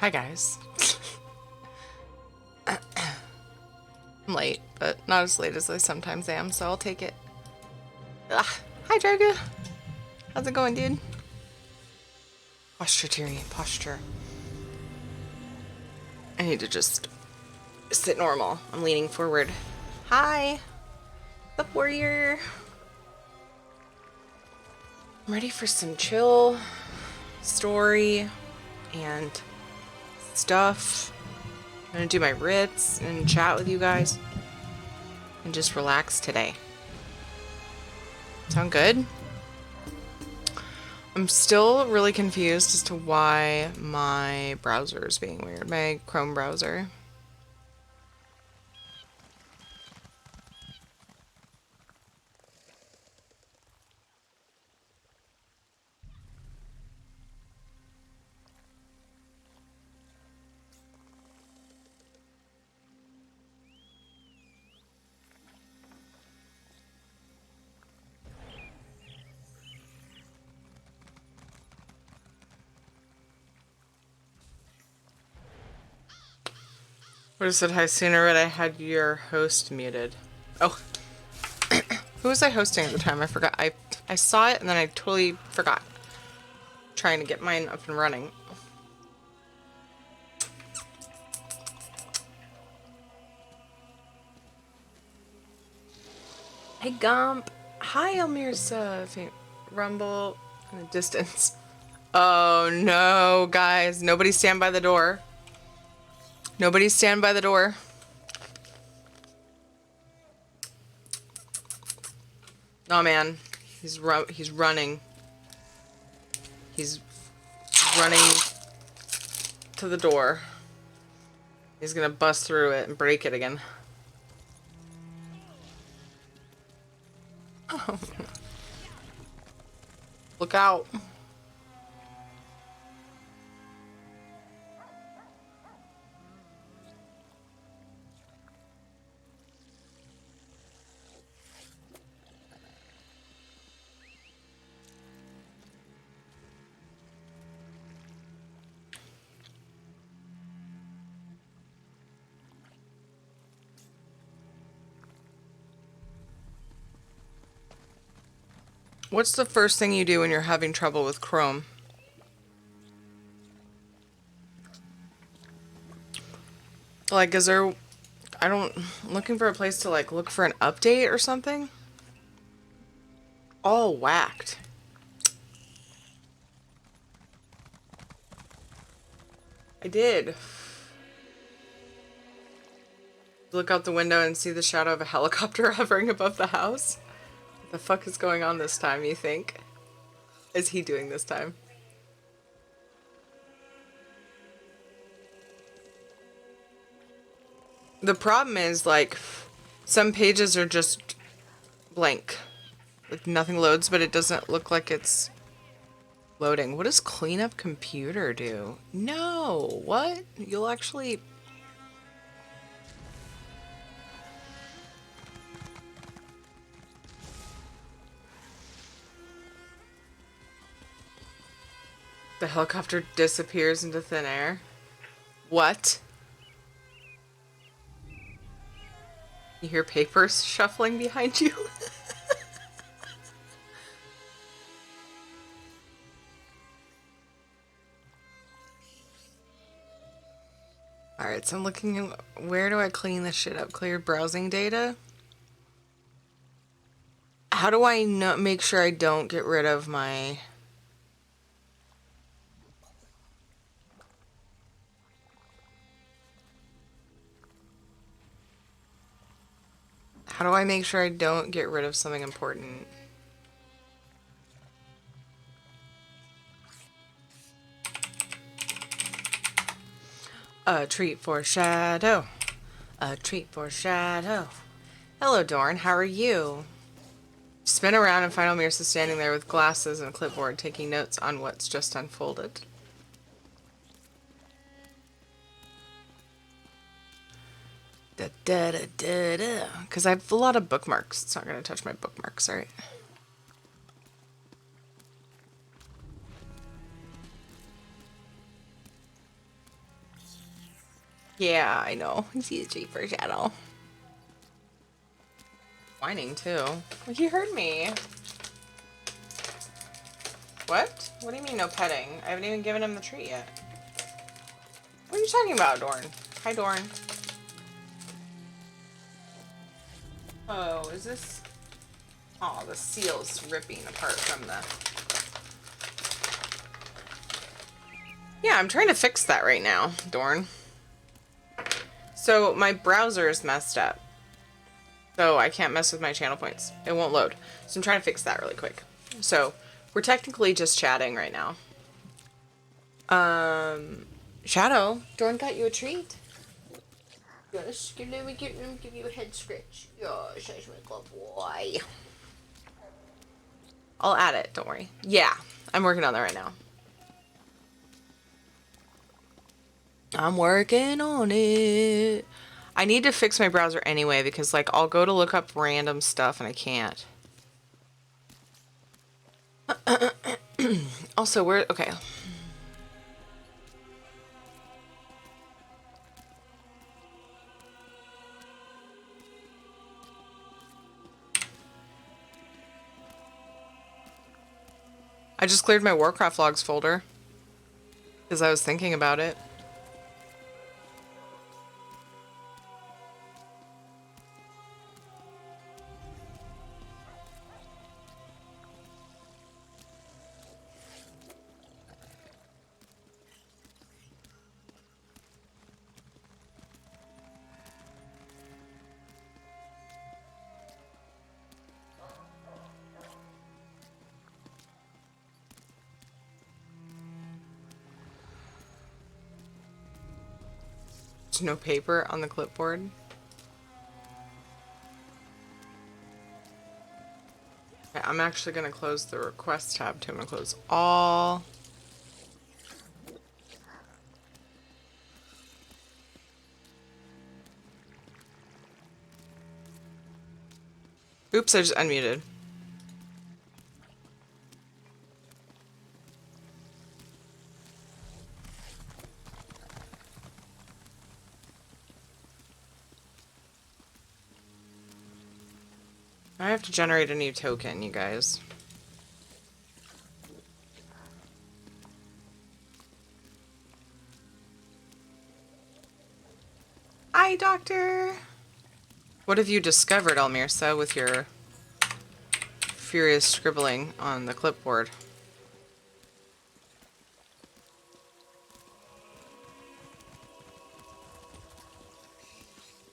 Hi guys. I'm late, but not as late as I sometimes am, so I'll take it. Hi Draga. How's it going, dude? Posture, Tyrion, posture. I need to just sit normal. I'm leaning forward. Hi. What's up, warrior? I'm ready for some chill story and stuff. I'm gonna do my writs and chat with you guys and just relax today. Sound good? I'm still really confused as to why my browser is being weird. My Chrome browser. Would have said hi sooner, but I had your host muted. Oh. Who was I hosting at the time? I forgot. I saw it and then I totally forgot. Trying to get mine up and running. Hey Gump. Hi Elmir's rumble in the distance. Oh no, guys. Nobody stand by the door. Nobody stand by the door. Oh man. He's running. He's running to the door. He's gonna bust through it and break it again. Oh. Look out. What's the first thing you do when you're having trouble with Chrome? Like, is there... I'm looking for a place to, like, look for an update or something? All whacked. I did. Look out the window and see the shadow of a helicopter hovering above the house? What the fuck is going on this time, you think? Is he doing this time? The problem is, like, some pages are just blank. Like, nothing loads, but it doesn't look like it's loading. What does cleanup computer do? No! What? You'll actually... The helicopter disappears into thin air. What? You hear papers shuffling behind you? Alright, so I'm looking at... Where do I clean this shit up? Cleared browsing data? How do I make sure I don't get rid of my... How do I make sure I don't get rid of something important? A treat for Shadow. A treat for Shadow. Hello, Dorn. How are you? Spin around and find Elmirsa standing there with glasses and a clipboard, taking notes on what's just unfolded. Da da da da da. Because I have a lot of bookmarks. It's not going to touch my bookmarks, right? Yeah, I know. I see a tree for shadow. Whining too. Well, he heard me. What? What do you mean no petting? I haven't even given him the treat yet. What are you talking about, Dorn? Hi, Dorn. Oh, is this... Oh, the seal's ripping apart from the... Yeah, I'm trying to fix that right now, Dorn. So, my browser is messed up. So, I can't mess with my channel points. It won't load. So, I'm trying to fix that really quick. So, we're technically just chatting right now. Shadow, Dorn got you a treat. Yes, let me give you a head scratch. Yes, that's my good boy. I'll add it, don't worry. Yeah, I'm working on that right now. I'm working on it. I need to fix my browser anyway because, like, I'll go to look up random stuff and I can't. Also, where... Okay. I just cleared my Warcraft logs folder because I was thinking about it. There's no paper on the clipboard. Okay, I'm actually going to close the request tab too. I'm going to close all. Oops, I just unmuted. I have to generate a new token, you guys. Hi, Doctor! What have you discovered, Almirsa, with your furious scribbling on the clipboard?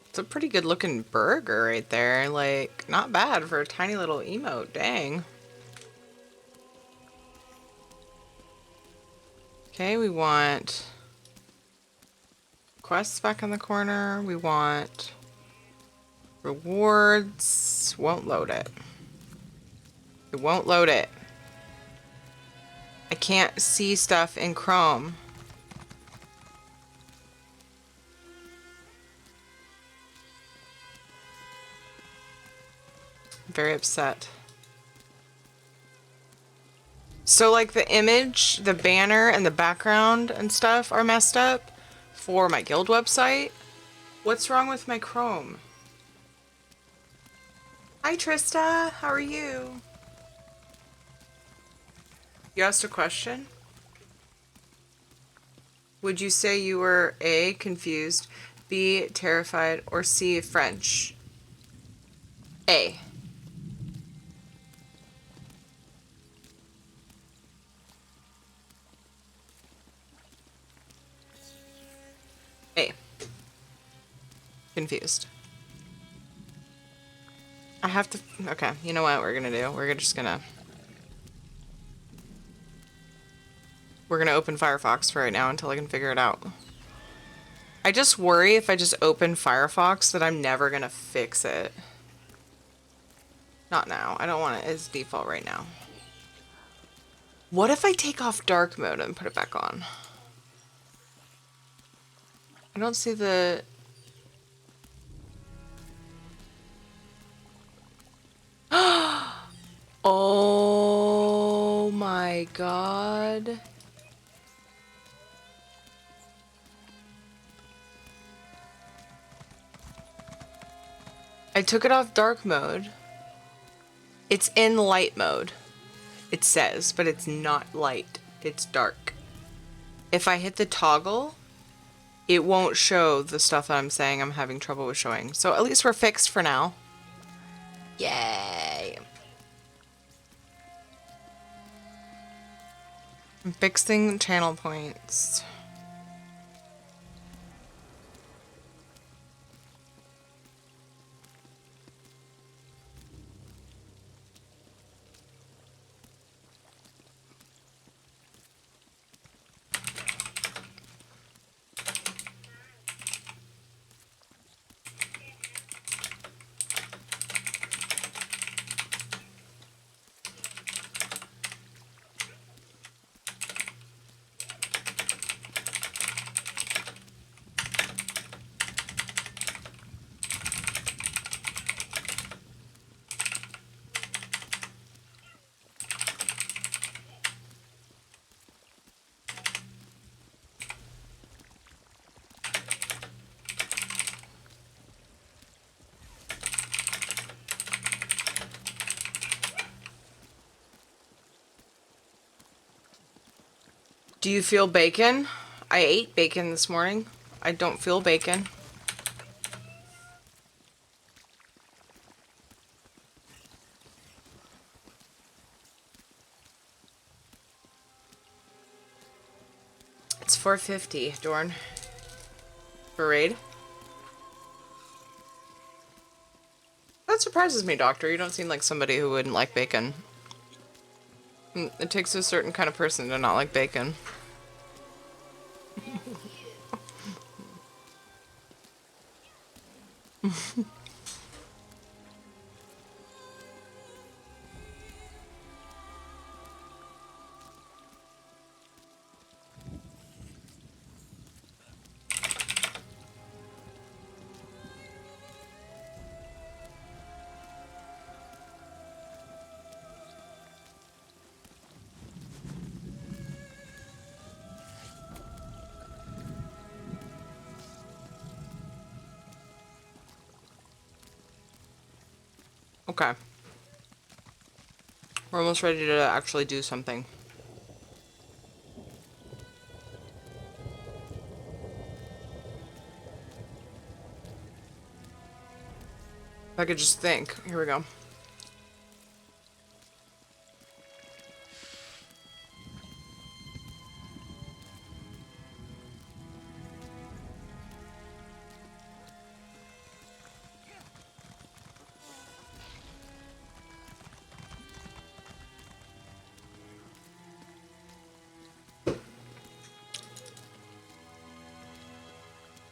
It's a pretty good looking burger right there. Like, not bad for a tiny little emote. Dang. Okay, we want quests back in the corner. We want rewards. Won't load it. It won't load it. I can't see stuff in Chrome. I'm very upset. So, like, the image, the banner, and the background and stuff are messed up for my guild website. What's wrong with my Chrome? Hi, Trista. How are you? You asked a question? Would you say you were A, confused, B, terrified, or C, French? A. A. Confused. I have to... Okay, you know what we're gonna do? We're gonna open Firefox for right now until I can figure it out. I just worry if I just open Firefox that I'm never gonna fix it. Not now. I don't want it as default right now. What if I take off dark mode and put it back on? I don't see the... Oh my god. I took it off dark mode. It's in light mode. It says, but it's not light. It's dark. If I hit the toggle, it won't show the stuff that I'm saying I'm having trouble with showing. So at least we're fixed for now. Yay. I'm fixing channel points. Do you feel bacon? I ate bacon this morning. I don't feel bacon. It's 4:50, Dorn. For raid. That surprises me, Doctor. You don't seem like somebody who wouldn't like bacon. It takes a certain kind of person to not like bacon. Okay. We're almost ready to actually do something. If I could just think. Here we go.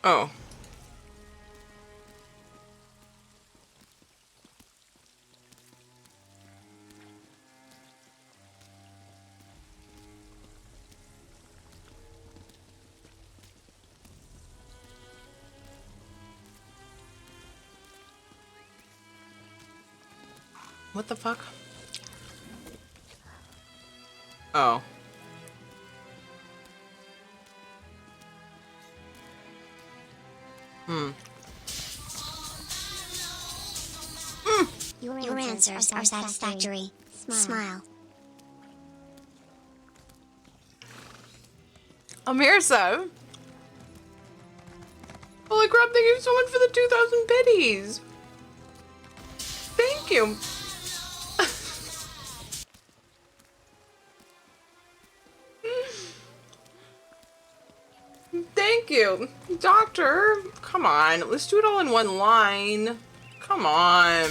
Oh. What the fuck? Oh. Your answers are satisfactory. Smile. Amirsa! Holy crap, thank you so much for the 2,000 biddies! Thank you! Thank you! Doctor, come on, let's do it all in one line. Come on.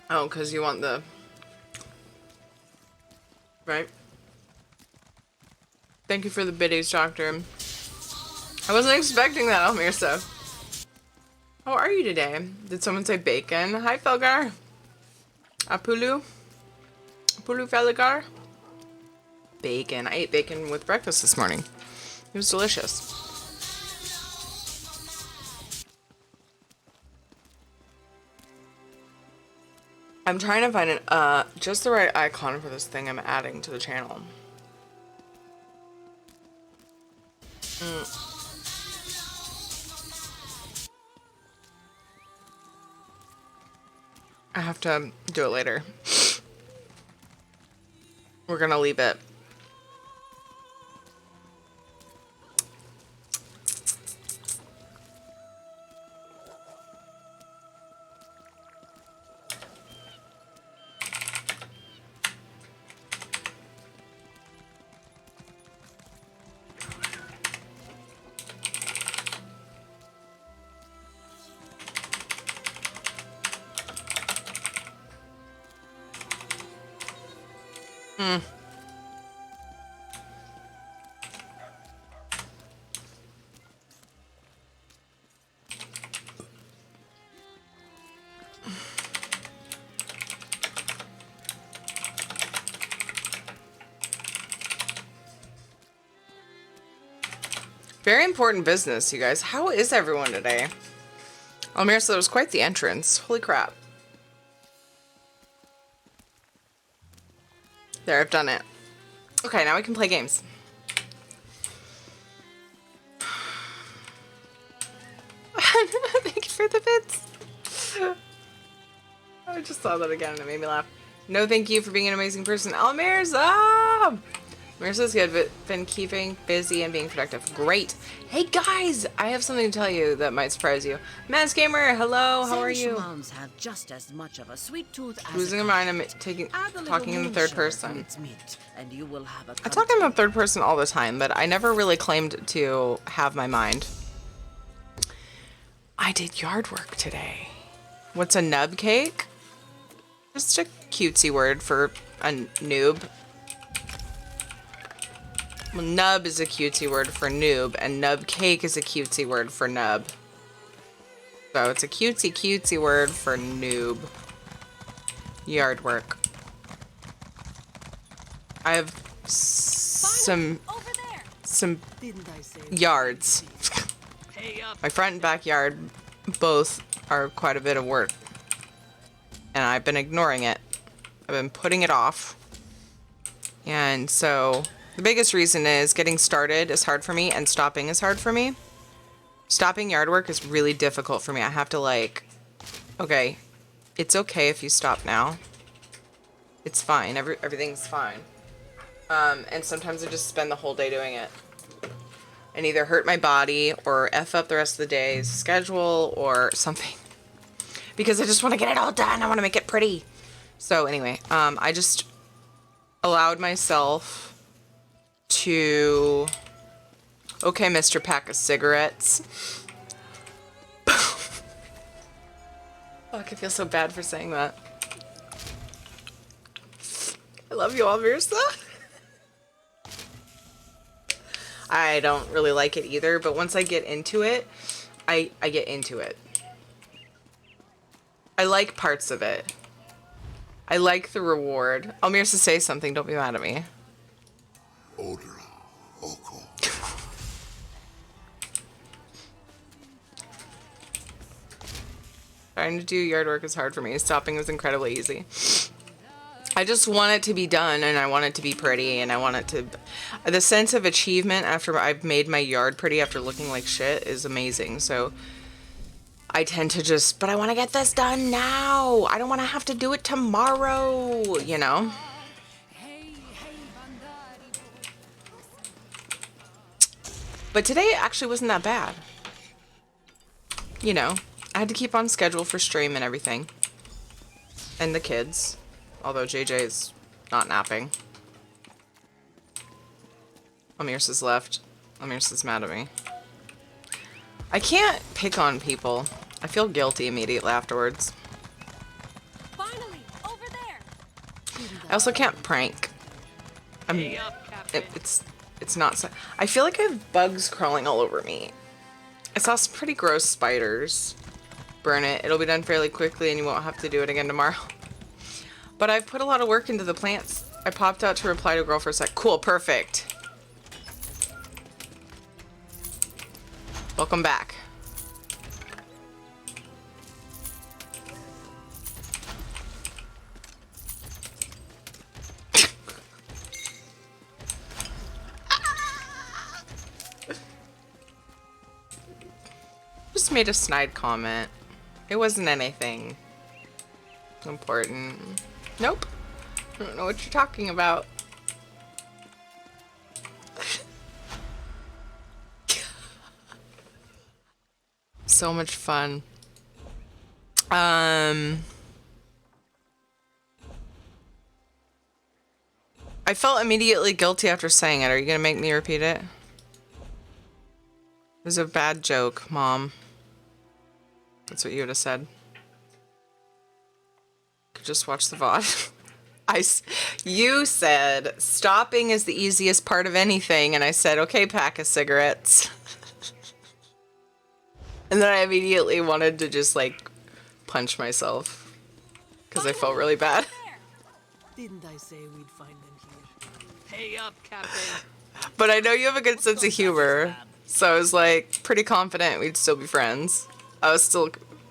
Oh, because you want the... Right? Thank you for the biddies, Doctor. I wasn't expecting that, Almirsa. How are you today? Did someone say bacon? Hi, Felgar. Apulu? Apulu Felgar? Bacon. I ate bacon with breakfast this morning. It was delicious. I'm trying to find an, just the right icon for this thing I'm adding to the channel. I have to do it later. We're gonna leave it. Very important business, you guys. How is everyone today? Almir said it was quite the entrance. Holy crap. There, I've done it. Okay, now we can play games. Thank you for the bits. I just saw that again and it made me laugh. No, thank you for being an amazing person. Almirza! Marissa's good, but been keeping busy and being productive. Great. Hey guys, I have something to tell you that might surprise you. Mads Gamer, hello, how are you? Have just as much of a sweet tooth as Losing a mind, I'm talking in the third person. And you will have a I talk in the third person all the time, but I never really claimed to have my mind. I did yard work today. What's a nub cake? Just a cutesy word for a noob. Well, nub is a cutesy word for noob, and nub cake is a cutesy word for nub. So it's a cutesy word for noob. Yard work. I have some yards. My front and backyard both are quite a bit of work. And I've been ignoring it. I've been putting it off. And so the biggest reason is getting started is hard for me and stopping is hard for me. Stopping yard work is really difficult for me. I have to like, okay, it's okay if you stop now. It's fine. Everything's fine. And sometimes I just spend the whole day doing it. And either hurt my body or F up the rest of the day's schedule or something. Because I just want to get it all done. I want to make it pretty. So anyway, I just allowed myself to... Okay, Mr. Pack of Cigarettes. Fuck, I feel so bad for saying that. I love you all, Mirsa. I don't really like it either, but once I get into it, I get into it. I like parts of it. I like the reward. Almir's to say something, don't be mad at me. Trying to do yard work is hard for me. Stopping was incredibly easy. I just want it to be done and I want it to be pretty and I want it to... The sense of achievement after I've made my yard pretty after looking like shit is amazing. So I tend to just, but I want to get this done now. I don't want to have to do it tomorrow, you know? But today actually wasn't that bad. You know, I had to keep on schedule for stream and everything. And the kids. Although JJ is not napping. Amir's left. Amir's mad at me. I can't pick on people. I feel guilty immediately afterwards. Finally, over there. I also can't prank. It's not so... I feel like I have bugs crawling all over me. I saw some pretty gross spiders. Burn it. It'll be done fairly quickly and you won't have to do it again tomorrow. But I've put a lot of work into the plants. I popped out to reply to a girl for a sec. Cool, perfect. Welcome back. just made a snide comment. It wasn't anything important. Nope. I don't know what you're talking about. So much fun. I felt immediately guilty after saying it. Are you gonna make me repeat it? It was a bad joke, Mom. That's what you would have said. Could just watch the VOD. You said stopping is the easiest part of anything, and I said, okay, pack of cigarettes. And then I immediately wanted to just like punch myself because I felt really bad. Didn't I say we'd find them here? Hey up, Captain. But I know you have a good sense of humor, so I was like pretty confident we'd still be friends. I was still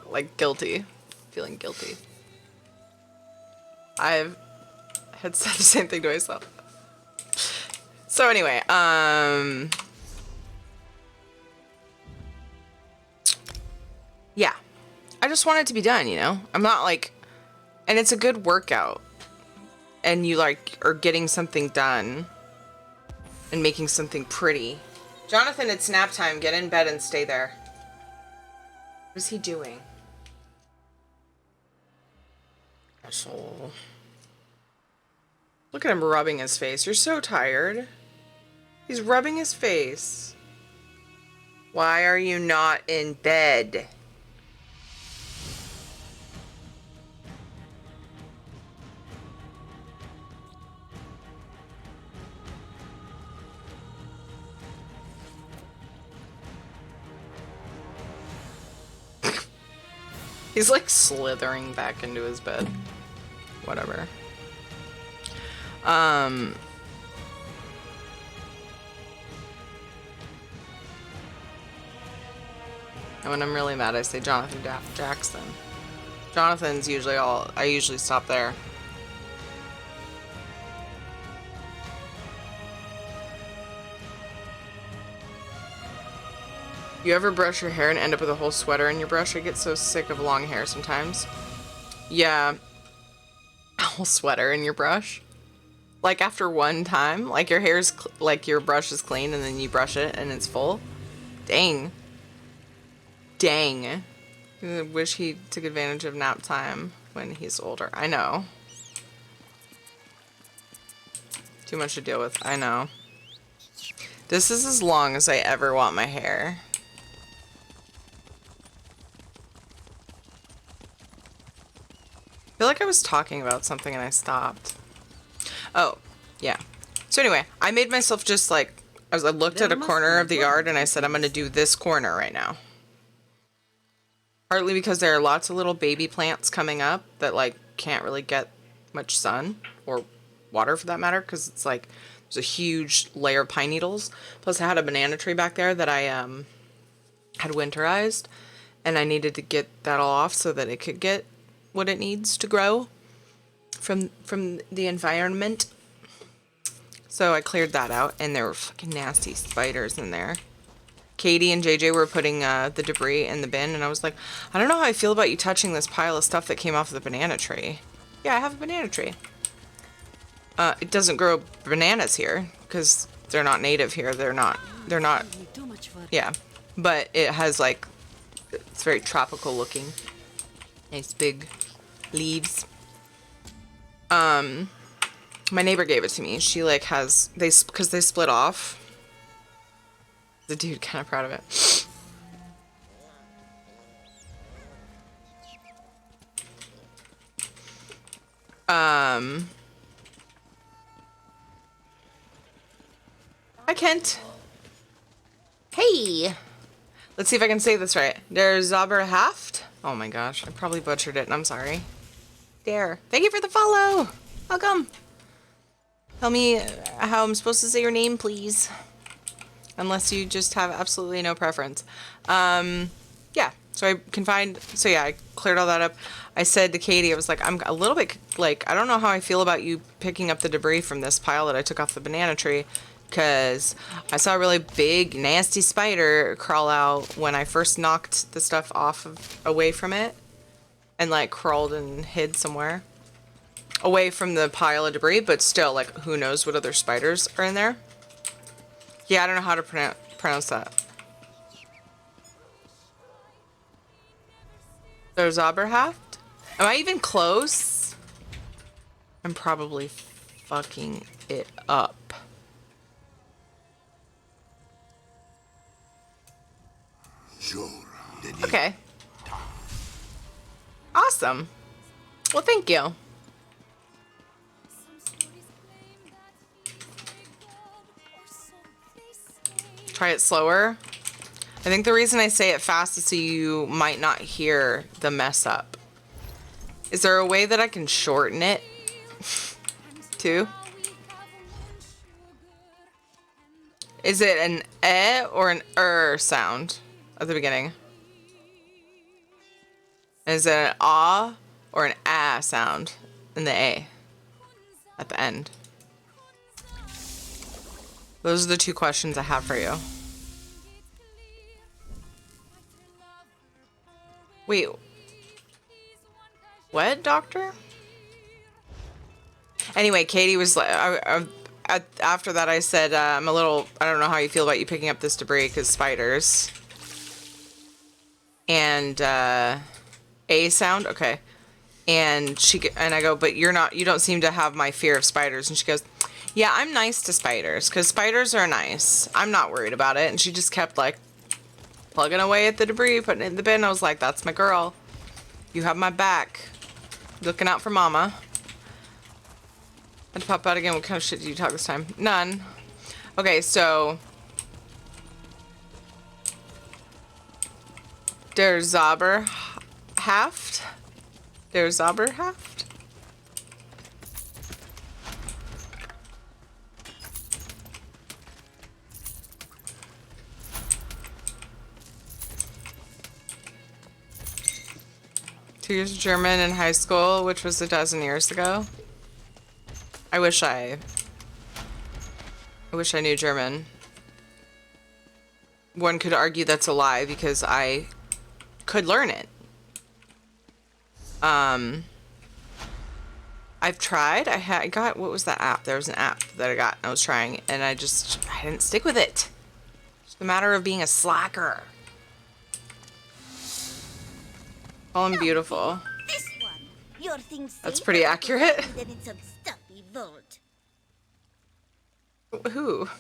like guilty, feeling guilty. I had said the same thing to myself. So anyway, yeah, I just want it to be done, you know? I'm not like, and it's a good workout, and you like are getting something done and making something pretty. Jonathan, it's nap time. Get in bed and stay there. What is he doing? Asshole. Look at him rubbing his face. You're so tired. He's rubbing his face. Why are you not in bed? He's like slithering back into his bed. Whatever. And when I'm really mad, I say Jonathan Jackson. Jonathan's usually all, I usually stop there. You ever brush your hair and end up with a whole sweater in your brush? I get so sick of long hair sometimes. Yeah. A whole sweater in your brush? Like after one time? Like your hair's, like your brush is clean and then you brush it and it's full? Dang. Dang. I wish he took advantage of nap time when he's older. I know. Too much to deal with. I know. This is as long as I ever want my hair. I feel like I was talking about something and I stopped. Oh, yeah. So anyway, I made myself just like, I looked at a corner of the yard and I said, I'm going to do this corner right now. Partly because there are lots of little baby plants coming up that like can't really get much sun or water for that matter, because it's like there's a huge layer of pine needles. Plus I had a banana tree back there that I had winterized, and I needed to get that all off so that it could get what it needs to grow from the environment. So I cleared that out, and there were fucking nasty spiders in there. Katie and JJ were putting the debris in the bin, and I was like, I don't know how I feel about you touching this pile of stuff that came off the banana tree. Yeah, I have a banana tree. It doesn't grow bananas here because they're not native here. They're not, yeah, but it has like, it's very tropical looking. Nice big leaves. My neighbor gave it to me. She like has, because they split off. The dude kind of proud of it. Hi, Kent. Hey. Let's see if I can say this right. Der Zauberhaft. Oh my gosh, I probably butchered it, and I'm sorry. Dare. Thank you for the follow. Welcome. Tell me how I'm supposed to say your name, please. Unless you just have absolutely no preference. Yeah, so I can find, so yeah, I cleared all that up. I said to Katie, I was like, I'm a little bit, like, I don't know how I feel about you picking up the debris from this pile that I took off the banana tree, because I saw a really big, nasty spider crawl out when I first knocked the stuff away from it, and like crawled and hid somewhere away from the pile of debris. But still, like, who knows what other spiders are in there? Yeah, I don't know how to pronounce that. There's Oberhaft. Am I even close? I'm probably fucking it up. Okay. Awesome. Well, thank you. Try it slower. I think the reason I say it fast is so you might not hear the mess up. Is there a way that I can shorten it too? Is it an eh or an sound at the beginning? Is it an ah or an ah sound in the a at the end? Those are the two questions I have for you. Wait. What, doctor? Anyway, Katie was like, after that I said, I'm a little, I don't know how you feel about you picking up this debris because spiders. And, A sound? Okay. And I go, but you don't seem to have my fear of spiders. And she goes, yeah, I'm nice to spiders because spiders are nice. I'm not worried about it. And she just kept like plugging away at the debris, putting it in the bin. I was like, that's my girl. You have my back. Looking out for mama. Had to pop out again. What kind of shit did you talk this time? None. Okay, so Der Zauberhaft. Der Zauberhaft. Two years of German in high school, which was 12 years ago. I wish I knew German. One could argue that's a lie because I could learn it. I've tried. I got, what was that app? There was an app that I got and I was trying and I didn't stick with it. It's a matter of being a slacker. Call him beautiful. This one. Your thing's That's pretty accurate. Then it's some stuffy vault. Who?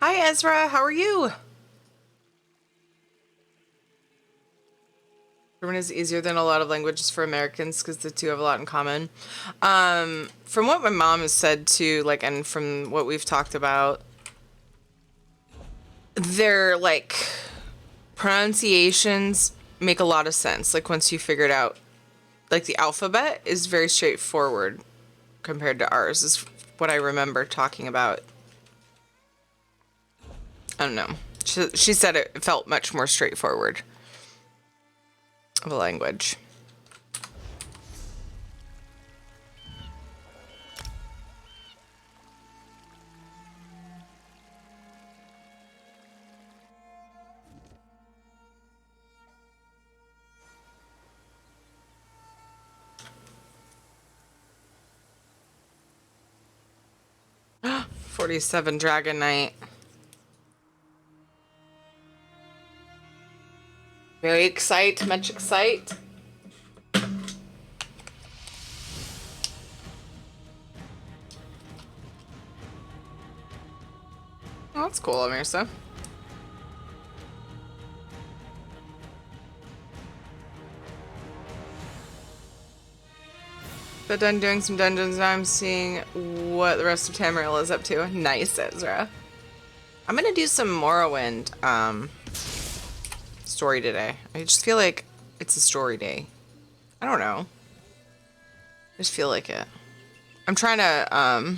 Hi Ezra, how are you? German is easier than a lot of languages for Americans because the two have a lot in common. From what my mom has said too, like, and from what we've talked about, their like pronunciations make a lot of sense. Like once you figure it out, like the alphabet is very straightforward compared to ours, is what I remember talking about. I don't know. She said it felt much more straightforward of a language. $47 Dragon Knight. Very much excite. Oh, that's cool, Amirsa. But done doing some dungeons, now I'm seeing what the rest of Tamriel is up to. Nice, Ezra. I'm gonna do some Morrowind, story today. I just feel like it's a story day. I don't know. I just feel like it. I'm trying to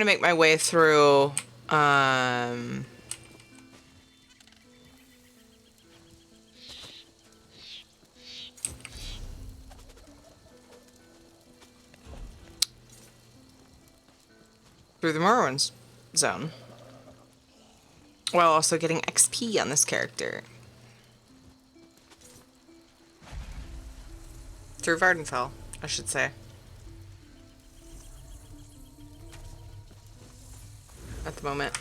make my way through through the Morrowind zone, while also getting XP on this character. Through Vardenfell, I should say. At the moment.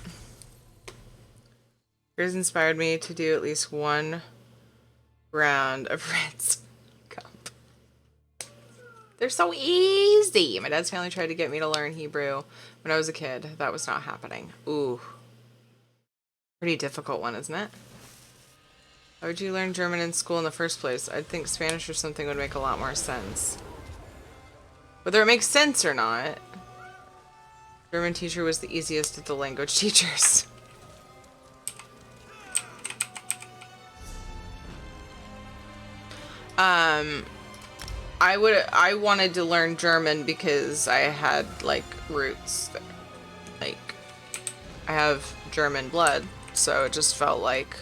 Yours inspired me to do at least one round of Red's Cup. They're so easy. My dad's family tried to get me to learn Hebrew when I was a kid. That was not happening. Ooh. Pretty difficult one, isn't it? Why would you learn German in school in the first place? I'd think Spanish or something would make a lot more sense. Whether it makes sense or not, German teacher was the easiest of the language teachers. I wanted to learn German because I had like roots there. Like I have German blood, so it just felt like,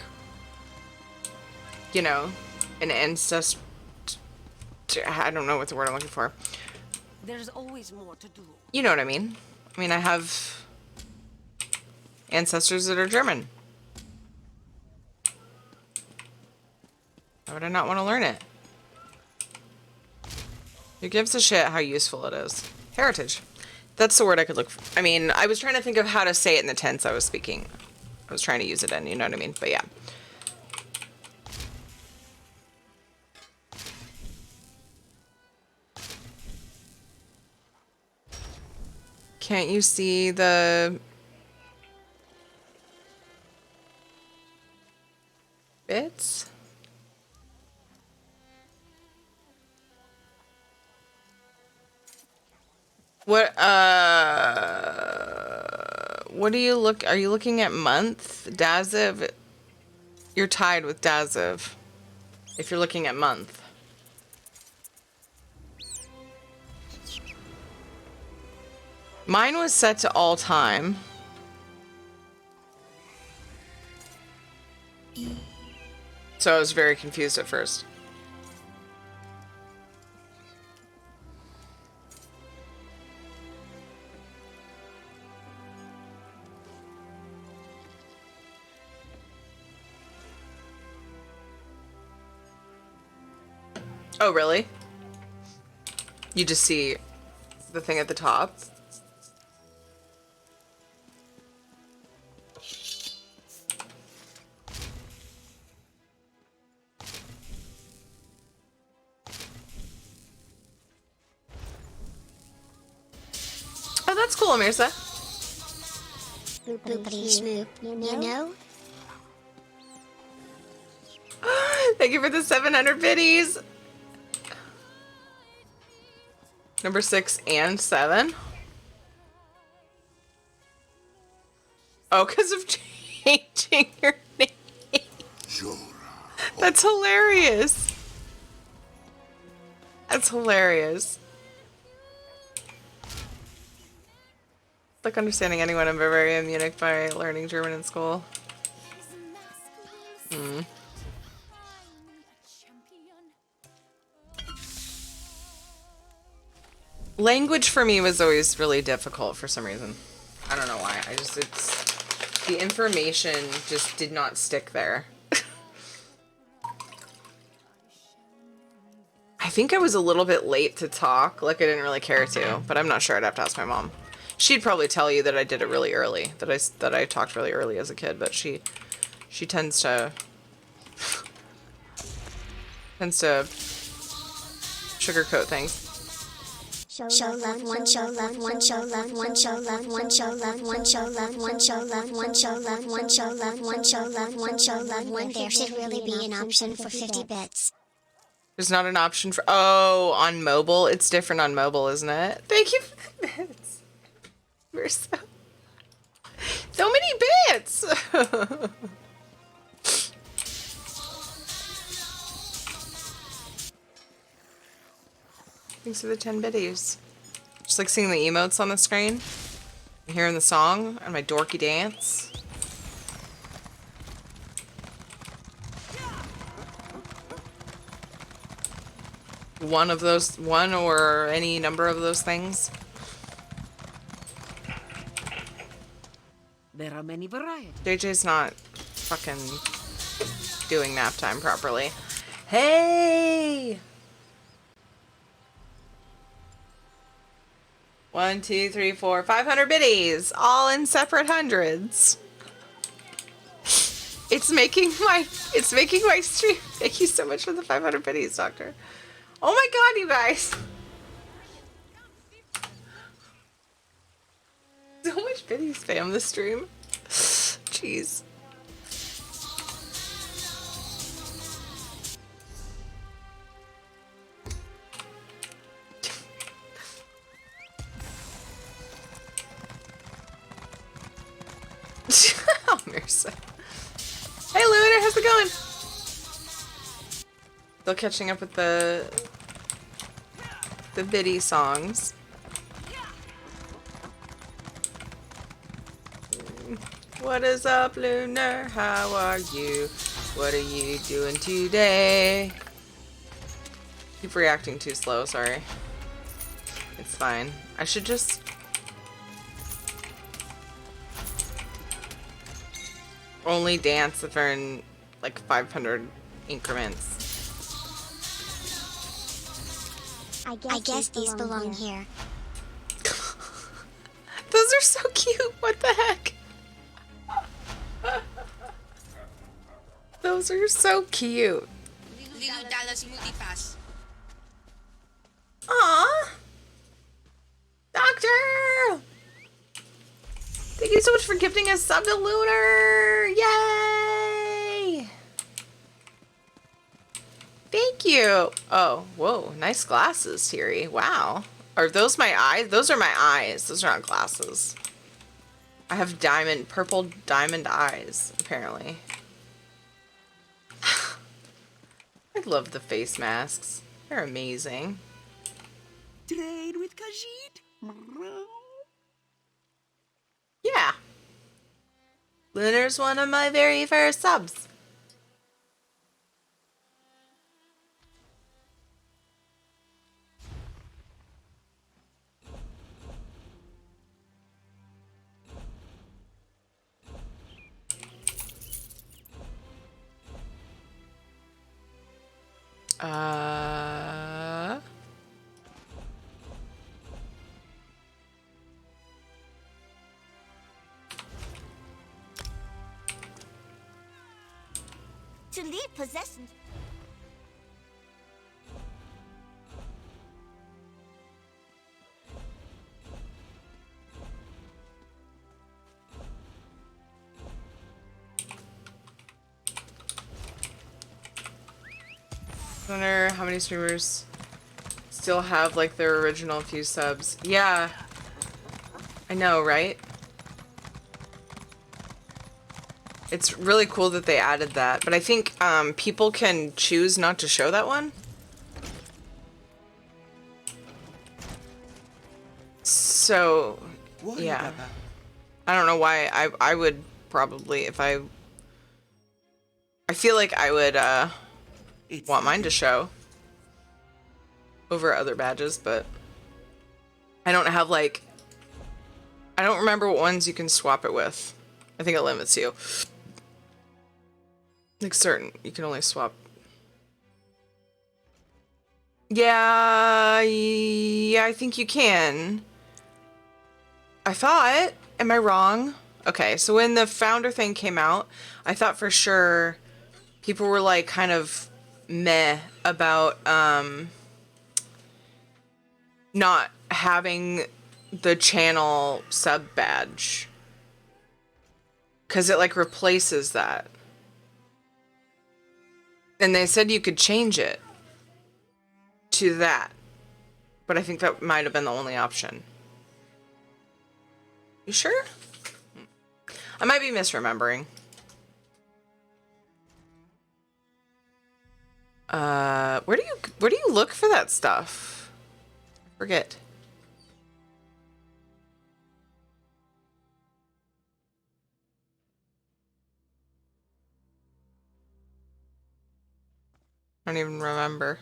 you know, an ancestor. I don't know what the word I'm looking for. There's always more to do. You know what I mean? I mean, I have ancestors that are German. Why would I not want to learn it? Who gives a shit how useful it is? Heritage. That's the word I could look for. I mean, I was trying to think of how to say it in the tense I was speaking. I was trying to use it in, you know what I mean? But yeah. Can't you see the bits? What do you look, are you looking at month? Daziv? You're tied with Daziv if you're looking at month. Mine was set to all time. So I was very confused at first. Oh, really? You just see the thing at the top? Oh, that's cool, Amirsa. Boopity schmoop, you know? Thank you for the 700 biddies. Number 6 and 7. Oh, because of changing your name. That's hilarious. That's hilarious. It's like understanding anyone in Bavaria, Munich by learning German in school. Language for me was always really difficult for some reason. I don't know why. It's the information just did not stick there. I think I was a little bit late to talk, like I didn't really care to, but I'm not sure. I'd have to ask my mom. She'd probably tell you that I did it really early, that I talked really early as a kid, but she tends to sugarcoat things. Show love, one show love, one show love, one show love, one show love, one show love, one show love, one show love, one show love, one show love, one show love, when there should really be an option for 50 bits. There's not an option for, oh, on mobile? It's different on mobile, isn't it? Thank you for the bits. We're so many bits. Thanks for the 10 biddies. Just like seeing the emotes on the screen. And hearing the song and my dorky dance. One or any number of those things. There are many varieties. JJ's not fucking doing nap time properly. Hey! 1, 2, 3, 4, 500 biddies, all in separate hundreds. It's making my stream. Thank you so much for the 500 biddies, Doctor. Oh my god, you guys. So much biddies spam this stream. Jeez. Oh, Mercy. Hey, Lunar, how's it going? Still catching up with the biddy songs. What is up, Lunar? How are you? What are you doing today? Keep reacting too slow, sorry. It's fine. I should just... only dance if they're in like 500 increments. I guess these belong here. Those are so cute. What the heck? Those are so cute. Aww. Doctor! Thank you so much for gifting us sub to Lunar! Yay! Thank you! Oh, whoa, nice glasses, Siri. Wow. Are those my eyes? Those are my eyes. Those are not glasses. I have purple diamond eyes, apparently. I love the face masks. They're amazing. Trade with Khajiit? Yeah. Lunar's one of my very first subs. To leave possession. I wonder how many streamers still have like their original few subs. Yeah. I know, right? It's really cool that they added that, but I think people can choose not to show that one. So, yeah. I don't know why I would probably, if I feel like I would want mine to show over other badges, but I don't have like, I don't remember what ones you can swap it with. I think it limits you. Like certain, you can only swap. Yeah, I think you can. I thought, am I wrong? Okay, so when the founder thing came out, I thought for sure people were like kind of meh about not having the channel sub badge. 'Cause it like replaces that. And they said you could change it to that. But I think that might have been the only option. You sure? I might be misremembering. Where do you look for that stuff? Forget. I don't even remember.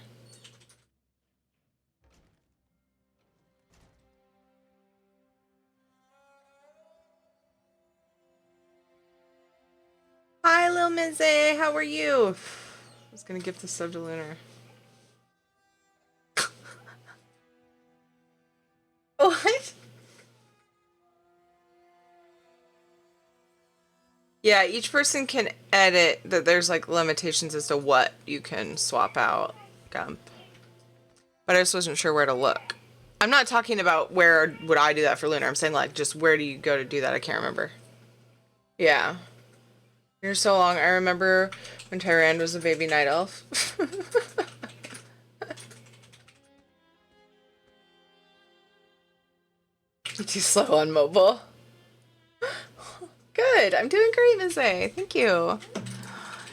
Hi, Lil Mizzy. How are you? I was gonna give this sub to Lunar. What? Yeah, each person can edit that there's like limitations as to what you can swap out, Gump. But I just wasn't sure where to look. I'm not talking about where would I do that for Lunar. I'm saying like just where do you go to do that? I can't remember. Yeah. You're so long. I remember when Tyrande was a baby night elf. You're too slow on mobile. Good. I'm doing great, Ms. A. Thank you.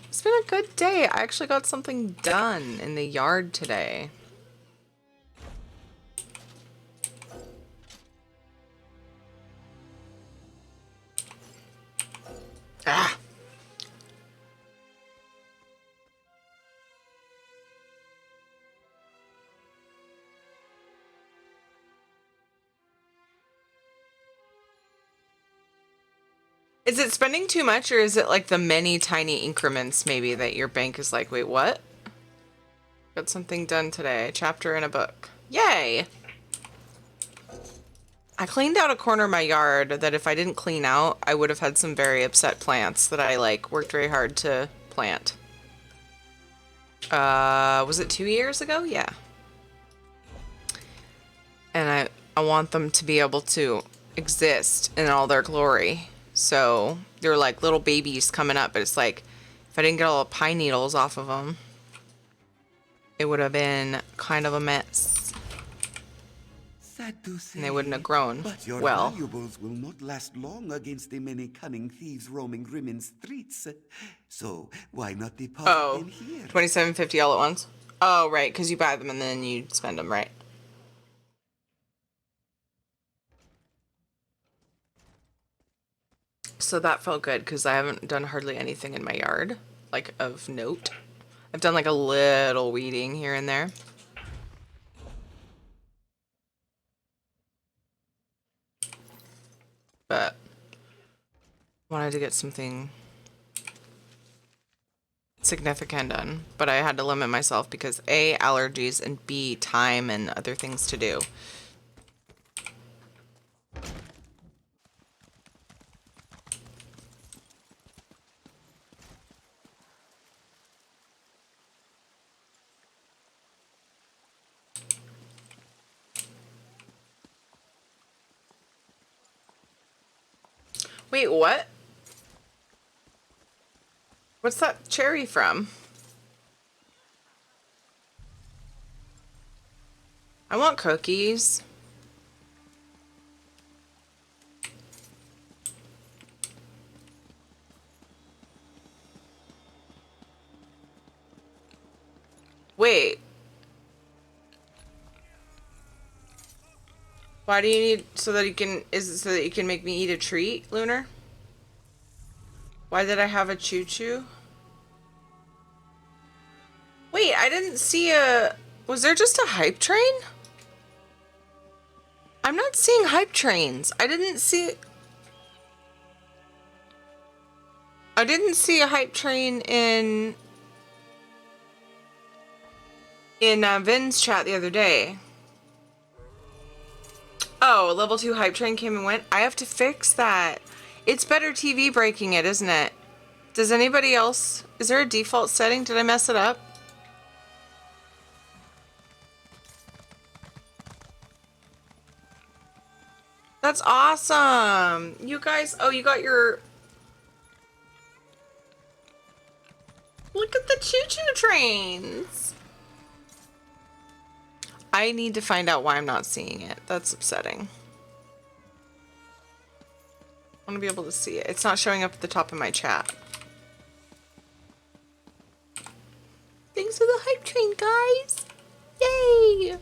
It's been a good day. I actually got something done in the yard today. Ah. Is it spending too much, or is it like the many tiny increments maybe that your bank is like, wait, what? Got something done today. Chapter in a book. Yay! I cleaned out a corner of my yard that if I didn't clean out, I would have had some very upset plants that I like worked very hard to plant. Was it 2 years ago? Yeah. And I want them to be able to exist in all their glory. So they're like little babies coming up, but it's like if I didn't get all the pine needles off of them, it would have been kind of a mess. Sad to say, And they wouldn't have grown but your well. valuables will not last long against the many cunning thieves roaming Rimmon streets. So why not deposit them here? $27.50 all at once. Oh, right, because you buy them and then you spend them, right? So that felt good because I haven't done hardly anything in my yard, like of note. I've done like a little weeding here and there. But wanted to get something significant done. But I had to limit myself because A, allergies, and B, time and other things to do. Wait, what? What's that cherry from? I want cookies. Wait. Why do you need so that you can is it so that you can make me eat a treat, Lunar? Why did I have a choo-choo? Wait, I didn't see a... Was there just a hype train? I'm not seeing hype trains. I didn't see a hype train in Vin's chat the other day. Oh, level 2 hype train came and went. I have to fix that. It's better TV breaking it, isn't it? Does anybody else... Is there a default setting? Did I mess it up? That's awesome. You guys... Oh, you got your... Look at the choo-choo trains. I need to find out why I'm not seeing it. That's upsetting. I want to be able to see it. It's not showing up at the top of my chat. Thanks for the hype train, guys. Yay!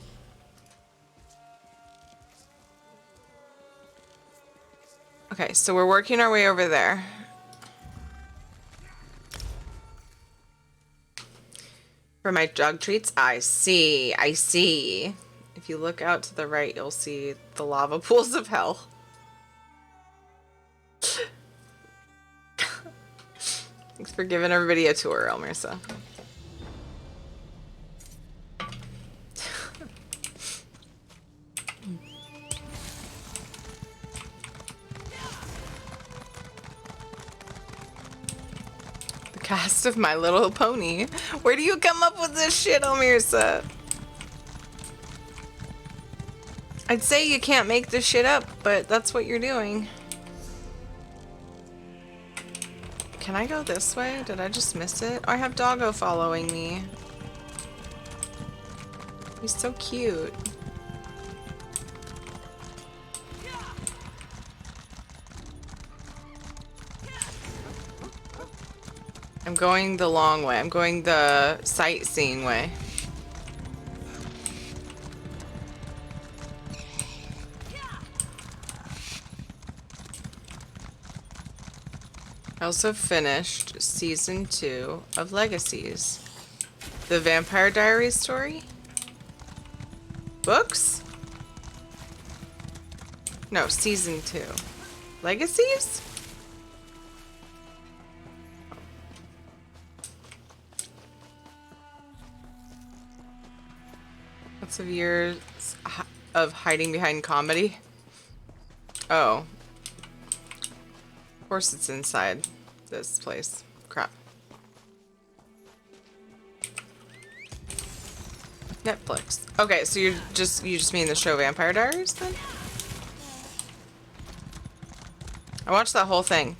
Okay, so we're working our way over there. For my dog treats, I see. I see. If you look out to the right, you'll see the lava pools of hell. Thanks for giving everybody a tour, Elmersa. The cast of My Little Pony. Where do you come up with this shit, Elmersa? I'd say you can't make this shit up, but that's what you're doing. Can I go this way? Did I just miss it? Oh, I have Doggo following me. He's so cute. I'm going the long way. I'm going the sightseeing way. I also finished season 2 of Legacies. The Vampire Diaries story? Books? No, season 2. Legacies? Lots of years of hiding behind comedy. Oh. Of course it's inside this place. Crap. Netflix. Okay, so you just mean the show Vampire Diaries then? I watched that whole thing.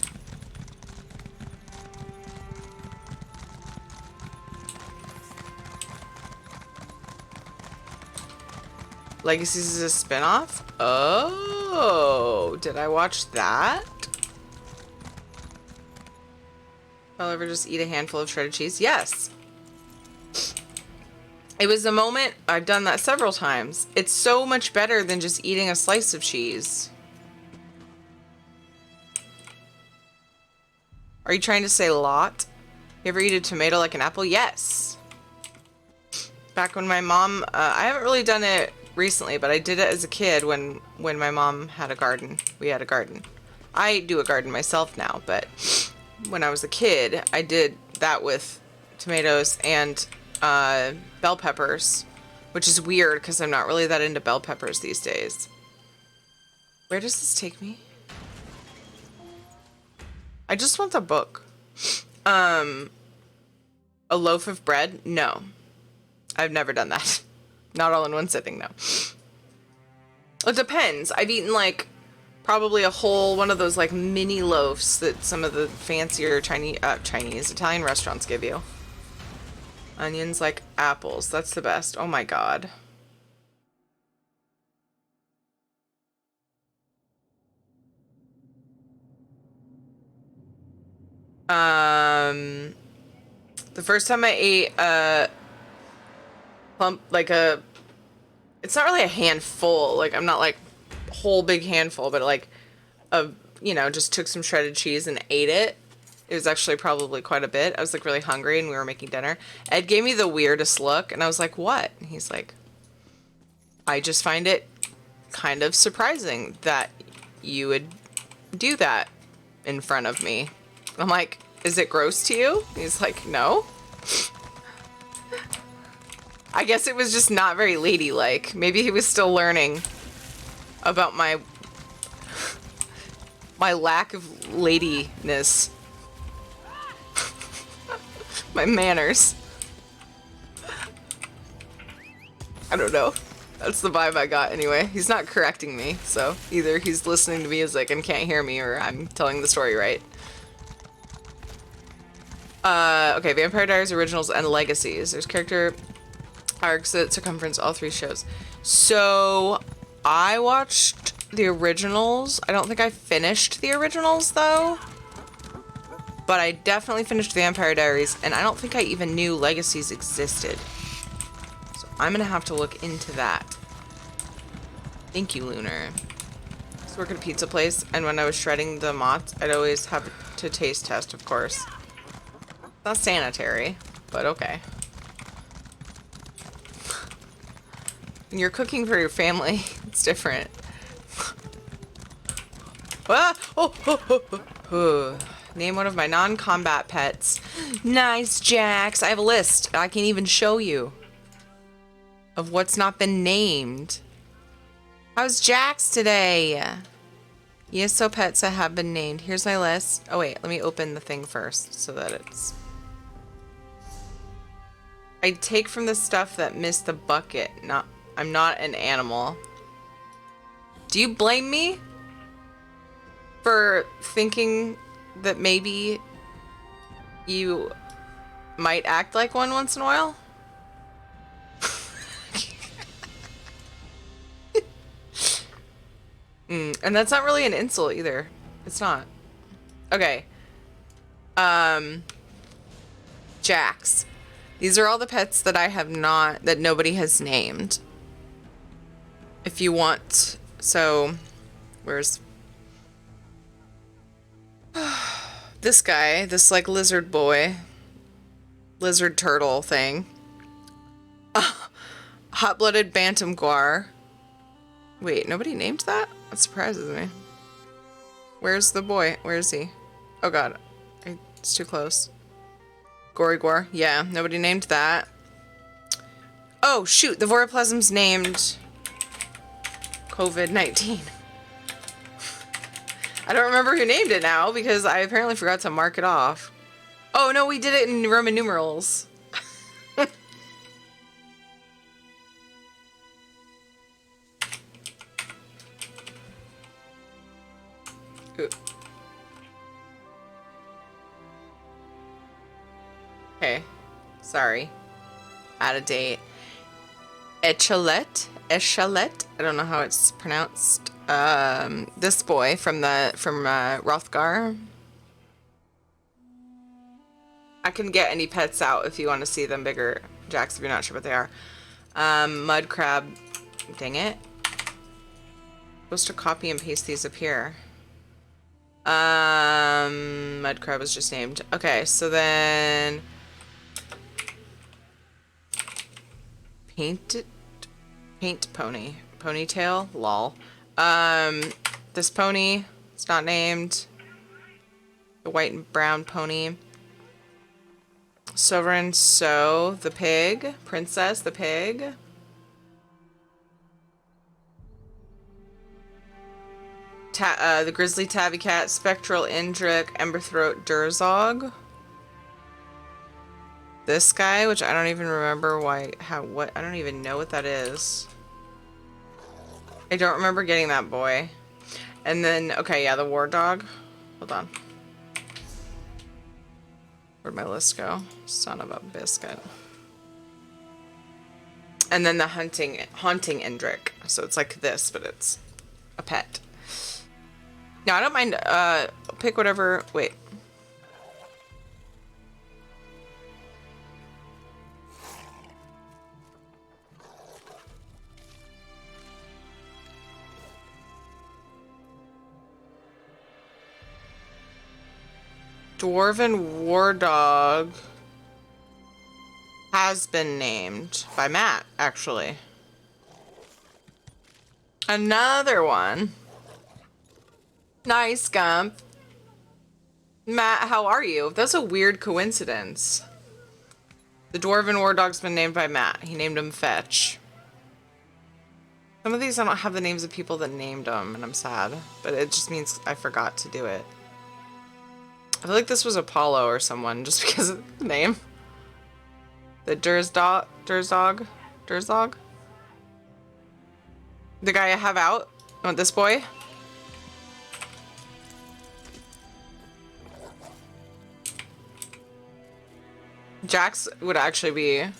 Legacies is a spin-off? Oh, did I watch that? I'll ever just eat a handful of shredded cheese? Yes. It was a moment, I've done that several times. It's so much better than just eating a slice of cheese. Are you trying to say lot? You ever eat a tomato like an apple? Yes. Back when my mom, I haven't really done it recently, but I did it as a kid when my mom had a garden. We had a garden. I do a garden myself now, but when I was a kid, I did that with tomatoes and bell peppers, which is weird because I'm not really that into bell peppers these days. Where does this take me? I just want the book. A loaf of bread? No. I've never done that. Not all in one sitting, no. It depends. I've eaten like probably a whole one of those like mini loaves that some of the fancier Italian restaurants give you. Onions like apples. That's the best. Oh my god. The first time I ate it's not really a handful, like I'm not like whole big handful, but like just took some shredded cheese and ate it. It was actually probably quite a bit. I was like really hungry and we were making dinner. Ed gave me the weirdest look and I was like, what? And he's like, I just find it kind of surprising that you would do that in front of me. I'm like, is it gross to you? He's like, no. I guess it was just not very ladylike. Maybe he was still learning about my lack of ladiness. My manners. I don't know. That's the vibe I got anyway. He's not correcting me, so either he's listening to music and can't hear me or I'm telling the story right. Okay, Vampire Diaries Originals and Legacies. There's character arcs at Circumference, all 3 shows. So, I watched the originals. I don't think I finished the originals, though. But I definitely finished Vampire Diaries, and I don't think I even knew Legacies existed. So, I'm gonna have to look into that. Thank you, Lunar. to work at a pizza place, and when I was shredding the mozz, I'd always have to taste test, of course. Not sanitary, but okay. When you're cooking for your family, it's different. Ah! Oh. Name one of my non-combat pets. Nice, Jax. I have a list. I can even show you of what's not been named. How's Jax today? Yes, so pets that have been named. Here's my list. Oh wait, let me open the thing first so that it's... I take from the stuff that missed the bucket. I'm not an animal. Do you blame me for thinking that maybe you might act like one once in a while? And that's not really an insult either. It's not. Okay. Jax. These are all the pets that I have not, that nobody has named. If you want, so, where's this guy, this like lizard boy, lizard turtle thing. Hot-blooded bantam guar. Wait, nobody named that? That surprises me. Where's the boy? Where is he? Oh god, it's too close. Gory guar. Yeah, nobody named that. Oh shoot, the Voroplasm's named COVID-19. I don't remember who named it now because I apparently forgot to mark it off. Oh no, we did it in Roman numerals. Ooh. Okay, sorry. Out of date. Echelet. I don't know how it's pronounced. This boy from Rothgar. I can get any pets out if you want to see them bigger, Jax, if you're not sure what they are. Mud crab. Dang it. I'm supposed to copy and paste these up here. Mud crab was just named. Okay, so then paint pony. Ponytail? Lol. This pony, it's not named. The white and brown pony. Sovereign So, the pig. Princess, the pig. The grizzly tabby cat, spectral Indrik, emberthroat Durzog. This guy, which I don't even remember I don't even know what that is. I don't remember getting that boy. And then, okay, yeah, the war dog. Hold on. Where'd my list go? Son of a biscuit. And then the haunting Indrik. So it's like this, but it's a pet. No, I don't mind, pick whatever, wait. Dwarven War Dog has been named by Matt, actually. Another one. Nice, Gump. Matt, how are you? That's a weird coincidence. The Dwarven War Dog's been named by Matt. He named him Fetch. Some of these I don't have the names of people that named them, and I'm sad. But it just means I forgot to do it. I feel like this was Apollo or someone, just because of the name. The Durzog? The guy I have out? You want this boy? Jax would actually be a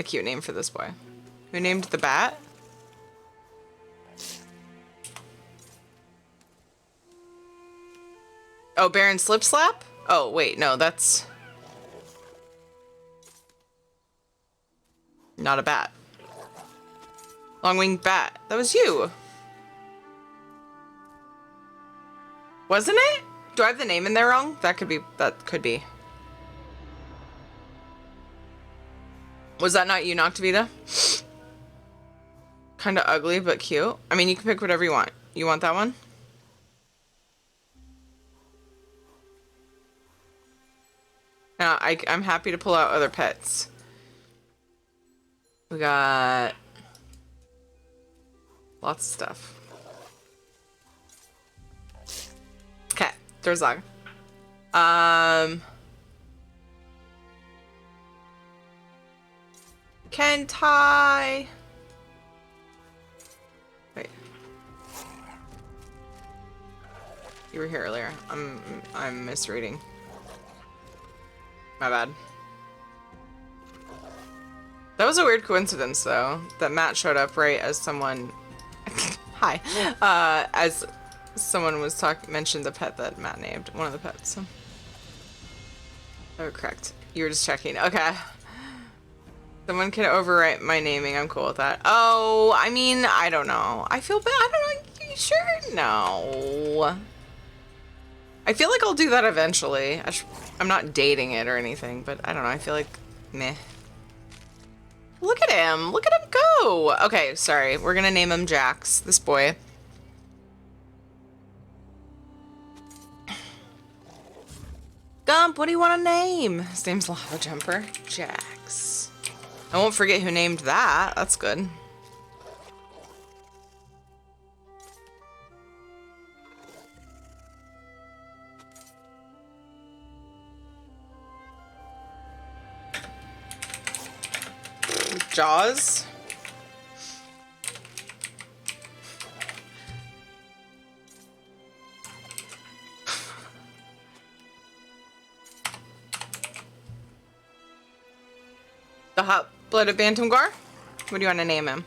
cute name for this boy. Who named the bat? Oh, Baron Slipslap? Oh, wait, no, that's not a bat. Long-winged bat. That was you. Wasn't it? Do I have the name in there wrong? That could be. That could be. Was that not you, Noctavita? Kind of ugly, but cute. I mean, you can pick whatever you want. You want that one? Now, I'm happy to pull out other pets. We got lots of stuff. Okay, there's Zog. Kentai. Wait. You were here earlier. I'm misreading. My bad. That was a weird coincidence, though, that Matt showed up right as someone. Hi. As someone was mentioned the pet that Matt named, one of the pets. So. Oh, correct. You were just checking. Okay. Someone can overwrite my naming. I'm cool with that. Oh, I mean, I don't know. I feel bad. I don't know. Are you sure? No. I feel like I'll do that eventually. I'm not dating it or anything, but I don't know. I feel like meh. Look at him. Look at him go. Okay, sorry. We're going to name him Jax, this boy. Gump, what do you want to name? His name's Lava Jumper. Jax. I won't forget who named that. That's good. Jaws. The hot-blooded Bantam Gar? What do you want to name him?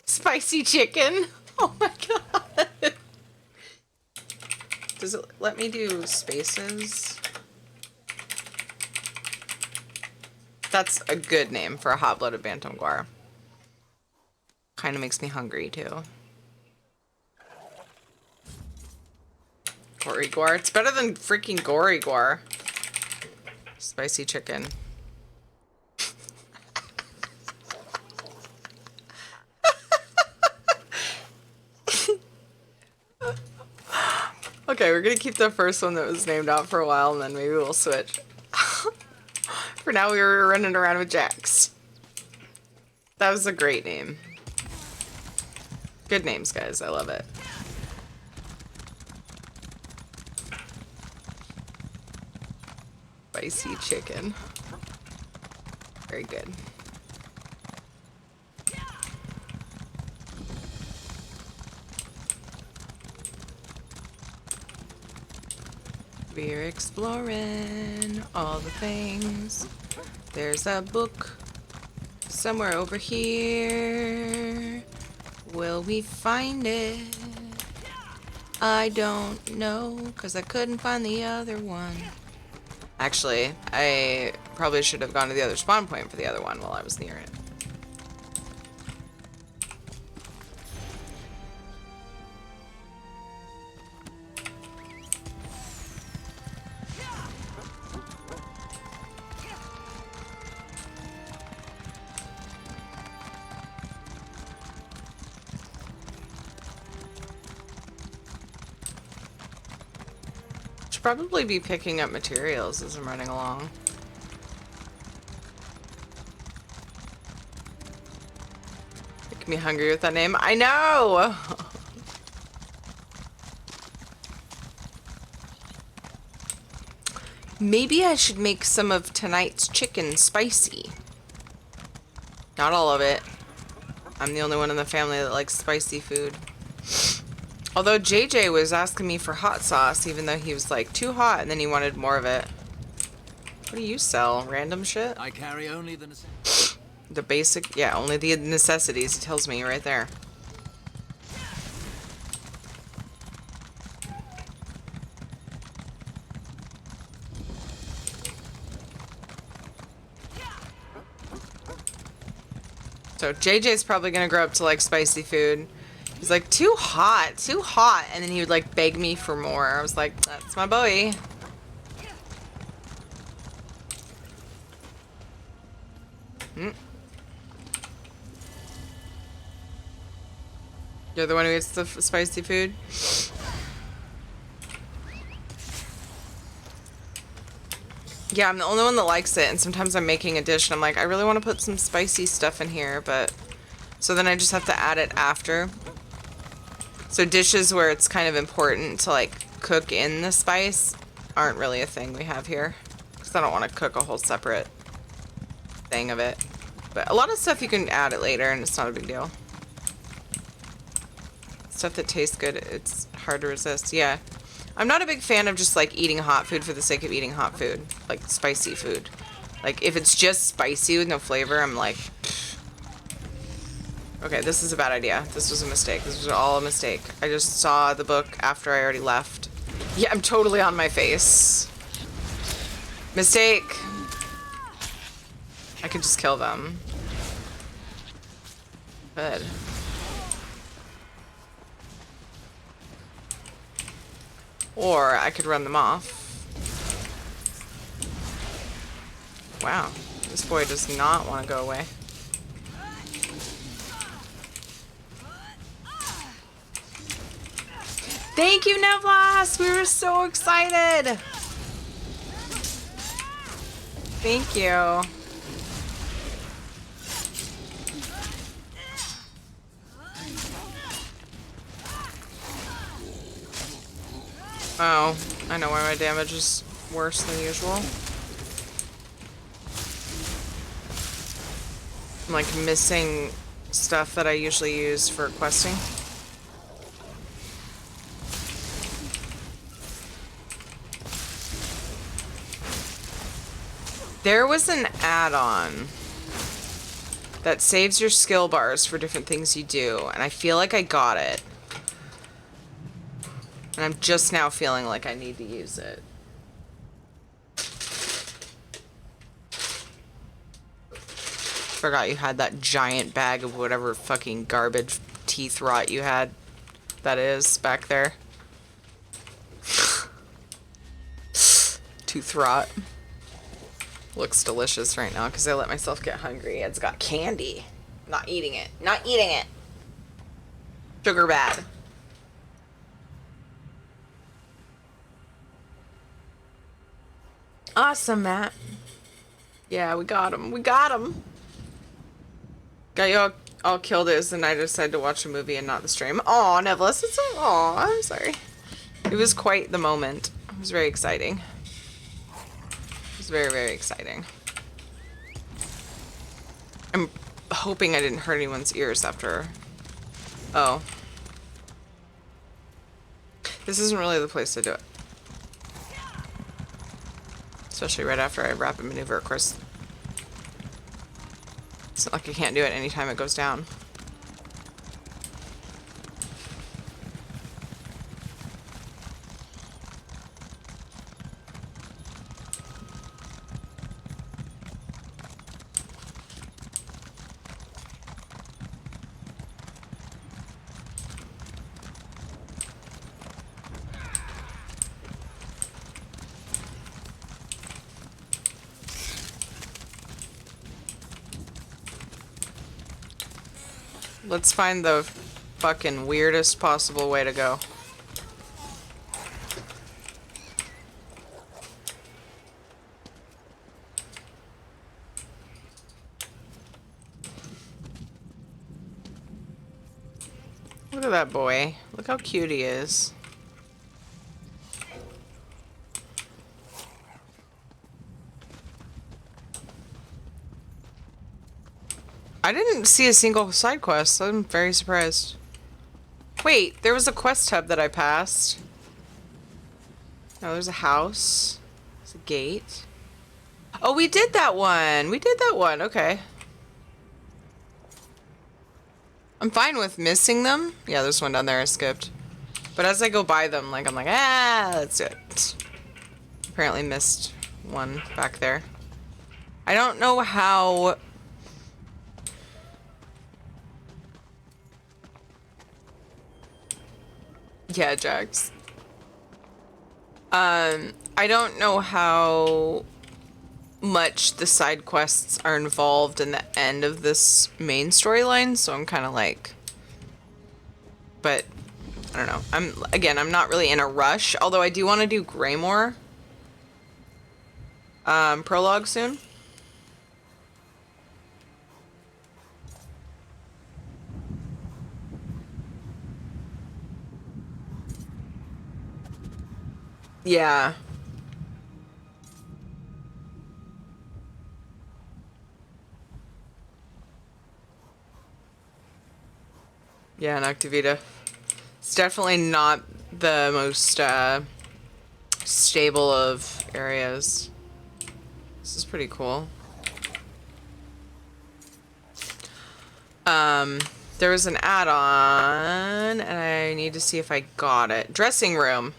Spicy chicken. Oh my god. Does it let me do spaces? That's a good name for a hot-blooded Bantam Gar. Kind of makes me hungry too. Gory Guar. It's better than freaking Gory Guar. Spicy chicken. Okay, we're gonna keep the first one that was named out for a while, and then maybe we'll switch. For now, we were running around with Jax. That was a great name. Good names, guys. I love it. Spicy chicken. Very good. We're exploring all the things. There's a book somewhere over here. Will we find it? I don't know, because I couldn't find the other one. Actually, I probably should have gone to the other spawn point for the other one while I was near it. Probably be picking up materials as I'm running along. Making me hungry with that name. I know! Maybe I should make some of tonight's chicken spicy. Not all of it. I'm the only one in the family that likes spicy food. Although JJ was asking me for hot sauce, even though he was like too hot, and then he wanted more of it. What do you sell? Random shit? I carry only the The basic, yeah, only the necessities. It tells me right there. So JJ's probably gonna grow up to like spicy food. He's like, too hot, too hot. And then he would like beg me for more. I was like, that's my boy. You're the one who eats the spicy food? Yeah, I'm the only one that likes it, and sometimes I'm making a dish and I'm like, I really want to put some spicy stuff in here, but... So then I just have to add it after. So dishes where it's kind of important to, like, cook in the spice aren't really a thing we have here. Because I don't want to cook a whole separate thing of it. But a lot of stuff you can add it later and it's not a big deal. Stuff that tastes good, it's hard to resist. Yeah. I'm not a big fan of just like eating hot food for the sake of eating hot food. Like spicy food. Like if it's just spicy with no flavor, I'm like, pfft. Okay, this is a bad idea. This was a mistake. This was all a mistake. I just saw the book after I already left. Yeah, I'm totally on my face. Mistake. I could just kill them. Good. Or I could run them off. Wow, this boy does not want to go away. Thank you, Nevlas! We were so excited! Thank you. Oh, I know why my damage is worse than usual. I'm like missing stuff that I usually use for questing. There was an add-on that saves your skill bars for different things you do, and I feel like I got it. And I'm just now feeling like I need to use it. Forgot you had that giant bag of whatever fucking garbage teeth rot you had. That is back there. Tooth rot. Looks delicious right now because I let myself get hungry. It's got candy. Not eating it. Not eating it. Sugar bad. Awesome, Matt. Yeah, we got him. We got him. Got you all killed it, and I decided to watch a movie and not the stream. Aw, Neville, it's aw, I'm sorry. It was quite the moment. It was very exciting. It was very, very exciting. I'm hoping I didn't hurt anyone's ears after. Oh. This isn't really the place to do it. Especially right after I rapid maneuver, of course. It's not like I can't do it anytime it goes down. Let's find the fucking weirdest possible way to go. Look at that boy. Look how cute he is. I didn't see a single side quest, so I'm very surprised. Wait, there was a quest hub that I passed. Oh, there's a house. There's a gate. Oh, we did that one. We did that one. Okay. I'm fine with missing them. Yeah, there's one down there I skipped. But as I go by them, like, I'm like, ah, that's it. Apparently missed one back there. I don't know how Yeah, Jax. I don't know how much the side quests are involved in the end of this main storyline, so I'm kind of like, but I don't know. I'm not really in a rush, although I do want to do Greymore prologue soon. Yeah. Yeah, Noctivita. It's definitely not the most stable of areas. This is pretty cool. There was an add-on, and I need to see if I got it. Dressing room.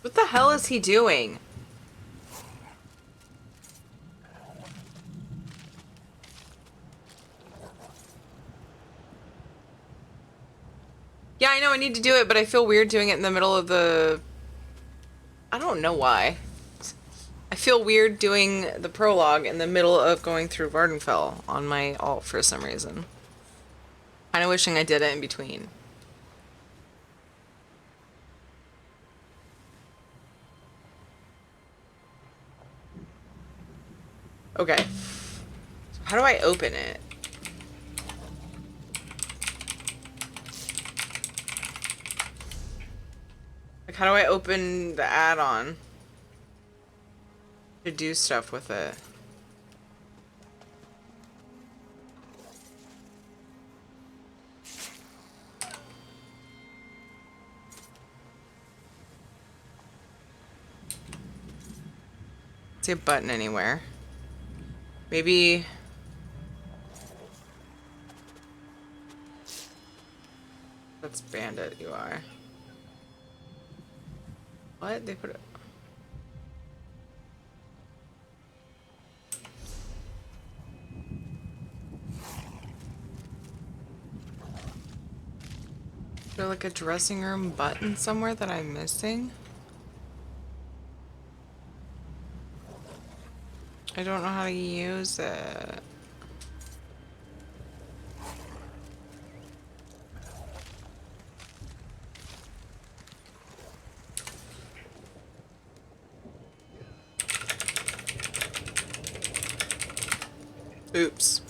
What the hell is he doing? Yeah, I know I need to do it, but I feel weird doing it in the middle of the... I don't know why. I feel weird doing the prologue in the middle of going through Vardenfell on my alt for some reason. Kinda wishing I did it in between. Okay. So how do I open it? Like, how do I open the add-on to do stuff with it? See a button anywhere. Maybe... That's Bandit UI. What? They put it... Is there like a dressing room button somewhere that I'm missing? I don't know how to use it. Oops.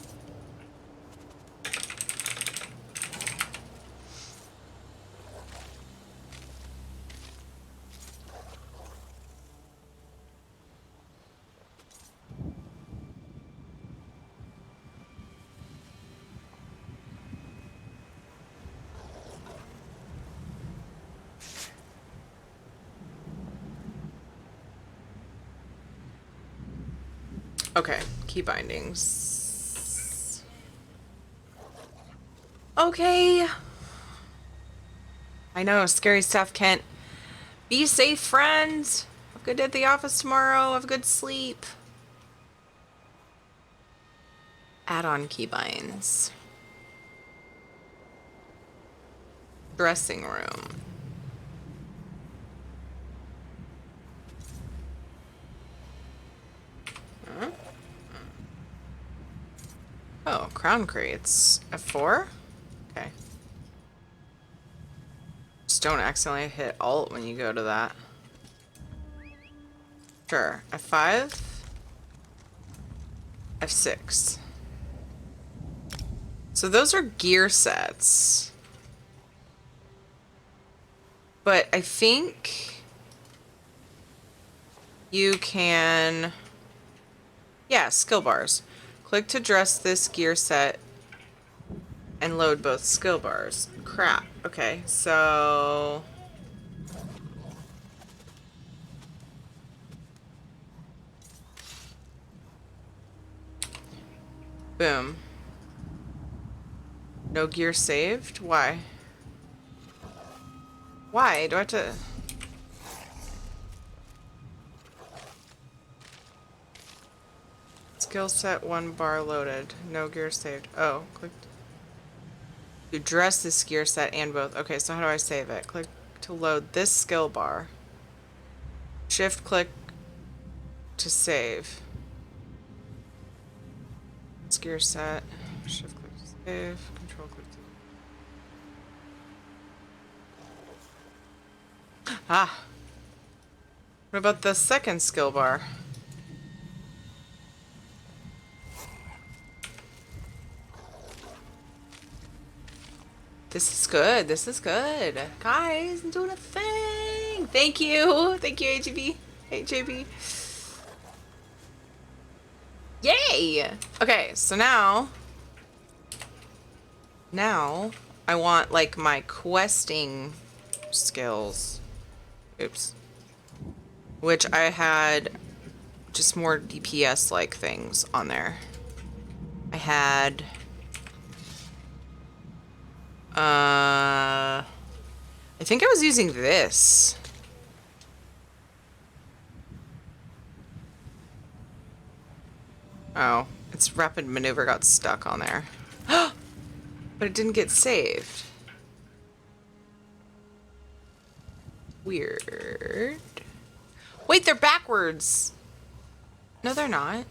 Okay, key bindings. Okay. I know, scary stuff, Kent. Be safe, friends. Have a good day at the office tomorrow. Have a good sleep. Add-on keybinds. Dressing room. Huh? Oh, crown crates. F4? Okay. Just don't accidentally hit Alt when you go to that. Sure. F5? F6. So those are gear sets. But I think you can... Yeah, skill bars. Click to dress this gear set And load both skill bars. Crap. Okay, so... Boom. No gear saved? Why? Why? Do I have to... Skill set 1 bar loaded. No gear saved. Oh, click to dress this gear set and both. Okay, so how do I save it? Click to load this skill bar. Shift click to save. It's gear set. Shift click to save. Control click to... Ah! What about the second skill bar? This is good. This is good. Guys, I'm doing a thing. Thank you. Thank you, AGB. AJB. Yay! Okay, so now I want like my questing skills. Oops. Which I had just more DPS like things on there. I had I think I was using this. Oh, its rapid maneuver got stuck on there. But it didn't get saved. Weird. Wait, they're backwards. No, they're not.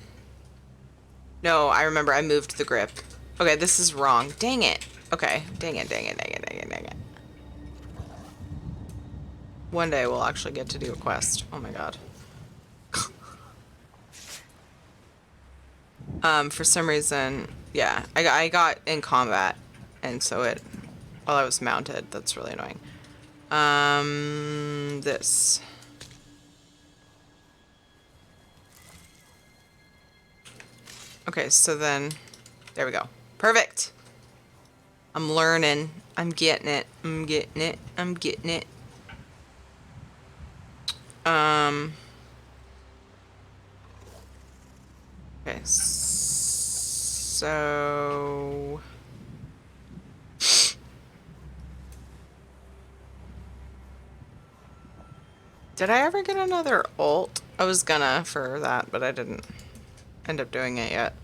No, I remember I moved the grip. Okay, this is wrong. Dang it. Okay, dang it, dang it, dang it, dang it, dang it. One day we'll actually get to do a quest. Oh my god. For some reason, yeah, I got in combat, and so it, while I was mounted, that's really annoying. This. Okay, so then, there we go. Perfect! I'm learning. I'm getting it. I'm getting it. I'm getting it. Okay, so... Did I ever get another ult? I was gonna for that, but I didn't end up doing it yet.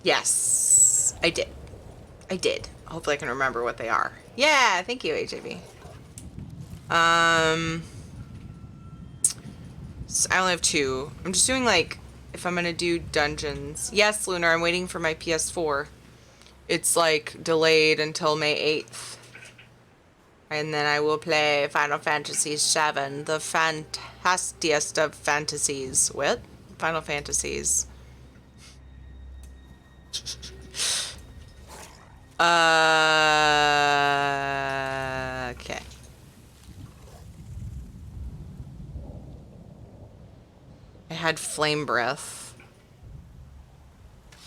Yes, I did. I did. Hopefully I can remember what they are. Yeah, thank you, AJB. So I only have 2. I'm just doing like, if I'm gonna do dungeons. Yes, Lunar, I'm waiting for my PS4. It's like delayed until May 8th. And then I will play Final Fantasy VII, the fantastiest of fantasies. What? Final Fantasies. Okay. I had Flame Breath.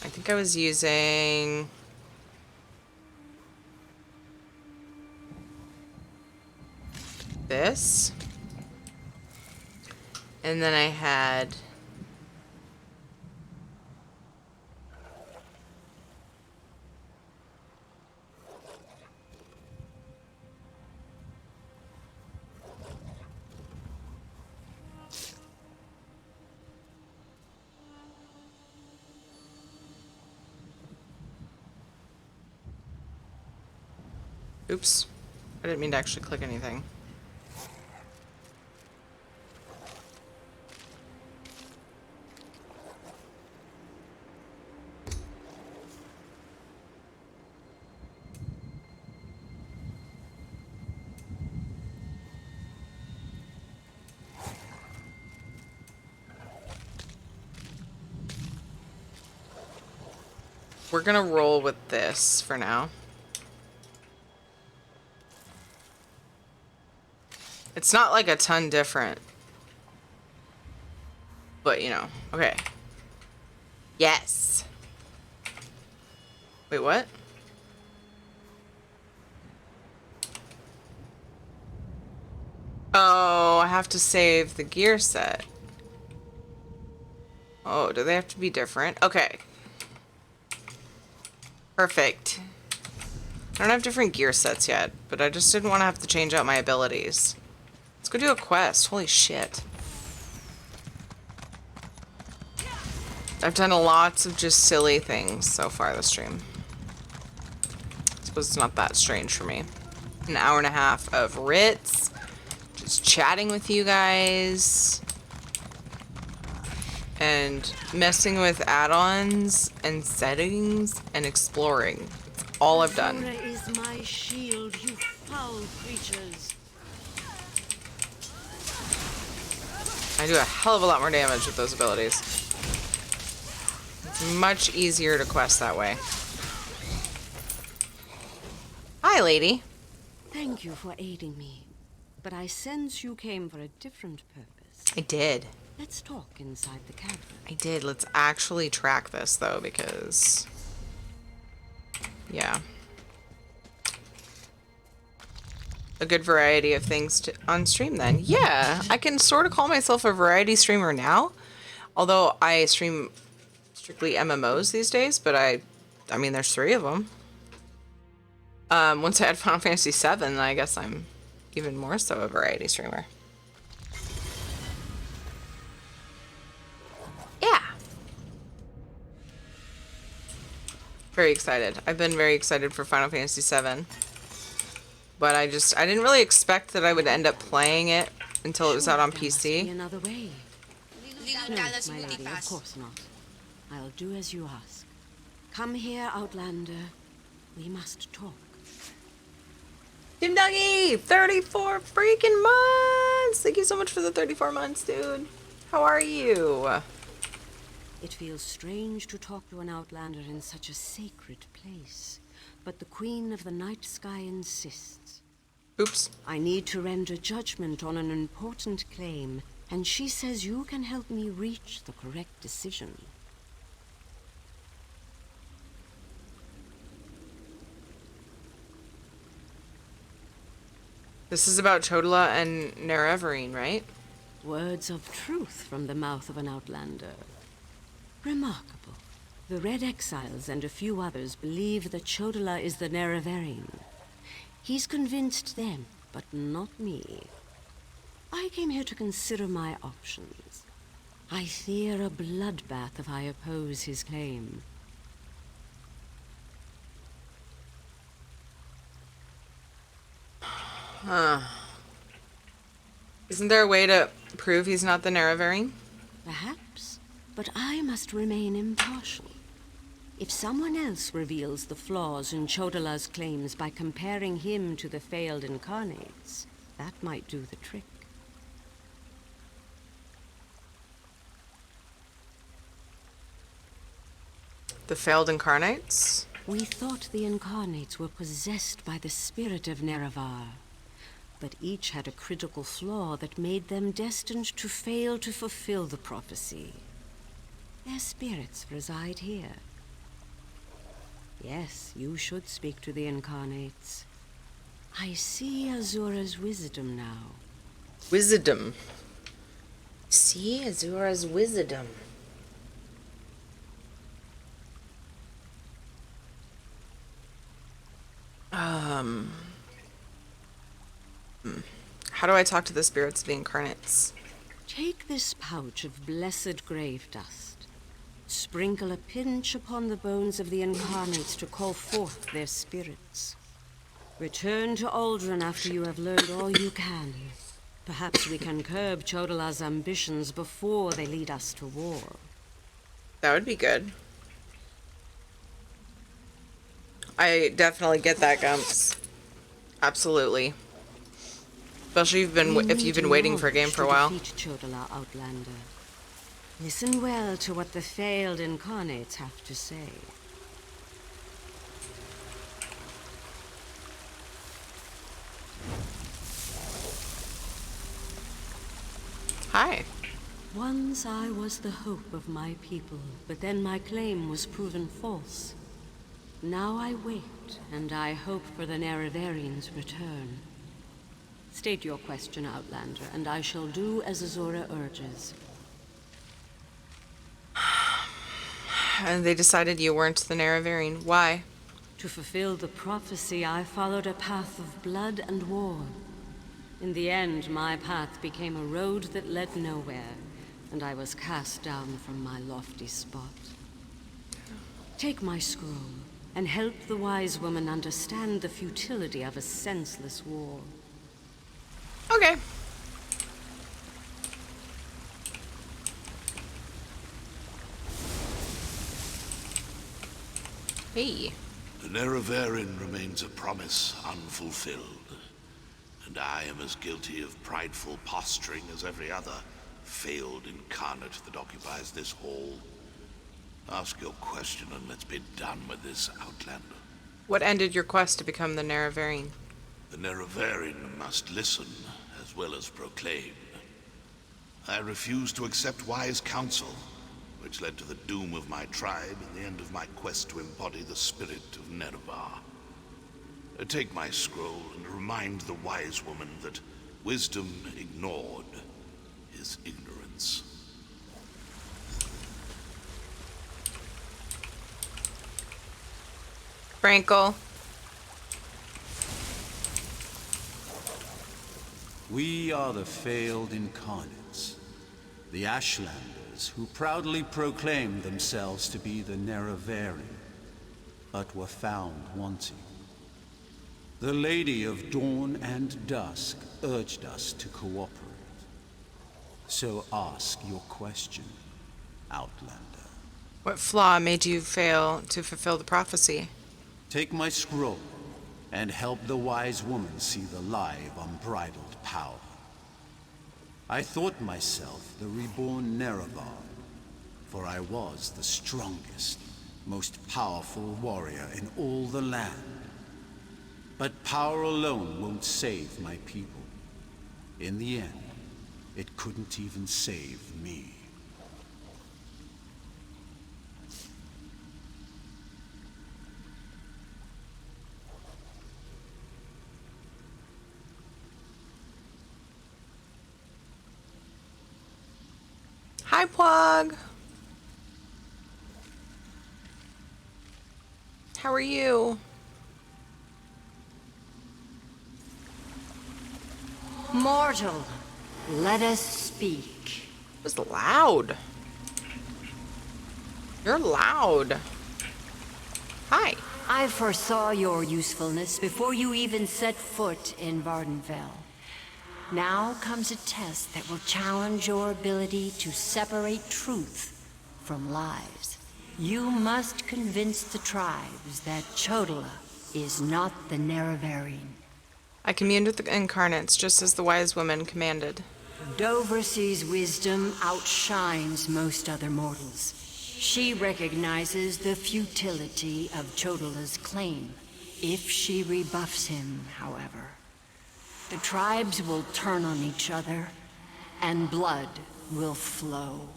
I think I was using... this. And then I had... Oops. I didn't mean to actually click anything. We're gonna roll with this for now. It's not like a ton different. But, you know, okay. Yes. Wait, what? Oh, I have to save the gear set. Oh, do they have to be different? Okay. Perfect. I don't have different gear sets yet, but I just didn't want to have to change out my abilities. Let's go do a quest. Holy shit. I've done lots of just silly things so far this stream. I suppose it's not that strange for me. An hour and a half of Ritz, just chatting with you guys, and messing with add-ons and settings and exploring. It's all I've done. Zora is my shield, you foul creatures. I do a hell of a lot more damage with those abilities. It's much easier to quest that way. Hi, lady. Thank you for aiding me, but I sense you came for a different purpose. I did. Let's talk inside the cavern. I did. Let's actually track this, though, because... yeah. A good variety of things on stream, then. Yeah, I can sort of call myself a variety streamer now. Although I stream strictly MMOs these days, but I mean, there's 3 of them. Once I had Final Fantasy VII, I guess I'm even more so a variety streamer. Yeah. Very excited. I've been very excited for Final Fantasy VII. But I didn't really expect that I would end up playing it until it was out on There must be PC. another way. No, my lady, of course not. I'll do as you ask. Come here, Outlander. We must talk. Tim Dougie! 34 freaking months! Thank you so much for the 34 months, dude. How are you? It feels strange to talk to an Outlander in such a sacred place, but the Queen of the Night Sky insists. Oops. I need to render judgment on an important claim, and she says you can help me reach the correct decision. This is about Chodala and Nerevarine, right? Words of truth from the mouth of an Outlander. Remarkable. The Red Exiles and a few others believe that Chodala is the Nerevarine. He's convinced them, but not me. I came here to consider my options. I fear a bloodbath if I oppose his claim. Isn't there a way to prove he's not the Nerevarine? Perhaps, but I must remain impartial. If someone else reveals the flaws in Chodala's claims by comparing him to the failed incarnates, that might do the trick. The failed incarnates? We thought the incarnates were possessed by the spirit of Nerevar, but each had a critical flaw that made them destined to fail to fulfill the prophecy. Their spirits reside here. Yes, you should speak to the incarnates. I see Azura's wisdom now. Wisdom. See Azura's wisdom. How do I talk to the spirits of the incarnates? Take this pouch of blessed grave dust. Sprinkle a pinch upon the bones of the incarnates to call forth their spirits. Return to Aldrin after you have learned all you can. Perhaps we can curb Chodala's ambitions before they lead us to war. That would be good. I definitely get that, Gumps. Absolutely. Especially if you've been waiting for a game for a while. Defeat Chodala, Outlander. Listen well to what the failed incarnates have to say. Hi. Once I was the hope of my people, but then my claim was proven false. Now I wait, and I hope for the Nerevarion's return. State your question, Outlander, and I shall do as Azora urges. And they decided you weren't the Nerevarine. Why? To fulfill the prophecy, I followed a path of blood and war. In the end, my path became a road that led nowhere, and I was cast down from my lofty spot. Take my scroll, and help the wise woman understand the futility of a senseless war. Okay. Hey. The Nerevarine remains a promise unfulfilled, and I am as guilty of prideful posturing as every other failed incarnate that occupies this hall. Ask your question and let's be done with this, Outlander. What ended your quest to become the Nerevarine? The Nerevarine must listen as well as proclaim. I refused to accept wise counsel, which led to the doom of my tribe and the end of my quest to embody the spirit of Nerevar. Take my scroll and remind the wise woman that wisdom ignored is ignorance. Frankel. We are the failed incarnates, the Ashlanders who proudly proclaimed themselves to be the Nerevarine, but were found wanting. The Lady of Dawn and Dusk urged us to cooperate. So ask your question, Outlander. What flaw made you fail to fulfill the prophecy? Take my scroll and help the wise woman see the lie of unbridled power. I thought myself the reborn Nerevar, for I was the strongest, most powerful warrior in all the land. But power alone won't save my people. In the end, it couldn't even save me. Hi, Plug. How are you? Mortal, let us speak. It was loud. You're loud. Hi. I foresaw your usefulness before you even set foot in Vardenfell. Now comes a test that will challenge your ability to separate truth from lies. You must convince the tribes that Chodola is not the Nerevarine. I communed with the incarnates just as the wise woman commanded. Doversee's wisdom outshines most other mortals. She recognizes the futility of Chodola's claim. If she rebuffs him, however, the tribes will turn on each other, and blood will flow.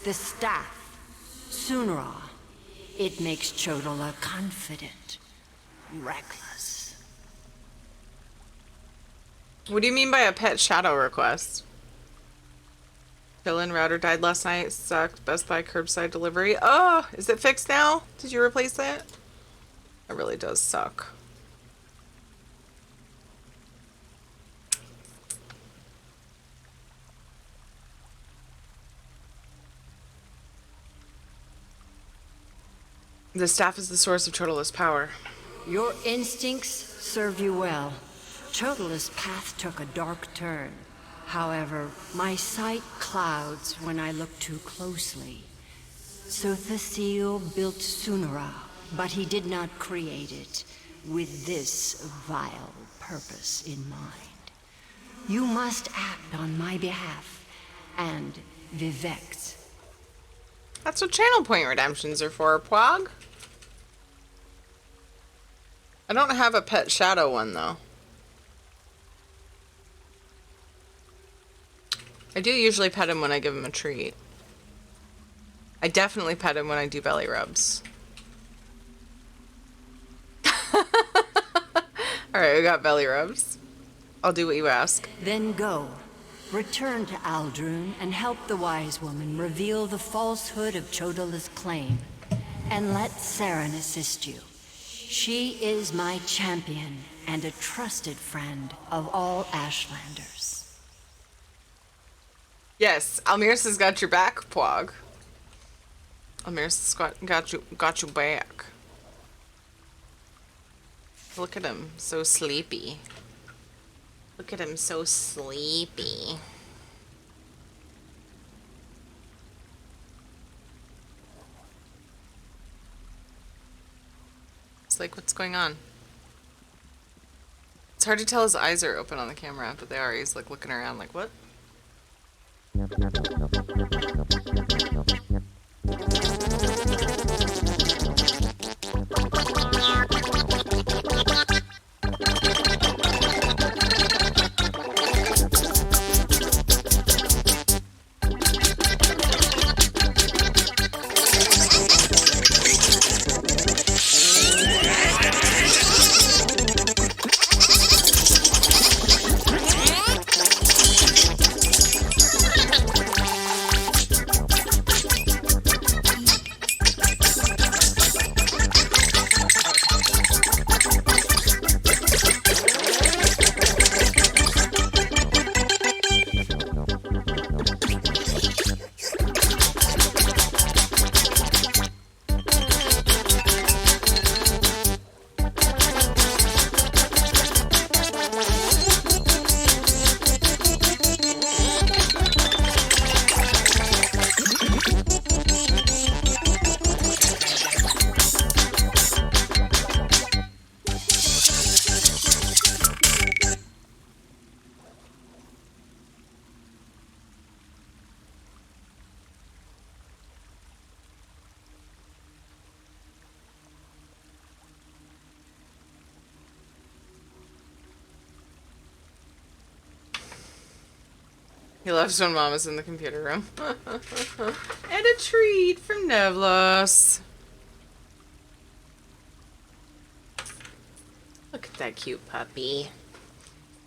The staff, Sunra, it makes Chodola confident, reckless. What do you mean by a pet shadow request? Villain router died last night. Sucked. Best Buy curbside delivery. Oh, is it fixed now? Did you replace it? It really does suck. The staff is the source of Chodola's power. Your instincts served you well. Chodola's path took a dark turn. However, my sight clouds when I look too closely. Sothasil built Sunra, but he did not create it with this vile purpose in mind. You must act on my behalf, and Vivect. That's what channel point redemptions are for, Pwog. I don't have a pet shadow one, though. I do usually pet him when I give him a treat. I definitely pet him when I do belly rubs. Alright, we got belly rubs. I'll do what you ask. Then go. Return to Aldrune and help the wise woman reveal the falsehood of Chodola's claim. And let Saren assist you. She is my champion and a trusted friend of all Ashlanders. Yes, Almir's got your back, Pwog. Almir's got you back. Look at him, so sleepy. Look at him, so sleepy. It's like, what's going on? It's hard to tell his eyes are open on the camera, but they are. He's like looking around like, what? He loves when Mama's in the computer room. And a treat from Nevlos. Look at that cute puppy.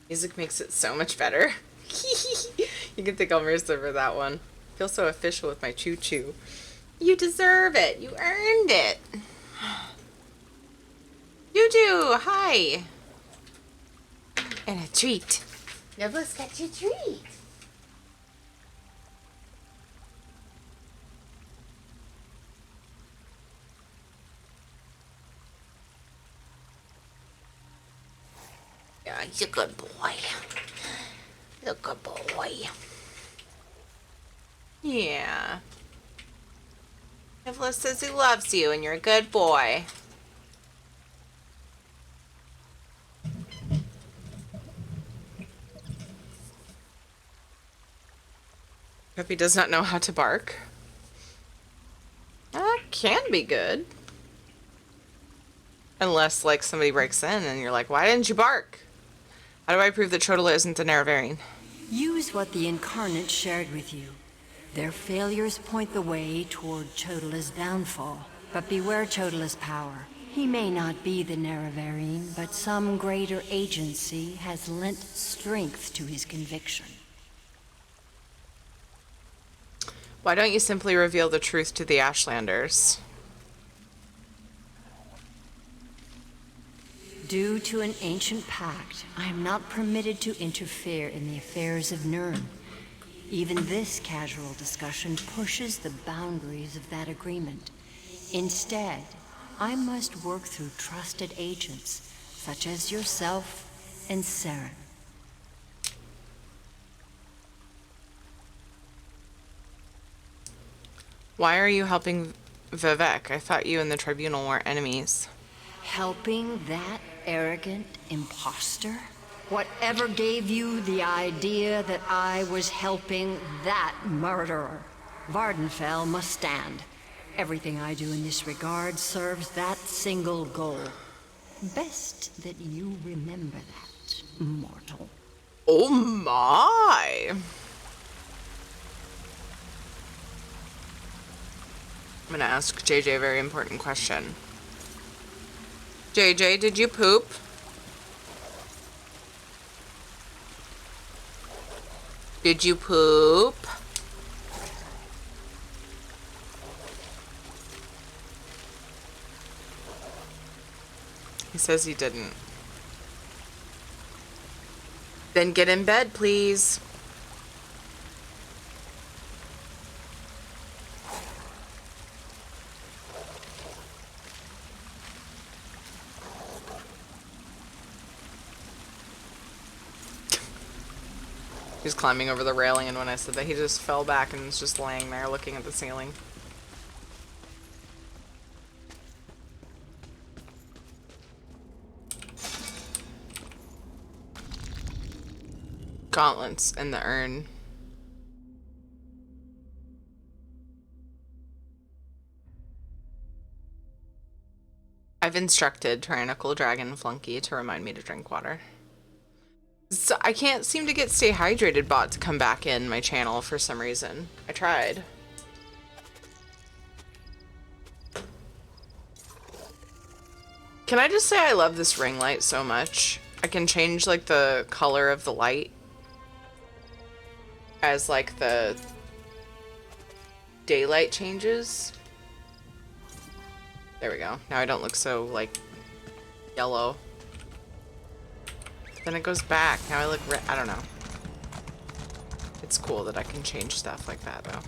Music makes it so much better. You can thank Elmersa for that one. I feel so official with my choo-choo. You deserve it. You earned it. Juju, hi. And a treat. Nevlos got you a treat. Yeah, he's a good boy. He's a good boy. Yeah. Nevlos says he loves you and you're a good boy. Puppy does not know how to bark. That can be good. Unless, like, somebody breaks in and you're like, why didn't you bark? How do I prove that Chodola isn't the Nerevarine? Use what the Incarnate shared with you. Their failures point the way toward Chodola's downfall. But beware Chodola's power. He may not be the Nerevarine, but some greater agency has lent strength to his conviction. Why don't you simply reveal the truth to the Ashlanders? Due to an ancient pact, I am not permitted to interfere in the affairs of Nirn. Even this casual discussion pushes the boundaries of that agreement. Instead, I must work through trusted agents, such as yourself and Saren. Why are you helping Vivek? I thought you and the Tribunal weren't enemies. Helping that arrogant imposter? Whatever gave you the idea that I was helping that murderer? Vardenfell must stand. Everything I do in this regard serves that single goal. Best that you remember that, mortal. Oh my! I'm gonna ask JJ a very important question. JJ, did you poop? Did you poop? He says he didn't. Then get in bed, please. He's climbing over the railing, and when I said that, he just fell back and was just laying there looking at the ceiling. Gauntlets in the urn. I've instructed Tyrannical Dragon Flunky to remind me to drink water. So I can't seem to get Stay Hydrated bot to come back in my channel for some reason. I tried. Can I just say I love this ring light so much? I can change like the color of the light as like the daylight changes. There we go. Now I don't look so like yellow. Then it goes back. Now I look red. I don't know. It's cool that I can change stuff like that though.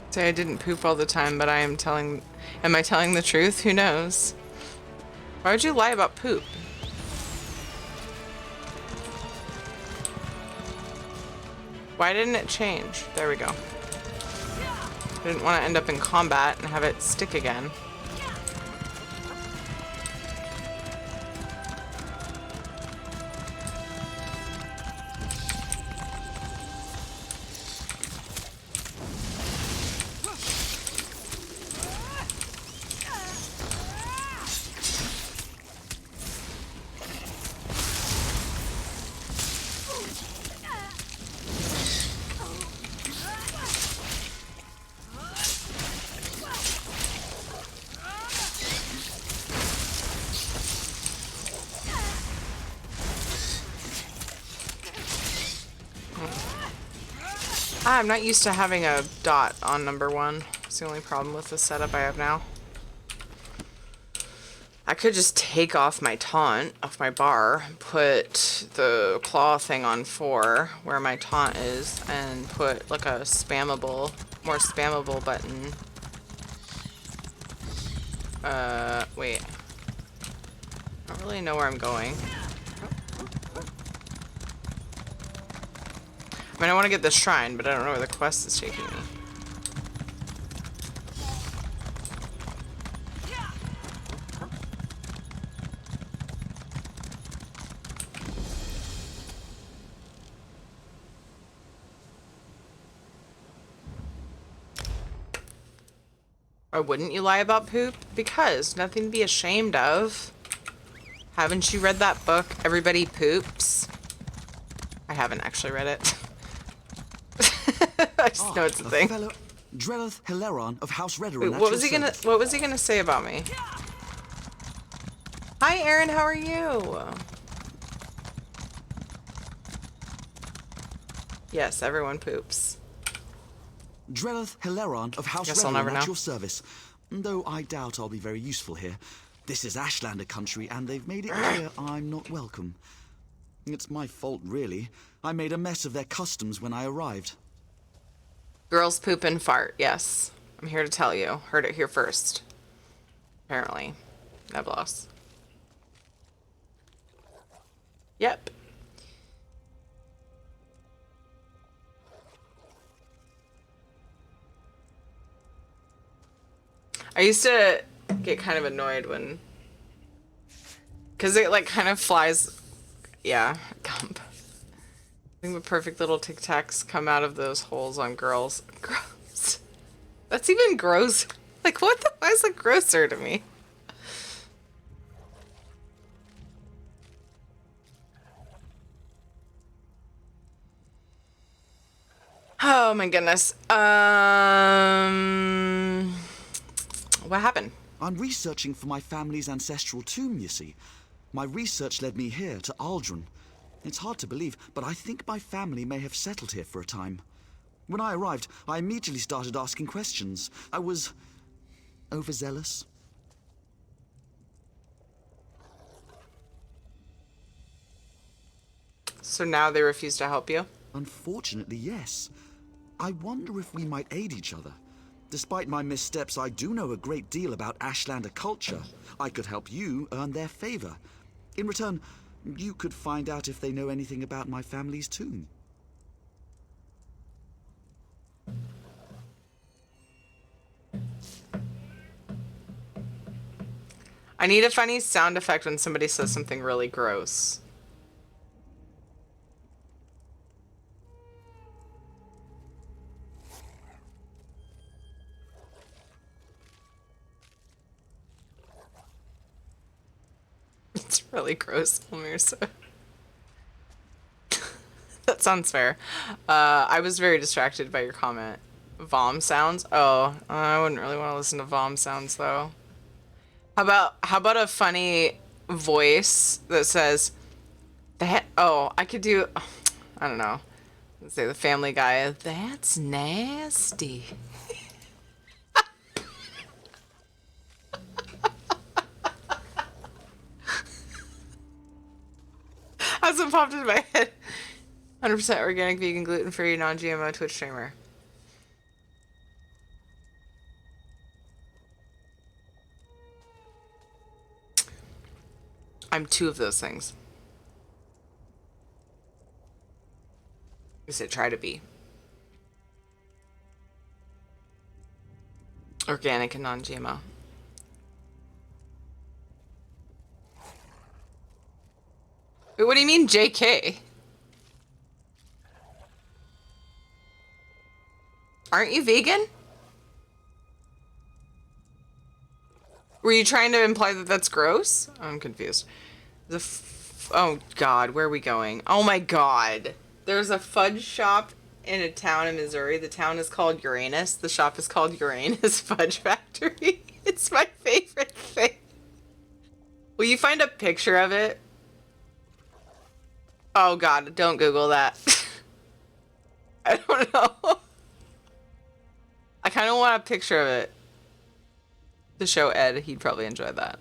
Say I didn't poop all the time, but I am telling... Am I telling the truth? Who knows? Why would you lie about poop? Why didn't it change? There we go. I didn't want to end up in combat and have it stick again. I'm not used to having a dot on number 1. It's the only problem with the setup I have now. I could just take off my taunt off my bar, put the claw thing on 4 where my taunt is, and put like a spammable, more spammable button. Wait. I don't really know where I'm going. I mean, I want to get the shrine, but I don't know where the quest is taking me. Why wouldn't you lie about poop? Because nothing to be ashamed of. Haven't you read that book, Everybody Poops? I haven't actually read it. I just know it's a thing. Drellith Hilaron of House Redoran. Wait, what was he gonna say about me? Hi Aaron, how are you? Yes, everyone poops. Drellith Hilaron of House Redoran at your service. Though I doubt I'll be very useful here. This is Ashlander country, and they've made it clear I'm not welcome. It's my fault, really. I made a mess of their customs when I arrived. Girls poop and fart, yes. I'm here to tell you. Heard it here first. Apparently. Neblos. Yep. I used to get kind of annoyed when... Because it, like, kind of flies... Yeah, gump. I think the perfect little Tic Tacs come out of those holes on girls. Gross. That's even gross. Like, what the? Why is it grosser to me? Oh my goodness. What happened? I'm researching for my family's ancestral tomb, you see. My research led me here, to Aldrin. It's hard to believe, but I think my family may have settled here for a time. When I arrived, I immediately started asking questions. I was overzealous. So now they refuse to help you? Unfortunately, yes. I wonder if we might aid each other. Despite my missteps, I do know a great deal about Ashlander culture. I could help you earn their favor. In return, you could find out if they know anything about my family's tomb. I need a funny sound effect when somebody says something really gross. It's really gross, Mirsa. That sounds fair. I was very distracted by your comment. Vom sounds? Oh, I wouldn't really want to listen to Vom sounds though. How about a funny voice that says that? Oh, I could do. I don't know. Let's say the Family Guy. That's nasty. Hasn't popped into my head. 100% organic, vegan, gluten-free, non-GMO Twitch streamer. I'm two of those things. I said try to be. Organic and non-GMO. Wait, what do you mean JK? Aren't you vegan? Were you trying to imply that that's gross? I'm confused. Oh God, where are we going? Oh my God. There's a fudge shop in a town in Missouri. The town is called Uranus. The shop is called Uranus Fudge Factory. It's my favorite thing. Will you find a picture of it? Oh God, don't Google that. I don't know. I kind of want a picture of it to show Ed. He'd probably enjoy that.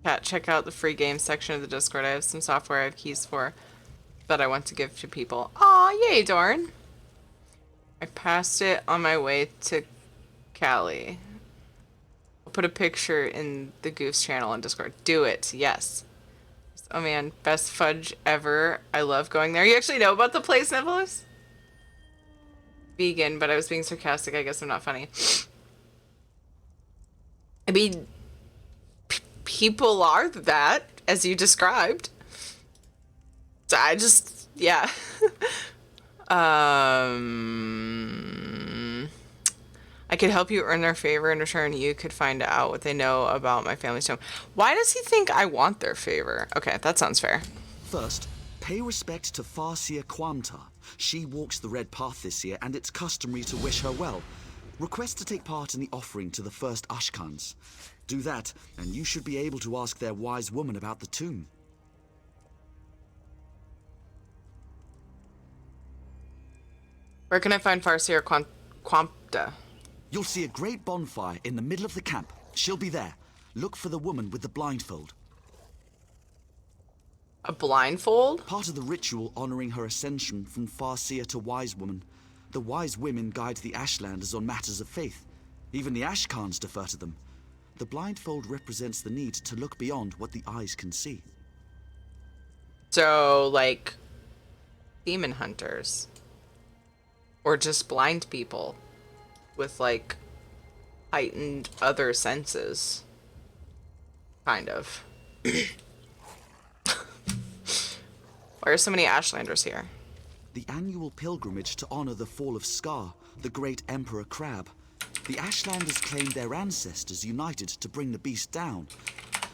Cat, check out the free games section of the Discord. I have some software I have keys for that I want to give to people. Aw, yay, Dorn. I passed it on my way to Cali. I'll put a picture in the Goofs channel on Discord. Do it, yes. Oh man, best fudge ever. I love going there. You actually know about the place, Nicholas? Vegan, but I was being sarcastic. I guess I'm not funny. I mean, people are that, as you described. So I just, yeah. I could help you earn their favor. In return, you could find out what they know about my family's home. Why does he think I want their favor? Okay, that sounds fair. First, pay respect to Farsia Quanta. She walks the red path this year, and it's customary to wish her well. Request to take part in the offering to the first Ashkans. Do that, and you should be able to ask their wise woman about the tomb. Where can I find Farsi or Quamta? You'll see a great bonfire in the middle of the camp. She'll be there. Look for the woman with the blindfold. A blindfold? Part of the ritual honoring her ascension from Farseer to Wise Woman. The Wise Women guide the Ashlanders on matters of faith. Even the Ashkans defer to them. The blindfold represents the need to look beyond what the eyes can see. So, like, demon hunters. Or just blind people with, like, heightened other senses. Kind of. Why are so many Ashlanders here? the annual pilgrimage to honor the fall of Scar, the great Emperor Crab. The Ashlanders claimed their ancestors united to bring the beast down.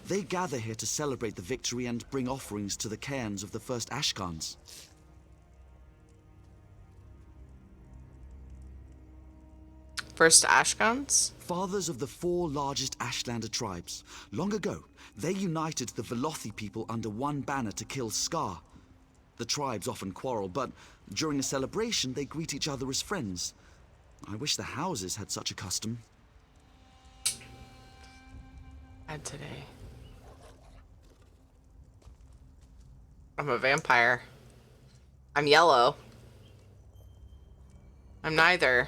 They gather here to celebrate the victory and bring offerings to the cairns of the first Ashkans. First Ashkans? Fathers of the 4 largest Ashlander tribes. Long ago, they united the Velothi people under one banner to kill Scar. The tribes often quarrel, but during a celebration, they greet each other as friends. I wish the houses had such a custom. Add today. I'm a vampire. I'm yellow. I'm neither.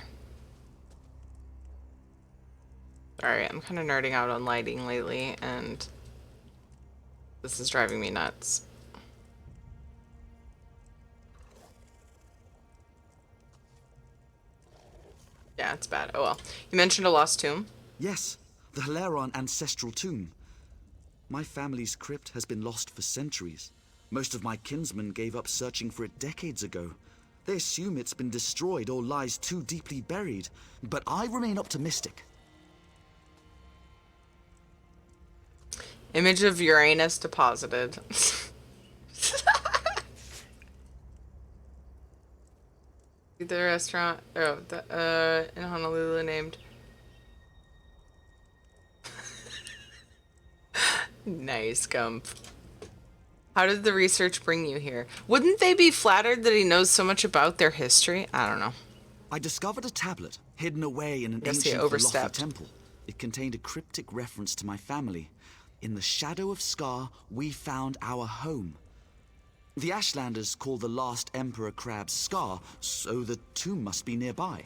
Sorry, I'm kind of nerding out on lighting lately, and this is driving me nuts. Yeah, it's bad. Oh well. You mentioned a lost tomb? Yes, the Hilaron ancestral tomb. My family's crypt has been lost for centuries. Most of my kinsmen gave up searching for it decades ago. They assume it's been destroyed or lies too deeply buried, but I remain optimistic. Image of Uranus deposited. The restaurant, in Honolulu named. Nice, Gump. How did the research bring you here? Wouldn't they be flattered that he knows so much about their history? I don't know. I discovered a tablet hidden away in an Guess he ancient Velothi overstepped. temple. It contained a cryptic reference to my family. In the shadow of Scar, we found our home. The Ashlanders call the last Emperor Crab Scar, so the tomb must be nearby.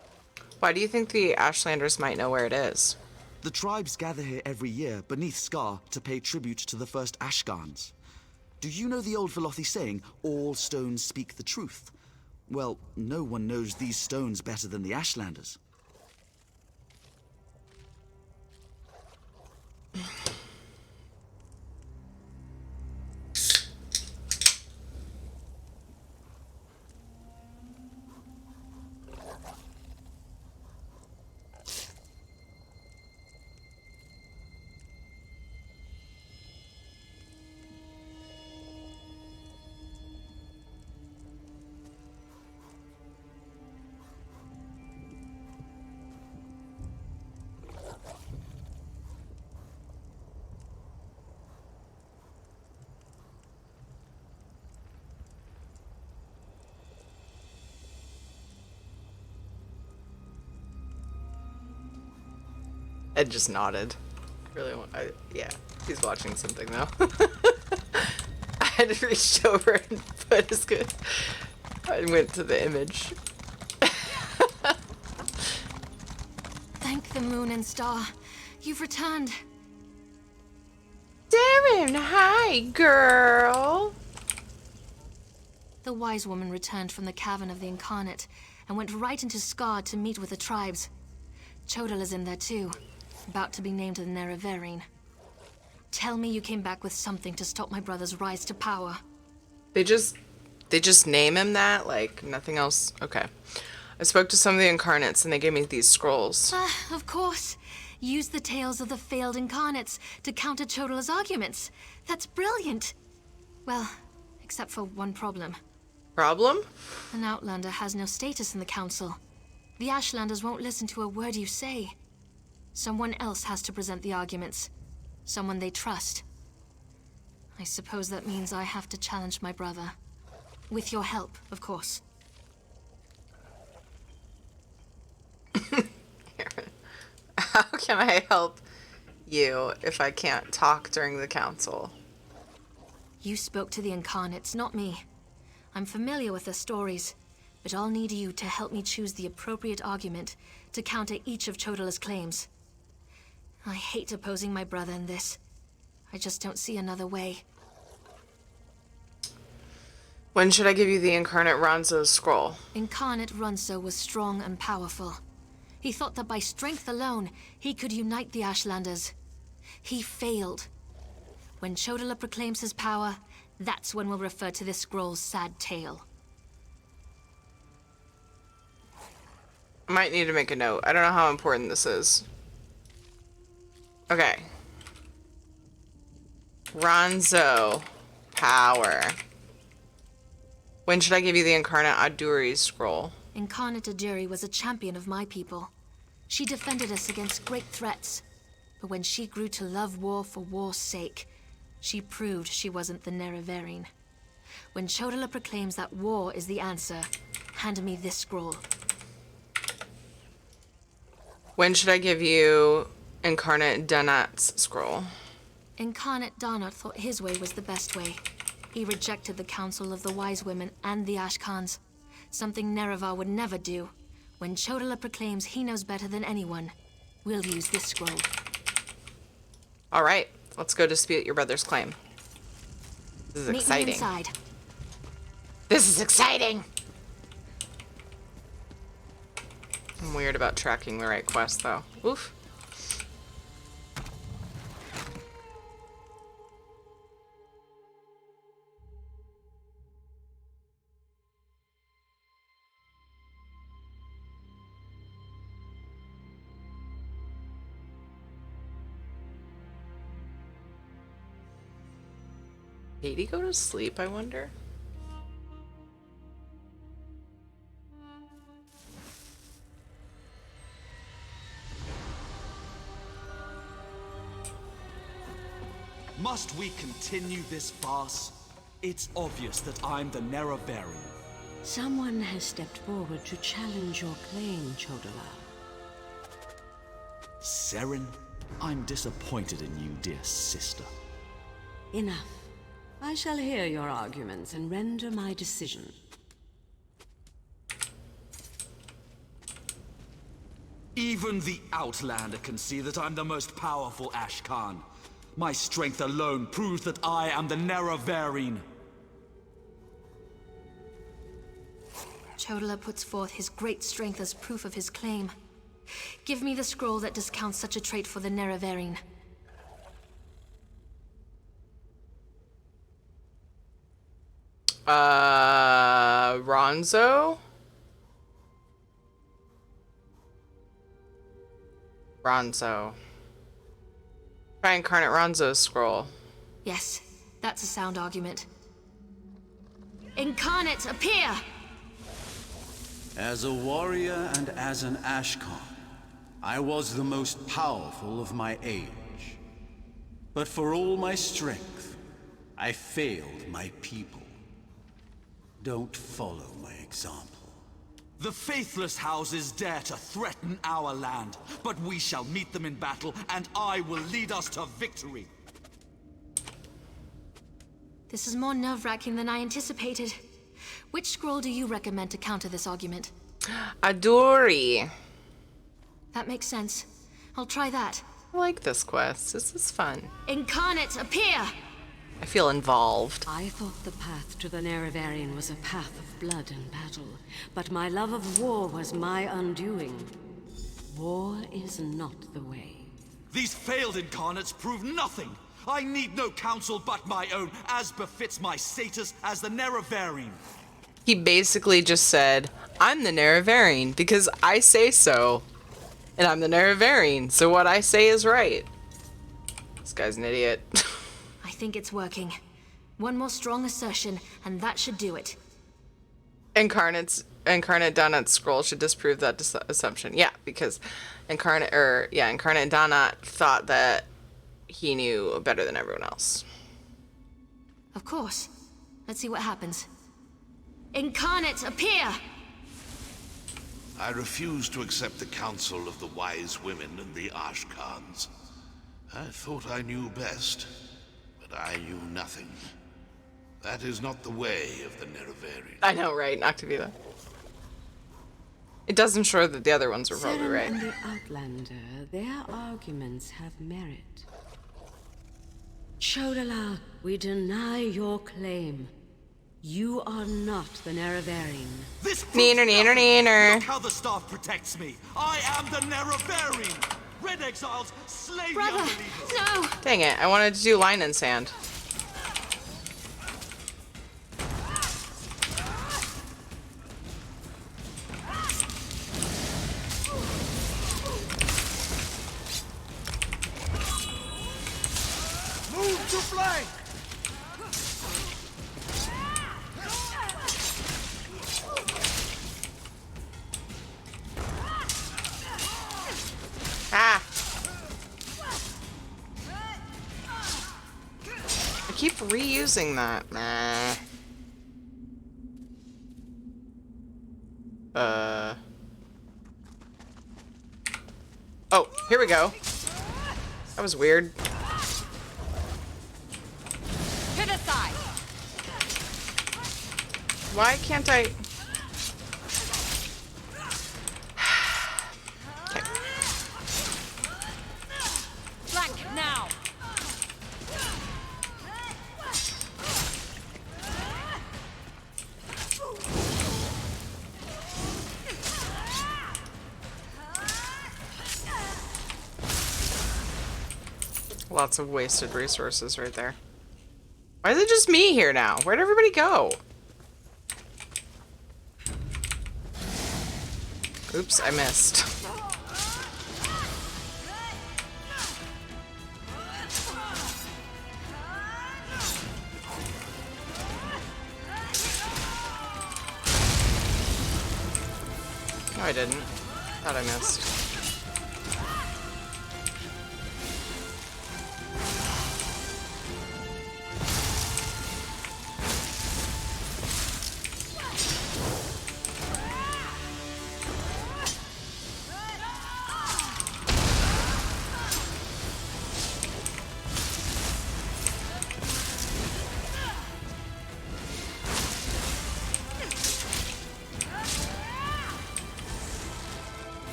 Why do you think the Ashlanders might know where it is? The tribes gather here every year beneath Scar to pay tribute to the first Ashkans. Do you know the old Velothi saying, all stones speak the truth? Well, no one knows these stones better than the Ashlanders. Ed just nodded. Really, yeah, he's watching something though. I had to reach over and put his good. I went to the image. Thank the moon and star. You've returned. Darren, hi, girl. The wise woman returned from the cavern of the Incarnate and went right into Scar to meet with the tribes. Chodal is in there too, about to be named the Nerevarine. Tell me you came back with something to stop my brother's rise to power. They just name him that, like nothing else. Okay. I spoke to some of the Incarnates and they gave me these scrolls. Of course. Use the tales of the failed Incarnates to counter Chodal's arguments. That's brilliant. Well, except for one problem. Problem? An Outlander has no status in the Council. The Ashlanders won't listen to a word you say. Someone else has to present the arguments. Someone they trust. I suppose that means I have to challenge my brother. With your help, of course. How can I help you if I can't talk during the council? You spoke to the Incarnates, not me. I'm familiar with their stories, but I'll need you to help me choose the appropriate argument to counter each of Chodala's claims. I hate opposing my brother in this. I just don't see another way. When should I give you the Incarnate Ronzo's scroll? Incarnate Ronso was strong and powerful. He thought that by strength alone, he could unite the Ashlanders. He failed. When Chodala proclaims his power, that's when we'll refer to this scroll's sad tale. I might need to make a note. I don't know how important this is. Okay. Ronzo. Power. When should I give you the Incarnate Aduri scroll? Incarnate Aduri was a champion of my people. She defended us against great threats. But when she grew to love war for war's sake, she proved she wasn't the Nerevarine. When Chodala proclaims that war is the answer, hand me this scroll. When should I give you Incarnate Danat's scroll? Incarnate Danat thought his way was the best way. He rejected the counsel of the Wise Women and the Ashkans, something Nerevar would never do. When Chodala proclaims he knows better than anyone, we'll use this scroll. All right, let's go dispute your brother's claim. This is exciting. Meet me inside. This is exciting! I'm weird about tracking the right quest, though. Oof. Did he go to sleep, I wonder? Must we continue this farce? It's obvious that I'm the Nerevarine. Someone has stepped forward to challenge your claim, Chodala. Seren, I'm disappointed in you, dear sister. Enough. I shall hear your arguments and render my decision. Even the Outlander can see that I'm the most powerful Ashkan. My strength alone proves that I am the Nerevarine. Chodala puts forth his great strength as proof of his claim. Give me the scroll that discounts such a trait for the Nerevarine. Ronzo? Ronzo. Try Incarnate Ronzo's scroll. Yes, that's a sound argument. Incarnate, appear! As a warrior and as an Ashkan, I was the most powerful of my age. But for all my strength, I failed my people. Don't follow my example. The faithless houses dare to threaten our land, but we shall meet them in battle, and I will lead us to victory. This is more nerve-wracking than I anticipated. Which scroll do you recommend to counter this argument? Aduri. That makes sense. I'll try that. I like this quest. This is fun. Incarnate, appear! I feel involved. I thought the path to the Nerevarine was a path of blood and battle, but my love of war was my undoing. War is not the way. These failed incarnates prove nothing. I need no counsel but my own, as befits my status as the Nerevarine. He basically just said, I'm the Nerevarine because I say so. And I'm the Nerevarine, so what I say is right. This guy's an idiot. I think it's working. One more strong assertion, and that should do it. Incarnate Danat's scroll should disprove that assumption. Yeah, because Incarnate Danat thought that he knew better than everyone else. Of course. Let's see what happens. Incarnate, appear! I refuse to accept the counsel of the wise women and the Ashkans. I thought I knew best, but I knew nothing. That is not the way of the Nerevarine. I know, right? Noctivila. It does ensure that the other ones were probably Seren right. and the Outlander, their arguments have merit. Chodala, we deny your claim. You are not the Nerevarine. This Neener. Look how the staff protects me. I am the Nerevarine. Red exiles, slay Brother, the unbelievers. no! Dang it, I wanted to do line and sand. reusing that. Nah. Oh, here we go. That was weird. To the side. Why can't I? Okay. Flank now. Lots of wasted resources right there. Why is it just me here now? Where'd everybody go? Oops, I missed. No, I didn't. Thought I missed.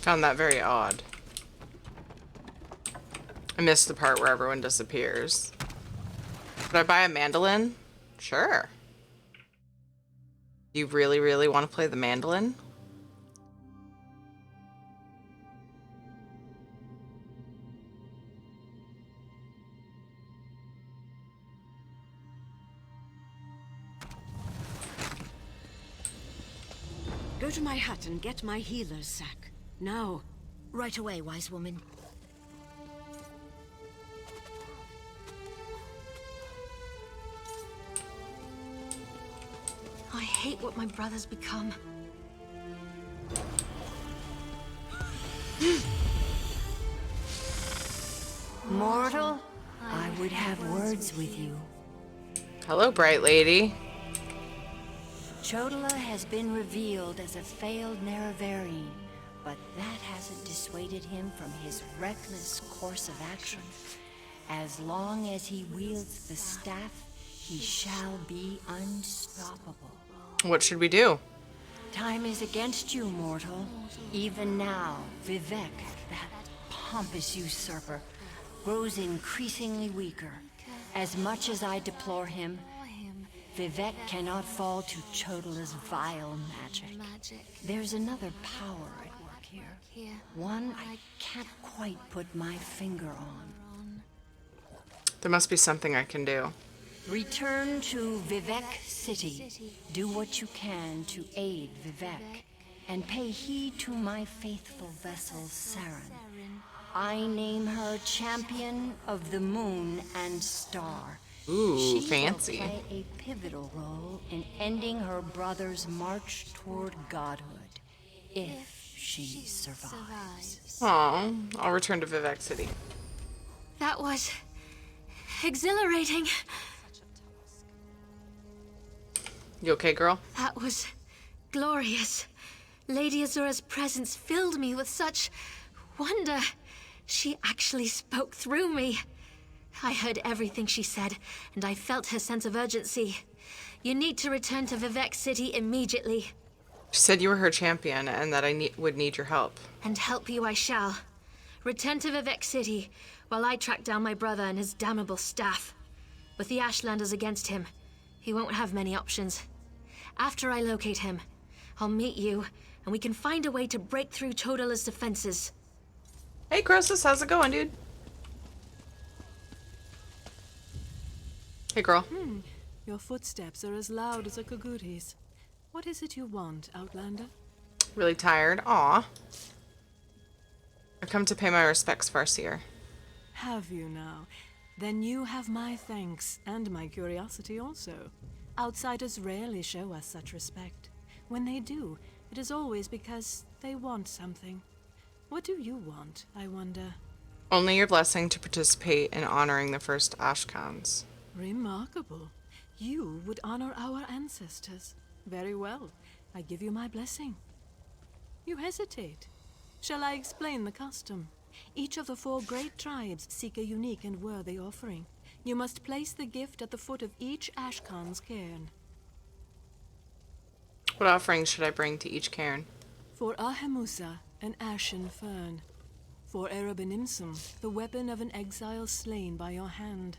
Found that very odd. I missed the part where everyone disappears. Could I buy a mandolin? Sure. You really, really want to play the mandolin? Go to my hut and get my healer's sack. Now. Right away, wise woman. I hate what my brother's become. Mortal, I would have words with you. Hello, bright lady. Chodala has been revealed as a failed Nerevarine, but that hasn't dissuaded him from his reckless course of action. As long as he wields the staff, he shall be unstoppable. What should we do? Time is against you, mortal. Even now, Vivek, that pompous usurper, grows increasingly weaker. As much as I deplore him, Vivek cannot fall to Chodala's vile magic. There's another power at work here. One I can't quite put my finger on. There must be something I can do. Return to Vivek City. Do what you can to aid Vivek, and pay heed to my faithful vessel, Saren. I name her Champion of the Moon and Star. Ooh, she fancy. Will play a pivotal role in ending her brother's march toward godhood, if she survives. Aw, I'll return to Vivek City. That was exhilarating. You okay, girl? That was glorious. Lady Azura's presence filled me with such wonder. She actually spoke through me. I heard everything she said, and I felt her sense of urgency. You need to return to Vivek City immediately. She said you were her champion and that I would need your help. And help you I shall. Return to Vivek City while I track down my brother and his damnable staff. With the Ashlanders against him, he won't have many options. After I locate him, I'll meet you and we can find a way to break through Chodala's defenses. Hey, Croesus, how's it going, dude? Hey, girl. Your footsteps are as loud as a Kaguri's. What is it you want, Outlander? Really tired. Aw. I've come to pay my respects, Farseer. Have you now? Then you have my thanks, and my curiosity also. Outsiders rarely show us such respect. When they do, it is always because they want something. What do you want, I wonder? Only your blessing to participate in honoring the first Ashkans. Remarkable. You would honor our ancestors. Very well. I give you my blessing. You hesitate. Shall I explain the custom? Each of the 4 great tribes seek a unique and worthy offering. You must place the gift at the foot of each Ashkan's cairn. What offerings should I bring to each cairn? For Ahemusa, an ashen fern. For Erebenimsum, the weapon of an exile slain by your hand.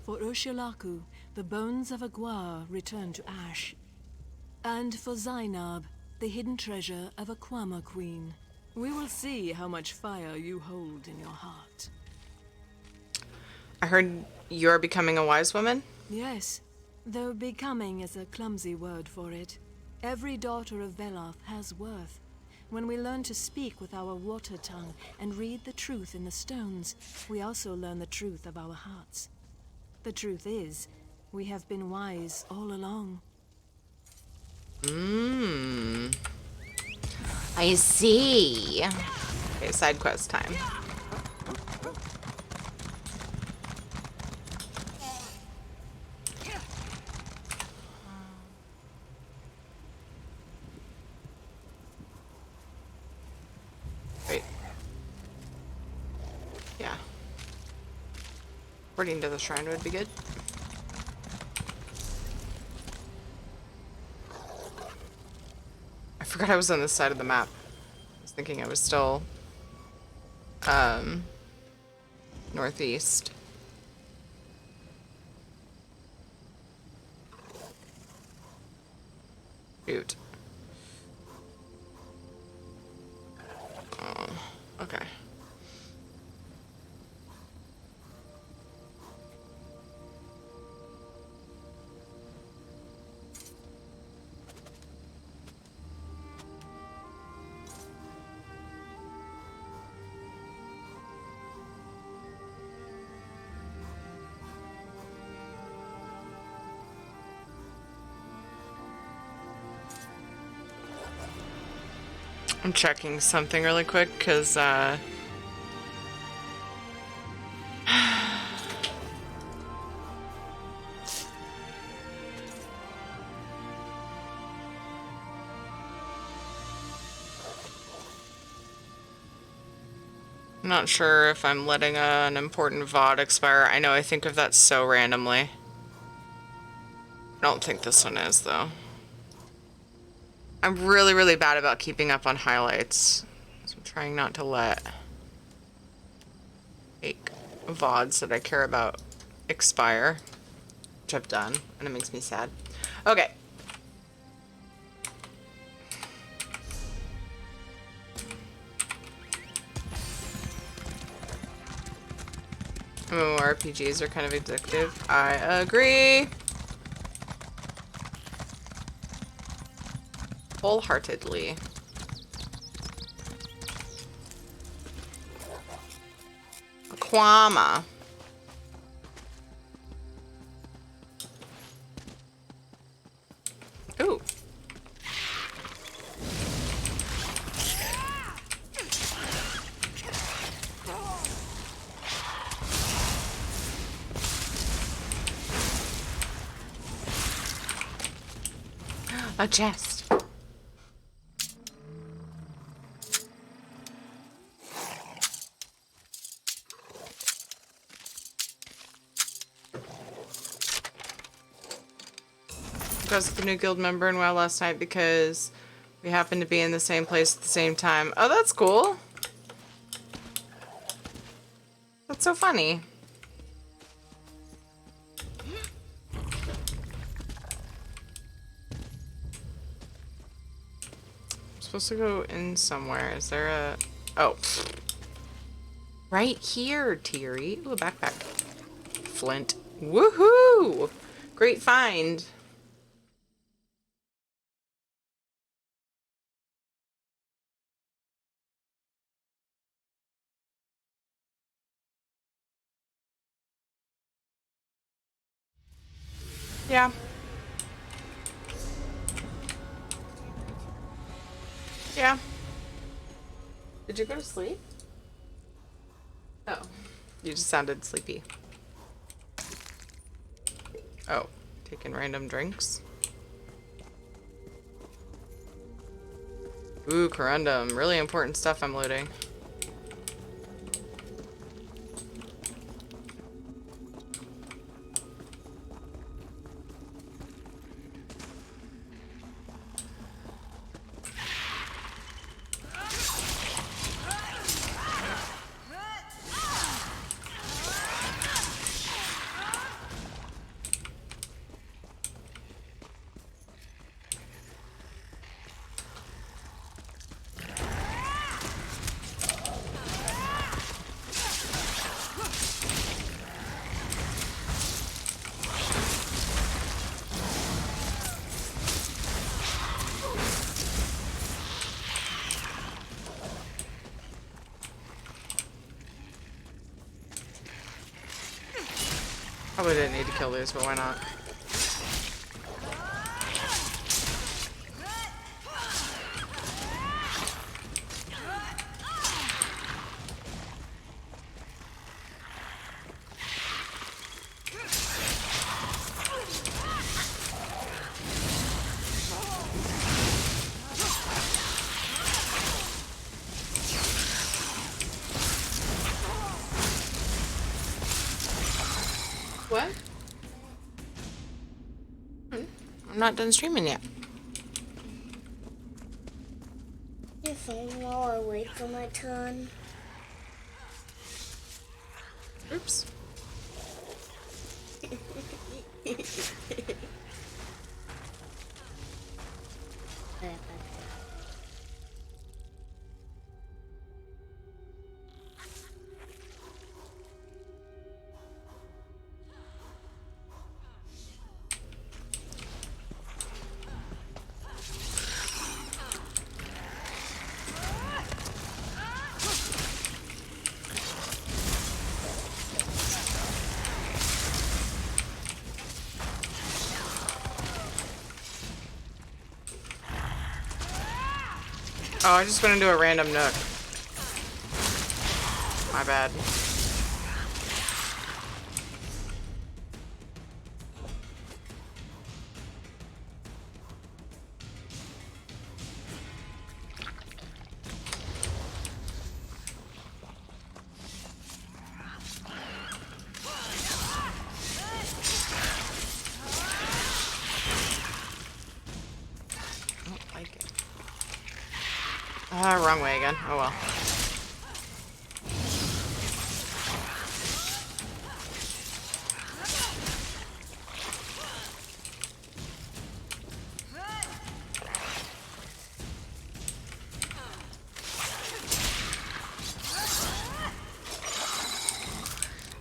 For Urshulaku, the bones of a Gwar returned to ash. And for Zainab, the hidden treasure of a Kwama queen. We will see how much fire you hold in your heart. I heard you're becoming a wise woman? Yes, though becoming is a clumsy word for it. Every daughter of Veloth has worth. When we learn to speak with our water tongue and read the truth in the stones, we also learn the truth of our hearts. The truth is, we have been wise all along. I see. Okay, side quest time. Wait. Yeah. According to the shrine would be good. I forgot I was on this side of the map. I was thinking I was still northeast. Shoot. Oh, okay. I'm checking something really quick because I'm not sure if I'm letting an important VOD expire. I know I think of that so randomly. I don't think this one is, though. I'm really, really bad about keeping up on highlights. So I'm trying not to let fake VODs that I care about expire. Which I've done, and it makes me sad. Okay. MMORPGs are kind of addictive. I agree. Wholeheartedly. Kwama. Ooh. A chest. I was with a new guild member in WoW last night because we happened to be in the same place at the same time. Oh, that's cool. That's so funny. I'm supposed to go in somewhere. Is there a... Oh. Right here, Teary. Ooh, a backpack. Flint. Woohoo! Great find. Yeah. Yeah. Did you go to sleep? Oh. You just sounded sleepy. Oh. Taking random drinks. Ooh, corundum. Really important stuff I'm looting. Probably didn't need to kill these, but why not? What? I'm not done streaming yet. If I'm all awake on my turn. Oops. Oh, I just went into a random nook. My bad. Wrong way again. Oh well.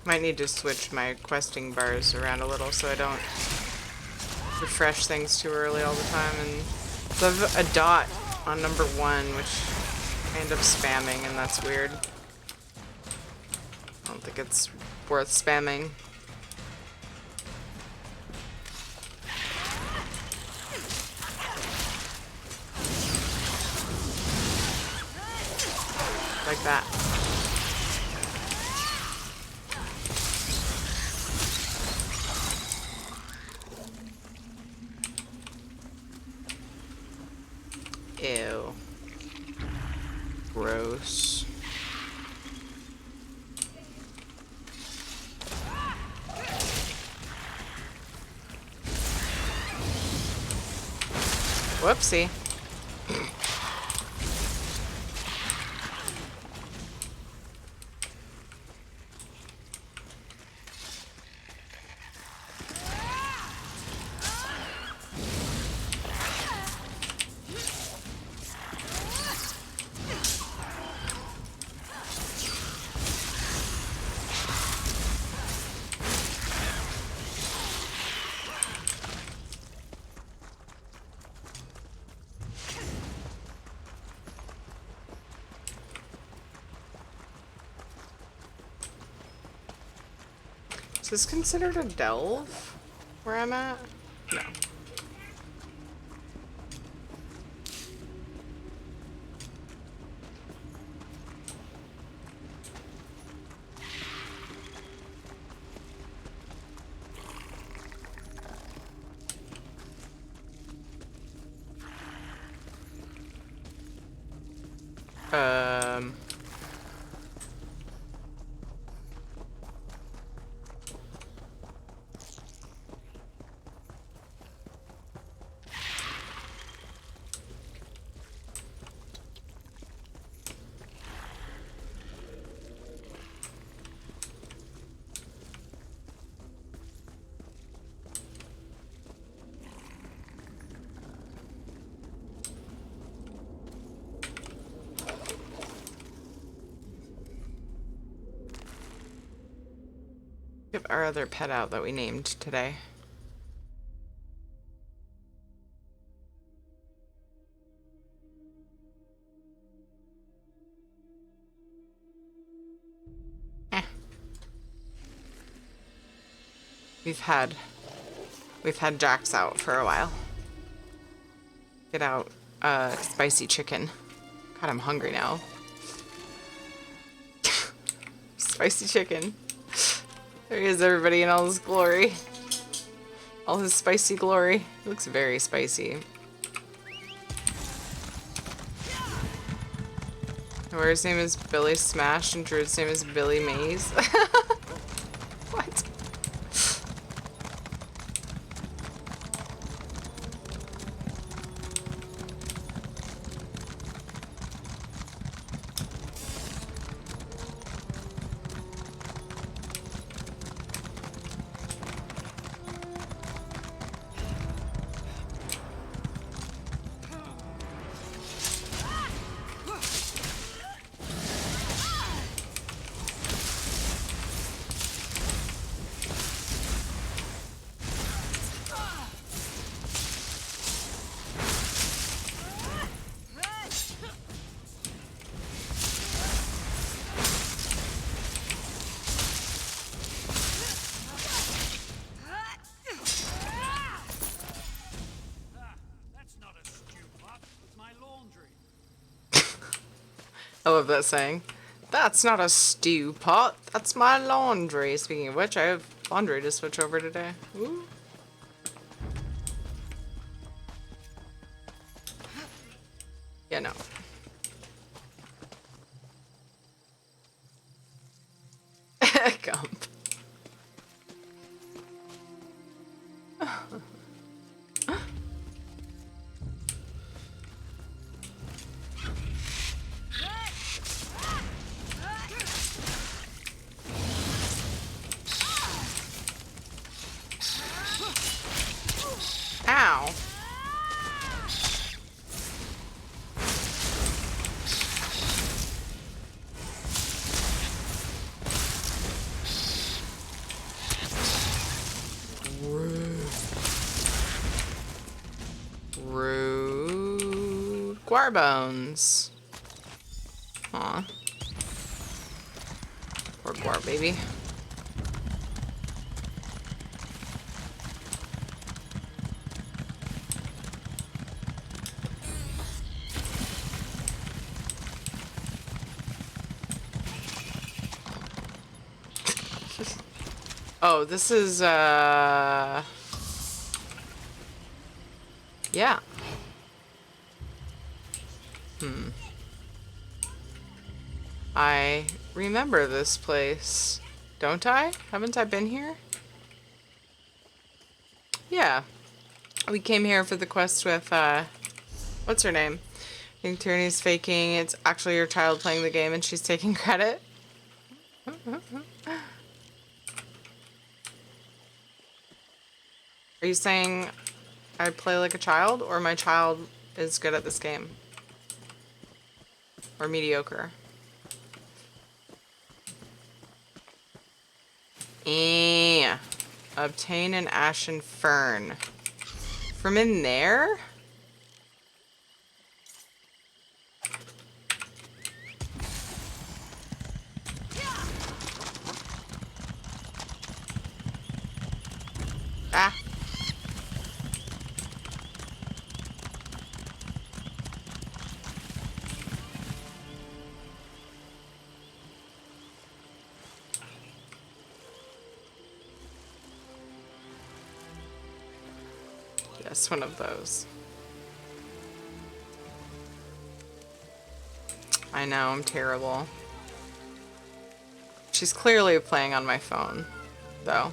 Might need to switch my questing bars around a little so I don't refresh things too early all the time. And so I have a dot on number 1, which I end up spamming, and that's weird. I don't think it's worth spamming. Like that. Ew. Gross. Whoopsie. Is this considered a delve? Where I'm at? No. Get our other pet out that we named today. We've had Jax out for a while. Get out spicy chicken. God, I'm hungry now. Spicy chicken. There he is, everybody, in all his glory. All his spicy glory. He looks very spicy. Where's name is Billy Smash and Drew's name is Billy Maze. What? I love that saying. That's not a stew pot. That's my laundry. Speaking of which, I have laundry to switch over today. Ooh. Yeah, no. Gump. Ow. Rude. Guarbones. Aw. Poor Guar baby. Oh, this is, yeah. I remember this place. Don't I? Haven't I been here? Yeah. We came here for the quest with, what's her name? I think Tierney's faking. It's actually your child playing the game and she's taking credit. Are you saying I play like a child, or my child is good at this game? Or mediocre? Yeah. Obtain an ashen fern. From in there? missed one of those. I know, I'm terrible. She's clearly playing on my phone, though.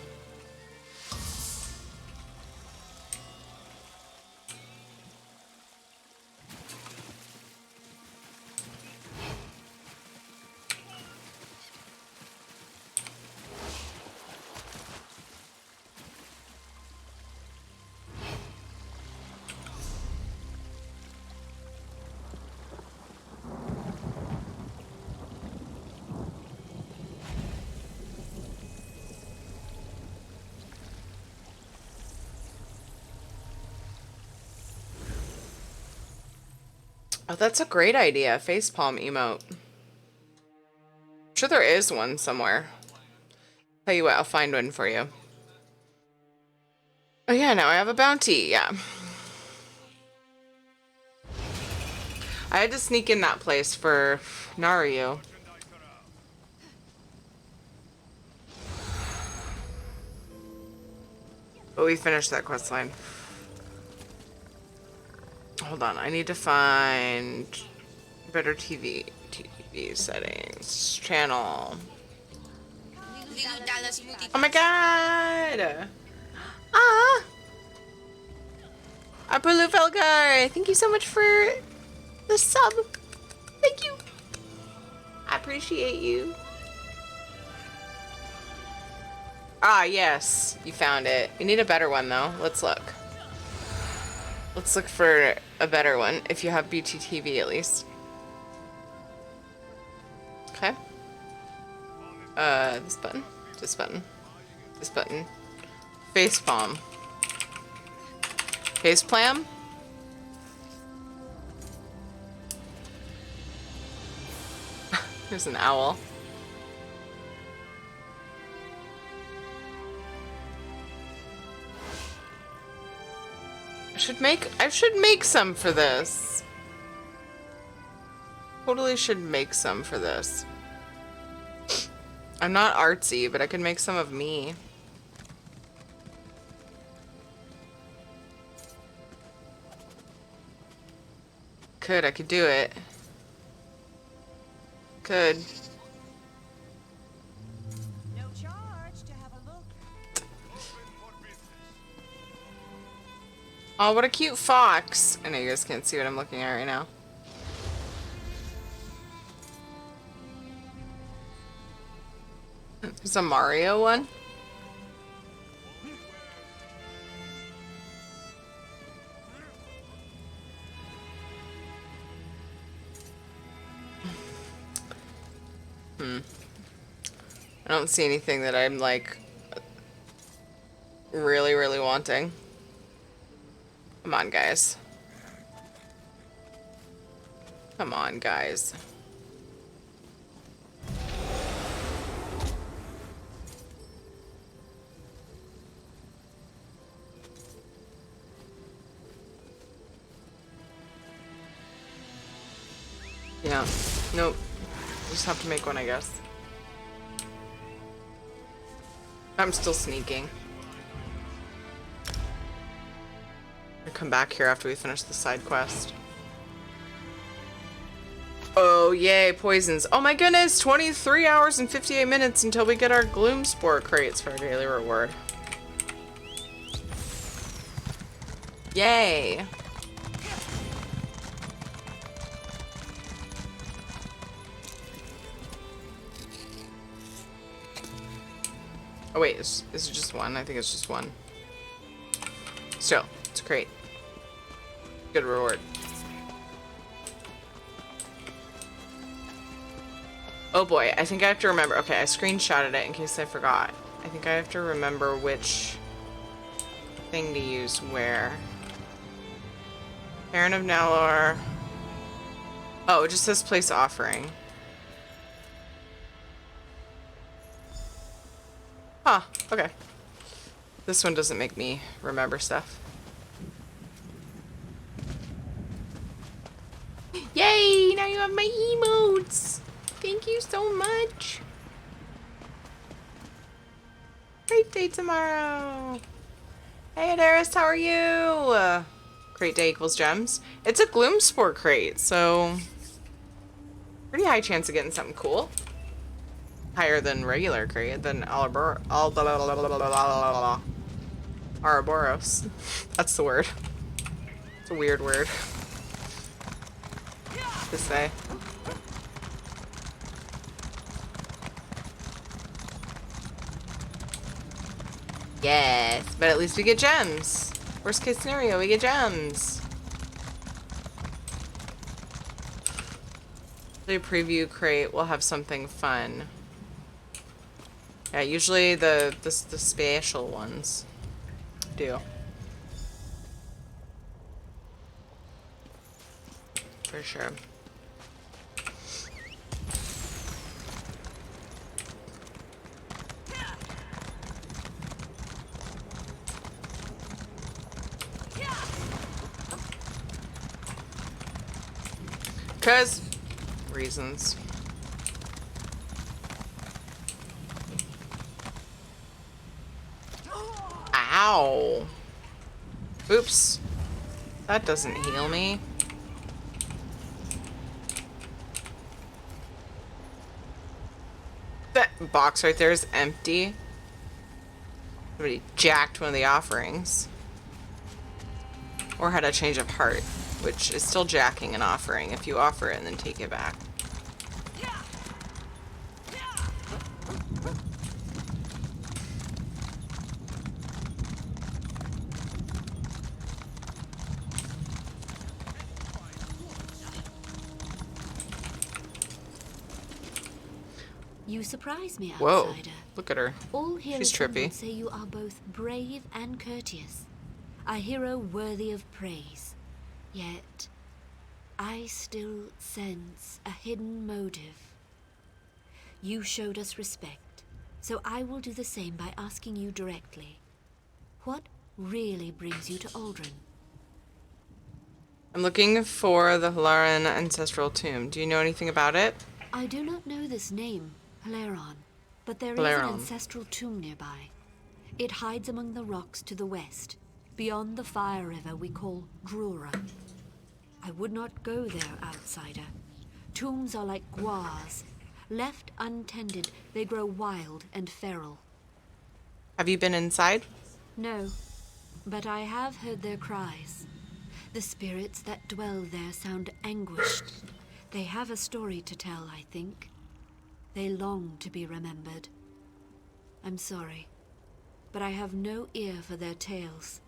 Oh, that's a great idea. Facepalm emote. I'm sure there is one somewhere. Tell you what, I'll find one for you. Oh yeah, now I have a bounty, yeah. I had to sneak in that place for Naryu. But we finished that quest line. Hold on, I need to find better TV settings. Channel. Oh my god! Ah! Apulu Felgar, thank you so much for the sub. Thank you. I appreciate you. Ah, yes, you found it. You need a better one though. Let's look. Let's look for a better one, if you have BTTV at least. Okay. This button, this button, this button. Facepalm. Faceplam? There's an owl. I should make some for this. Totally should make some for this. I'm not artsy, but I could make some of me. I could do it. Could. No charge to have a look. Oh, what a cute fox. I know you guys can't see what I'm looking at right now. There's a Mario one. I don't see anything that I'm like really, really wanting. Come on, guys. Come on, guys. Yeah. Nope. Just have to make one, I guess. I'm still sneaking. I'll come back here after we finish the side quest. Oh, yay, poisons. Oh my goodness, 23 hours and 58 minutes until we get our Gloom Spore crates for our daily reward. Yay. Oh wait, is it just one? I think it's just one. Still, it's great. Good reward. Oh boy, I think I have to remember. Okay, I screenshotted it in case I forgot. I think I have to remember which thing to use where. Baron of Nalor. Oh, it just says place offering. Huh, okay. This one doesn't make me remember stuff. Yay! Now you have my emotes! Thank you so much! Great day tomorrow! Hey, Adaris, how are you? Crate day equals gems. It's a Gloom Spore crate, so pretty high chance of getting something cool. Higher than regular crate, than Ouroboros. That's the word. It's a weird word to say. Yes, but at least we get gems. Worst case scenario, we get gems. The preview crate will have something fun. Yeah, usually the special ones do. For sure. Cause reasons. Ow. Oops. That doesn't heal me. That box right there is empty. Somebody jacked one of the offerings. Or had a change of heart, which is still jacking an offering if you offer it and then take it back. You surprise me, outsider. Whoa, look at her. All here She's trippy. say you are both brave and courteous, a hero worthy of praise. Yet, I still sense a hidden motive. You showed us respect, so I will do the same by asking you directly. What really brings you to Aldrin? I'm looking for the Halaran ancestral tomb. Do you know anything about it? I do not know this name, Halaran, but there is Halaran. an ancestral tomb nearby. It hides among the rocks to the west, beyond the fire river we call Drura. I would not go there, outsider. Tombs are like guars. Left untended, they grow wild and feral. Have you been inside? No, but I have heard their cries. The spirits that dwell there sound anguished. They have a story to tell, I think. They long to be remembered. I'm sorry, but I have no ear for their tales.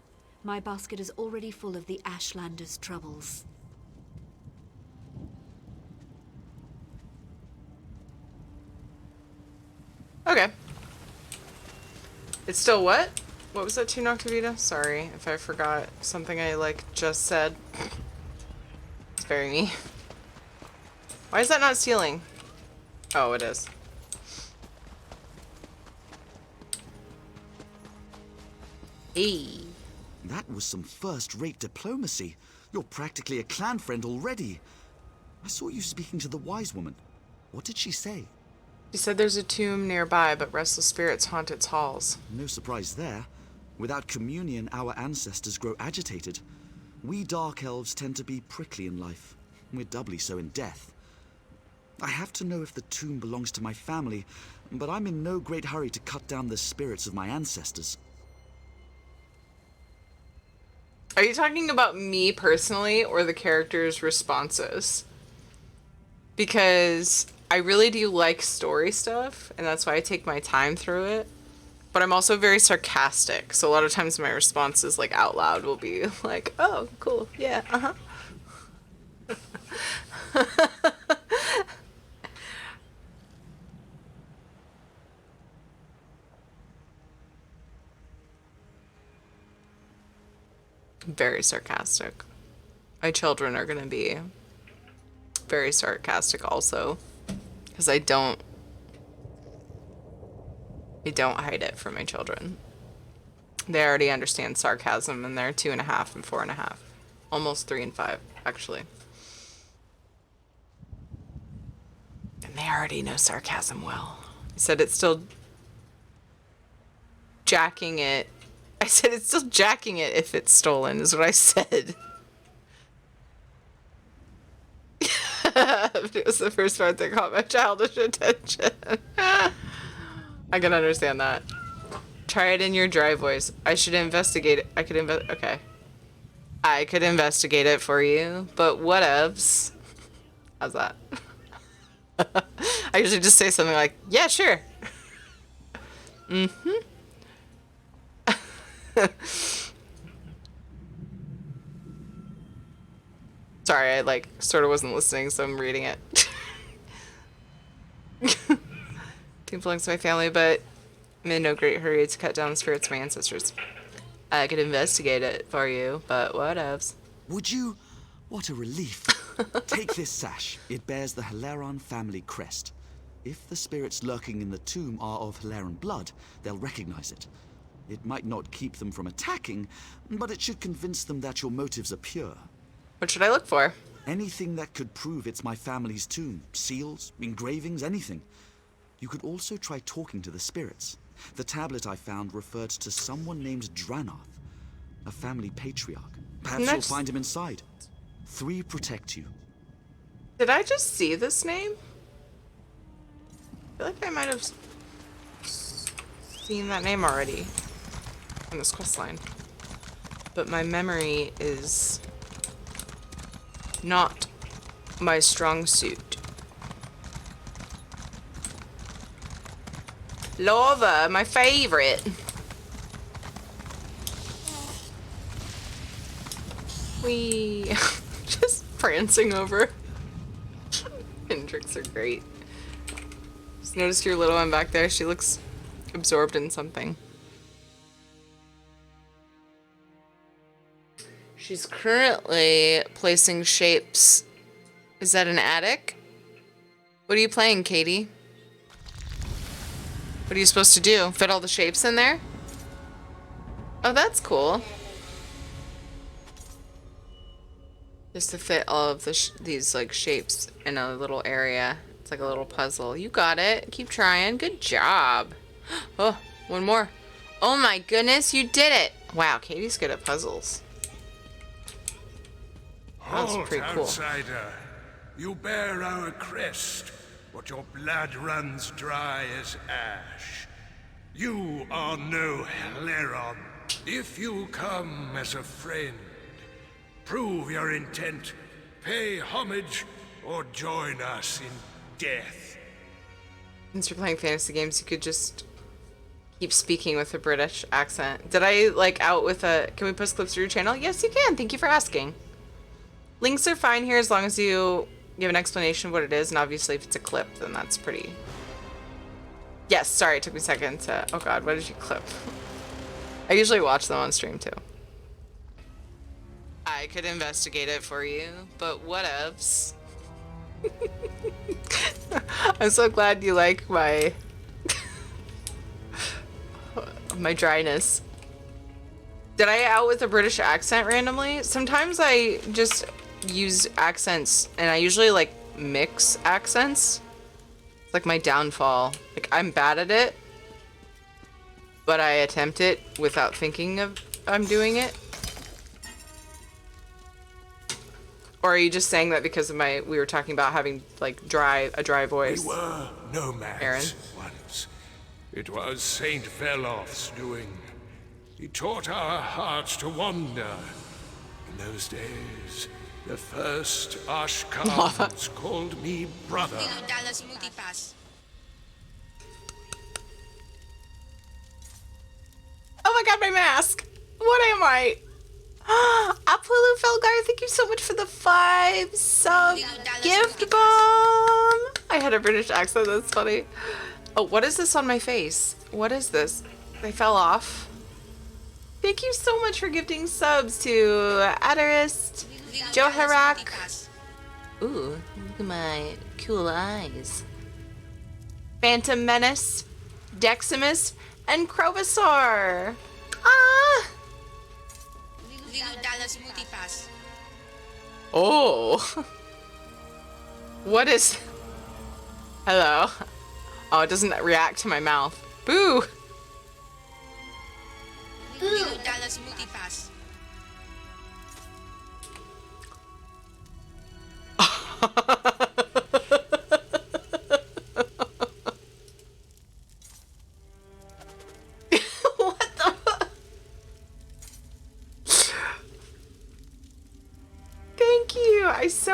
My basket is already full of the Ashlanders' troubles. Okay. It's still what? What was that to Noctavita? Sorry if I forgot something I just said. It's very me. Why is that not stealing? Oh, it is. Hey. That was some first-rate diplomacy. You're practically a clan friend already. I saw you speaking to the wise woman. What did she say? She said there's a tomb nearby, but restless spirits haunt its halls. No surprise there. Without communion, our ancestors grow agitated. We Dark Elves tend to be prickly in life. We're doubly so in death. I have to know if the tomb belongs to my family, but I'm in no great hurry to cut down the spirits of my ancestors. Are you talking about me personally or the character's responses? Because I really do like story stuff, and that's why I take my time through it. But I'm also very sarcastic, so a lot of times my responses, out loud, will be like, oh, cool, yeah, uh-huh. Very sarcastic. My children are going to be very sarcastic also, because I don't hide it from my children. They already understand sarcasm, and they're 2.5 and 4.5. Almost 3 and 5, actually. And they already know sarcasm well. I said it's still jacking it I said it's still jacking it if it's stolen, is what I said. It was the first part that caught my childish attention. I can understand that. Try it in your dry voice. I should investigate it. Okay. I could investigate it for you, but whatevs. How's that? I usually just say something like, yeah, sure. Mm-hmm. Sorry, I like sort of wasn't listening, so I'm reading it. Team belongs to my family, but I'm in no great hurry to cut down the spirits of my ancestors. I could investigate it for you, but whatevs. Would you? What a relief. Take this sash. It bears the Hilaron family crest. If the spirits lurking in the tomb are of Hilaron blood, they'll recognize it. It might not keep them from attacking, but it should convince them that your motives are pure. What should I look for? Anything that could prove it's my family's tomb. Seals, engravings, anything. You could also try talking to the spirits. The tablet I found referred to someone named Dranath, a family patriarch. Perhaps you'll find him inside. 3 protect you. Did I just see this name? I feel like I might have seen that name already in this questline. But my memory is not my strong suit. Lava, my favorite. We just prancing over. Hendricks are great. Just noticed your little one back there. She looks absorbed in something. She's currently placing shapes. Is that an attic? What are you playing, Katie? What are you supposed to do? Fit all the shapes in there? Oh, that's cool. Just to fit all of these like shapes in a little area. It's like a little puzzle. You got it. Keep trying. Good job. Oh, one more. Oh my goodness, you did it. Wow, Katie's good at puzzles. That's pretty cool. Outsider. You bear our crest, but your blood runs dry as ash. You are no Hilaron. If you come as a friend, prove your intent, pay homage, or join us in death. Since you're playing fantasy games, you could just keep speaking with a British accent. Did I like out with a... Can we post clips to your channel? Yes, you can. Thank you for asking. Links are fine here as long as you give an explanation of what it is, and obviously if it's a clip, then that's pretty... Yes, sorry, it took me a second to... Oh god, what did you clip? I usually watch them on stream too. I could investigate it for you, but whatevs. I'm so glad you like my... my dryness. Did I out with a British accent randomly? Sometimes I just use accents, and I usually like mix accents. It's like my downfall. Like I'm bad at it, but I attempt it without thinking of I'm doing it. Or are you just saying that because of my... We were talking about having like a dry voice. We were nomads Aaron? once. It was Saint Veloth's doing. He taught our hearts to wander. In those days, the first Ashkans called me brother. Oh my god, my mask! What am I? Apulu Felgar, thank you so much for the 5 sub gift bomb! I had a British accent, that's funny. Oh, what is this on my face? What is this? They fell off. Thank you so much for gifting subs to Adarist, Joharak. Ooh, look at my cool eyes. Phantom Menace, Deximus, and Crovasaur. Ah! Oh. What is... Hello. Oh, it doesn't react to my mouth. Boo! Ooh.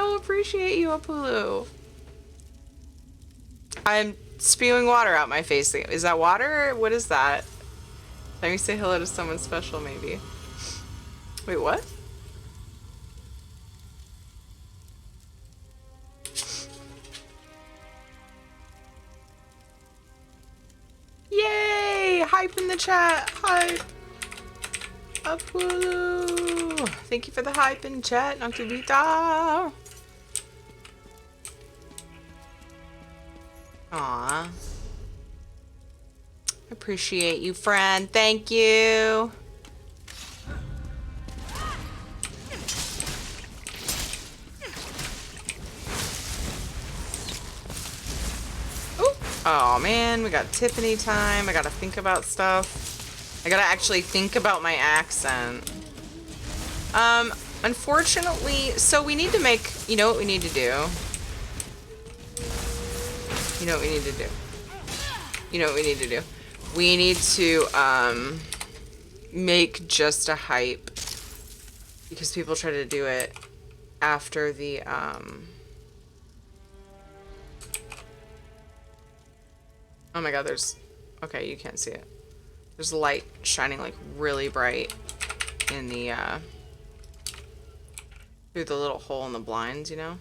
so appreciate you, Apulu. I'm spewing water out my face. Is that water or what is that? Let me say hello to someone special, maybe. Wait, what? Yay! Hype in the chat. Hype. Apulu. Thank you for the hype in chat, Noctubita. Aw. Appreciate you, friend. Thank you. Oh man, we got Tiffany time. I gotta think about stuff. I gotta actually think about my accent. Unfortunately, so we need to make, you know what we need to do? You know what we need to do? You know what we need to do? We need to, make just a hype. Because people try to do it after the, oh my god, there's... Okay, you can't see it. There's light shining, like, really bright in the, through the little hole in the blinds, you know?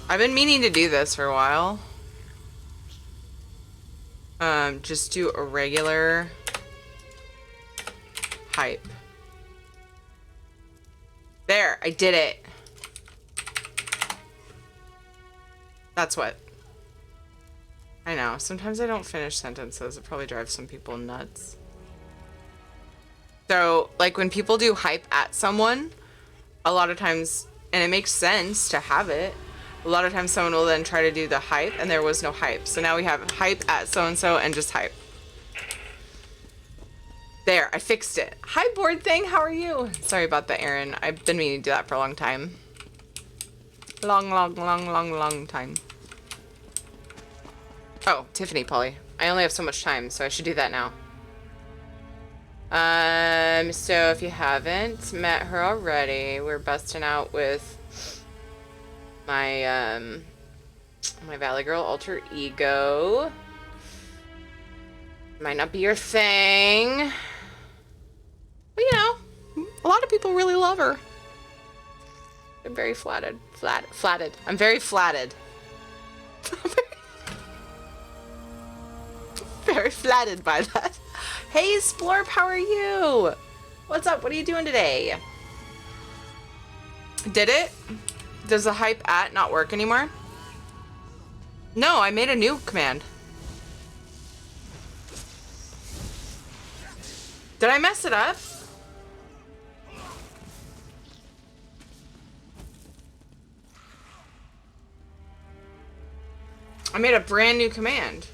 I've been meaning to do this for a while. Just do a regular hype. There, I did it. That's what. I know. Sometimes I don't finish sentences. It probably drives some people nuts. So, like, when people do hype at someone, a lot of times, and it makes sense to have it, a lot of times someone will then try to do the hype, and there was no hype. So now we have hype at so-and-so and just hype. There, I fixed it. Hi, board thing. How are you? Sorry about that, Aaron. I've been meaning to do that for a long time. Long time. Oh, Tiffany, Polly. I only have so much time, so I should do that now. So if you haven't met her already, we're busting out with my, my Valley Girl alter ego. Might not be your thing. But, you know, a lot of people really love her. I'm very flattered. Flatted. I'm very flattered. Very flattered by that. Hey, Splorp, how are you? What's up? What are you doing today? Did it? Does the hype at not work anymore? No, I made a new command. Did I mess it up? I made a brand new command.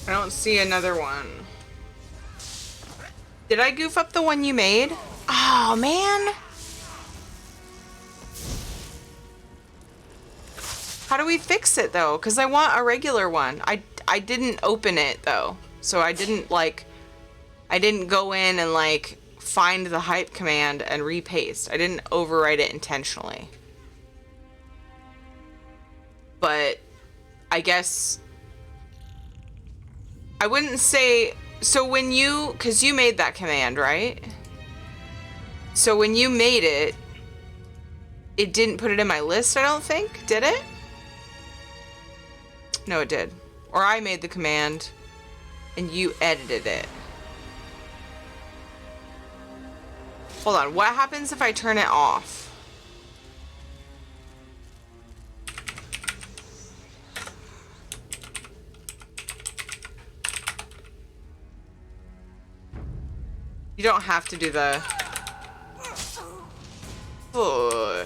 I don't see another one. Did I goof up the one you made? Oh, man. How do we fix it, though? Because I want a regular one. I didn't open it, though. So I didn't, like... I didn't go in and, like, find the hype command and repaste. I didn't overwrite it intentionally. But I guess... I wouldn't say... So when you... Because you made that command, right? So when you made it, it didn't put it in my list, I don't think. Did it? No, it did. Or I made the command and you edited it. Hold on. What happens if I turn it off? You don't have to do the... Oh.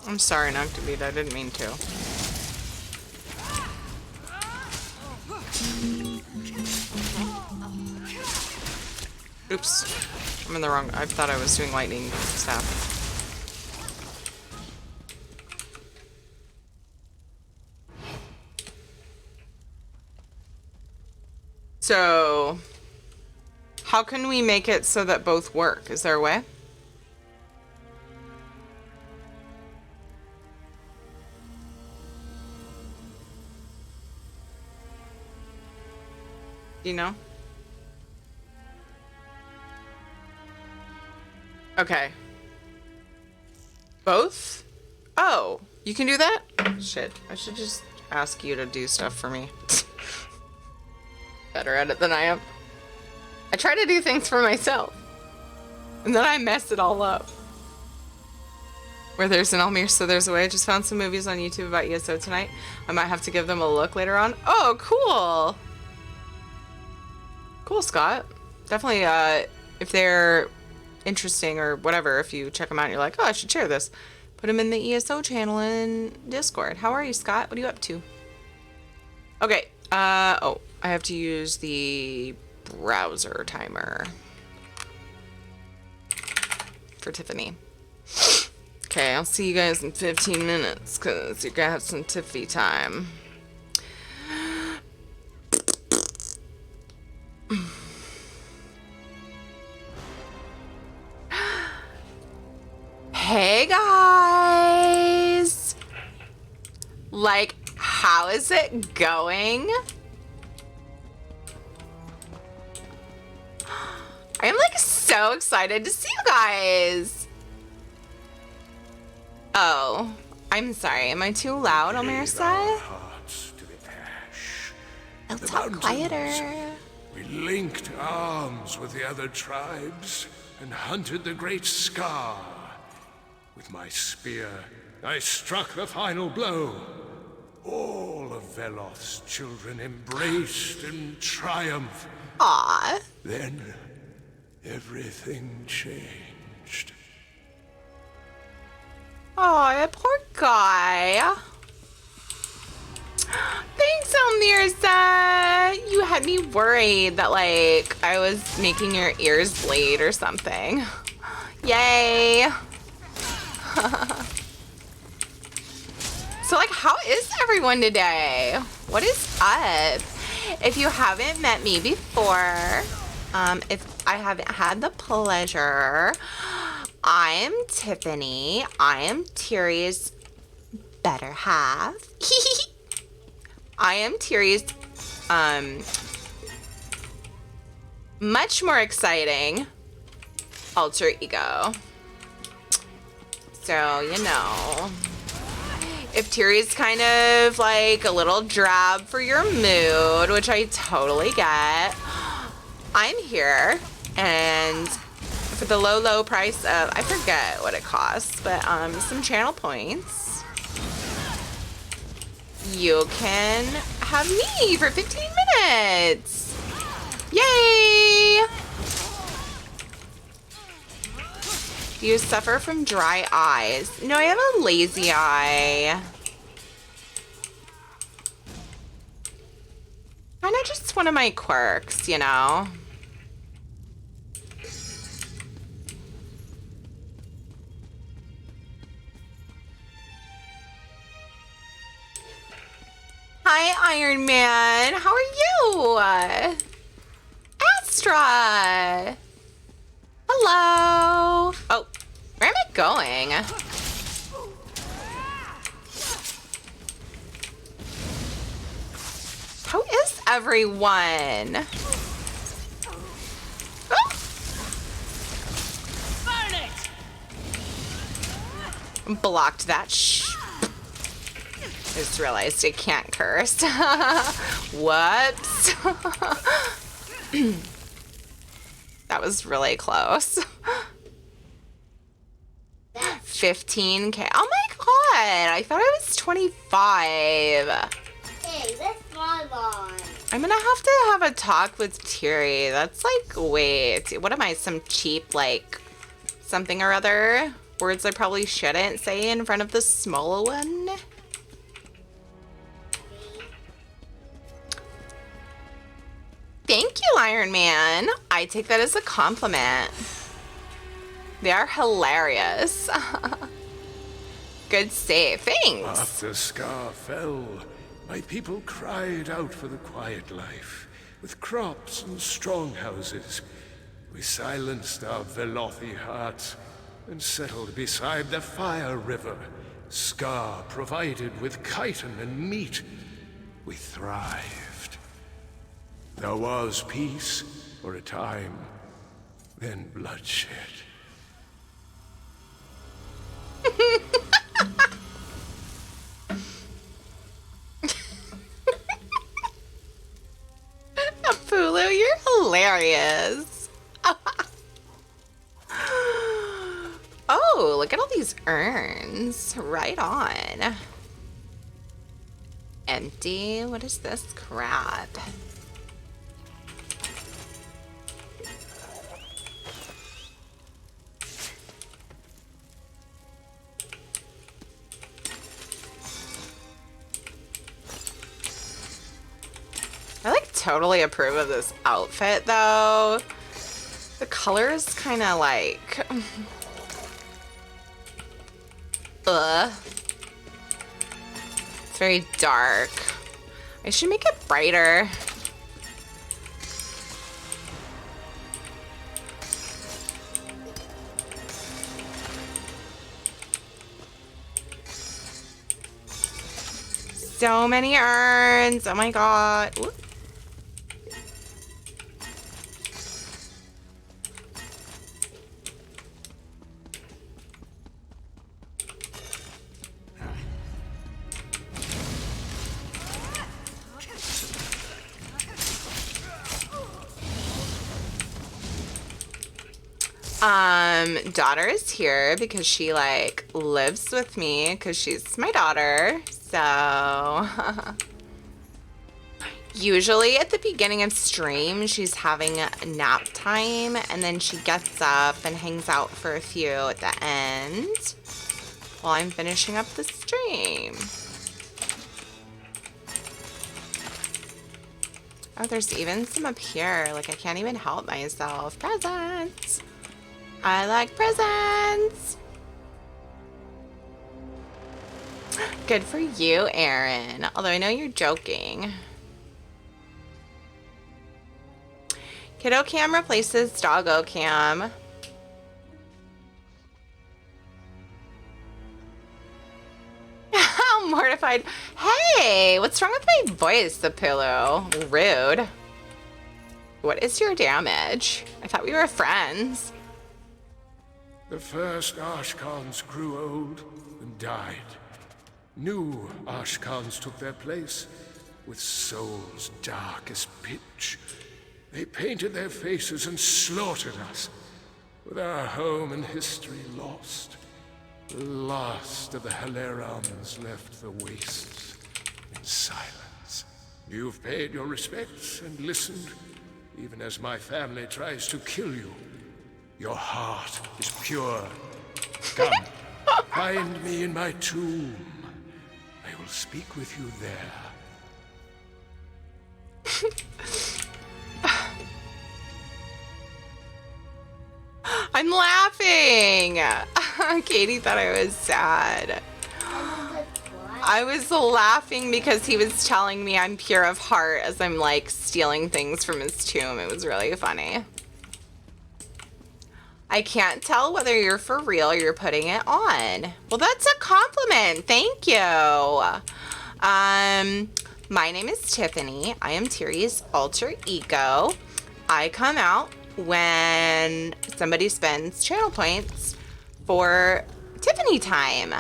I'm sorry, Noctbeat. I didn't mean to. Oops. I'm in the wrong... I thought I was doing lightning staff. So... how can we make it so that both work? Is there a way? Do you know? Okay. Both? Oh, you can do that? Shit, I should just ask you to do stuff for me. Better at it than I am. I try to do things for myself. And then I mess it all up. Where there's an Almir, so there's a way. I just found some movies on YouTube about ESO tonight. I might have to give them a look later on. Oh, cool! Cool, Scott. Definitely, if they're interesting or whatever, if you check them out and you're like, oh, I should share this, put them in the ESO channel in Discord. How are you, Scott? What are you up to? Okay, oh, I have to use the browser timer for Tiffany. Okay, I'll see you guys in 15 minutes because you're gonna have some Tiffy time. Hey guys! Like, how is it going? I'm like so excited to see you guys. Oh, I'm sorry. Am I too loud, Omersa? I'll talk quieter. We linked arms with the other tribes and hunted the great Scar. With my spear, I struck the final blow. All of Veloth's children embraced in triumph. Aww. Then, everything changed. Aw, poor guy. Thanks, Omirsa. You had me worried that, like, I was making your ears bleed or something. Yay. So, like, how is everyone today? What is up? If you haven't met me before, if I haven't had the pleasure, I'm Tiffany. I am Tiri's better half. I am Tiri's, much more exciting alter ego. So, you know, if Tiri's kind of like a little drab for your mood, which I totally get, I'm here, and for the low, low price of, I forget what it costs, but some channel points, you can have me for 15 minutes. Yay! Do you suffer from dry eyes? No, I have a lazy eye. Kind of just one of my quirks, you know? Hi, Iron Man. How are you? Astra. Hello. Oh, where am I going? How is everyone? Oh. Blocked that. I just realized I can't curse. Whoops. That was really close. 15K. Oh my god. I thought I was 25. Hey, that's my line. I'm gonna have a talk with Tiri. That's like, wait. What am I? Some cheap, like, something or other? words I probably shouldn't say in front of the smaller one. Thank you, Iron Man. I take that as a compliment. They are hilarious. Good save. Thanks. After Scar fell, my people cried out for the quiet life, with crops and strong houses. We silenced our Velothi hearts and settled beside the Fire River. Scar provided with chitin and meat. We thrived. There was peace for a time, then bloodshed. Apulu, you're hilarious. Oh, look at all these urns. Right on. Empty. What is this crap? I like totally approve of this outfit though. The color is kind of like ugh. It's very dark. I should make it brighter. So many urns. Oh my god. Ooh. Daughter is here because she like lives with me because she's my daughter. So usually at the beginning of stream she's having nap time and then she gets up and hangs out for a few at the end while I'm finishing up the stream. Oh, there's even some up here. Like I can't even help myself. Presents. I like presents. Good for you, Aaron. Although I know you're joking. Kiddo cam replaces doggo cam. How mortified. Hey, what's wrong with my voice, the pillow? Rude. What is your damage? I thought we were friends. The first Ashkans grew old and died. New Ashkans took their place, with souls dark as pitch. They painted their faces and slaughtered us, with our home and history lost. The last of the Hilerons left the wastes in silence. You've paid your respects and listened, even as my family tries to kill you. Your heart is pure. Come, find me in my tomb. I will speak with you there. I'm laughing. Katie thought I was sad. I was laughing because he was telling me I'm pure of heart as I'm like stealing things from his tomb. It was really funny. I can't tell whether you're for real or you're putting it on. Well, that's a compliment. Thank you. My name is Tiffany. I am Tiri's alter ego. I come out when somebody spends channel points for Tiffany time.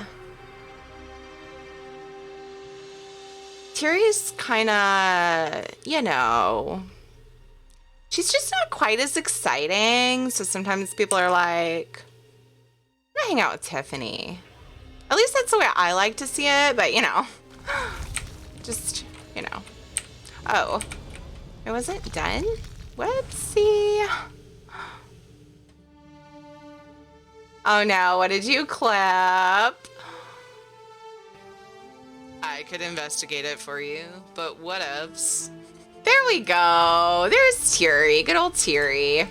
Tiri's kind of, you know, she's just not quite as exciting. So sometimes people are like, I'm gonna hang out with Tiffany. At least that's the way I like to see it, but you know, just, you know. Oh, it wasn't done? Let's see. Oh no, what did you clip? I could investigate it for you, but whatevs. There we go. There's Tiri. Good old Tiri.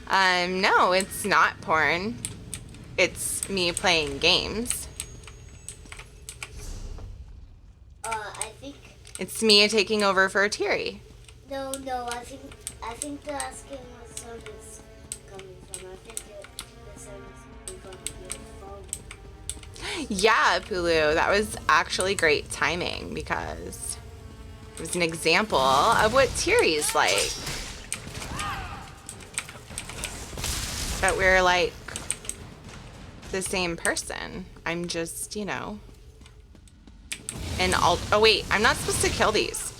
No, it's not porn. It's me playing games. I think... It's me taking over for Tiri. No, I think the asking what sound is coming from. I think the sound is coming from your phone. Yeah, Pulu, that was actually great timing because it was an example of what Tiri's like. But we're like the same person. I'm just, you know, an alt. Oh wait, I'm not supposed to kill these.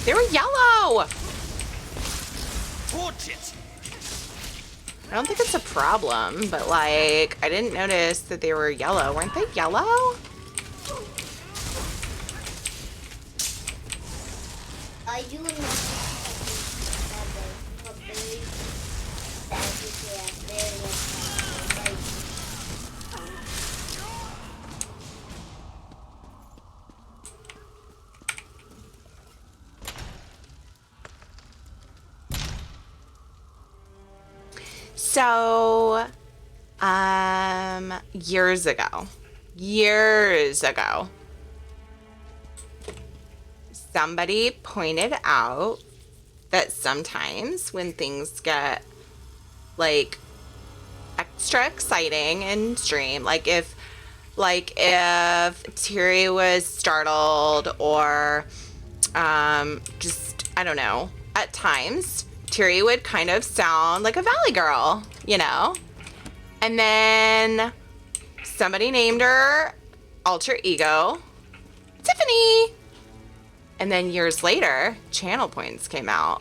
They were yellow. I don't think it's a problem, but like, I didn't notice that they were yellow. Weren't they yellow? You and So, years ago, somebody pointed out that sometimes when things get like extra exciting in stream, like if Tiri was startled or just, I don't know, at times Tiri would kind of sound like a Valley girl, you know? And then somebody named her alter ego Tiffany. And then years later, channel points came out.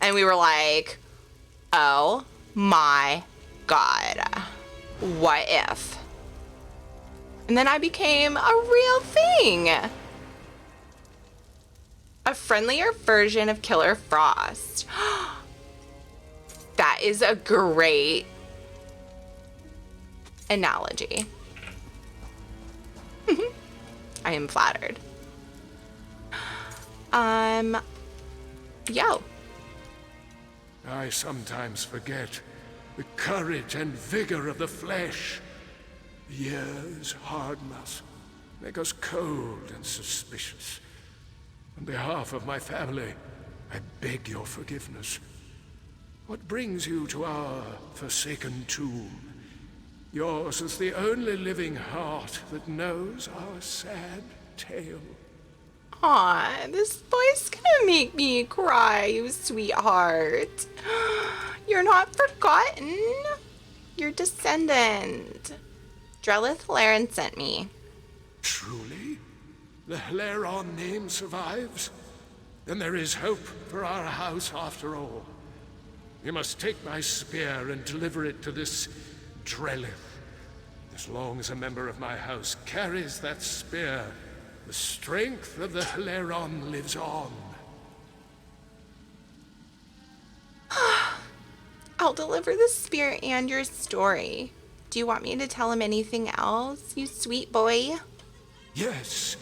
And we were like, oh my God, what if? And then I became a real thing. A friendlier version of Killer Frost. That is a great analogy. I am flattered. Yo. I sometimes forget the courage and vigor of the flesh. Years harden us, make us cold and suspicious. On behalf of my family, I beg your forgiveness. What brings you to our forsaken tomb? Yours is the only living heart that knows our sad tale. Aw, this boy's gonna make me cry, you sweetheart. You're not forgotten. Your descendant. Drellith Laren sent me. Truly? The Haleron name survives? Then there is hope for our house after all. You must take my spear and deliver it to this Drellith. As long as a member of my house carries that spear, the strength of the Haleron lives on. I'll deliver the spear and your story. Do you want me to tell him anything else, you sweet boy? Yes.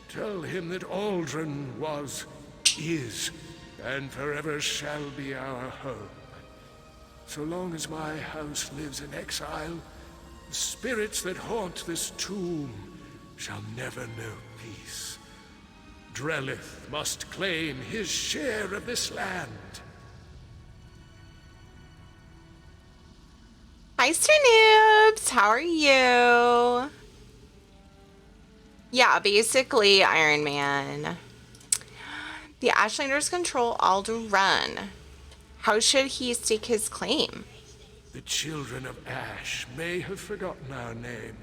Tell him that Aldrin was, is, and forever shall be our home. So long as my house lives in exile, the spirits that haunt this tomb shall never know peace. Drellith must claim his share of this land. Hi, Sir Noobs. How are you? Yeah, basically, Iron Man. The Ashlanders control Alderaan. How should he stake his claim? The children of Ash may have forgotten our name,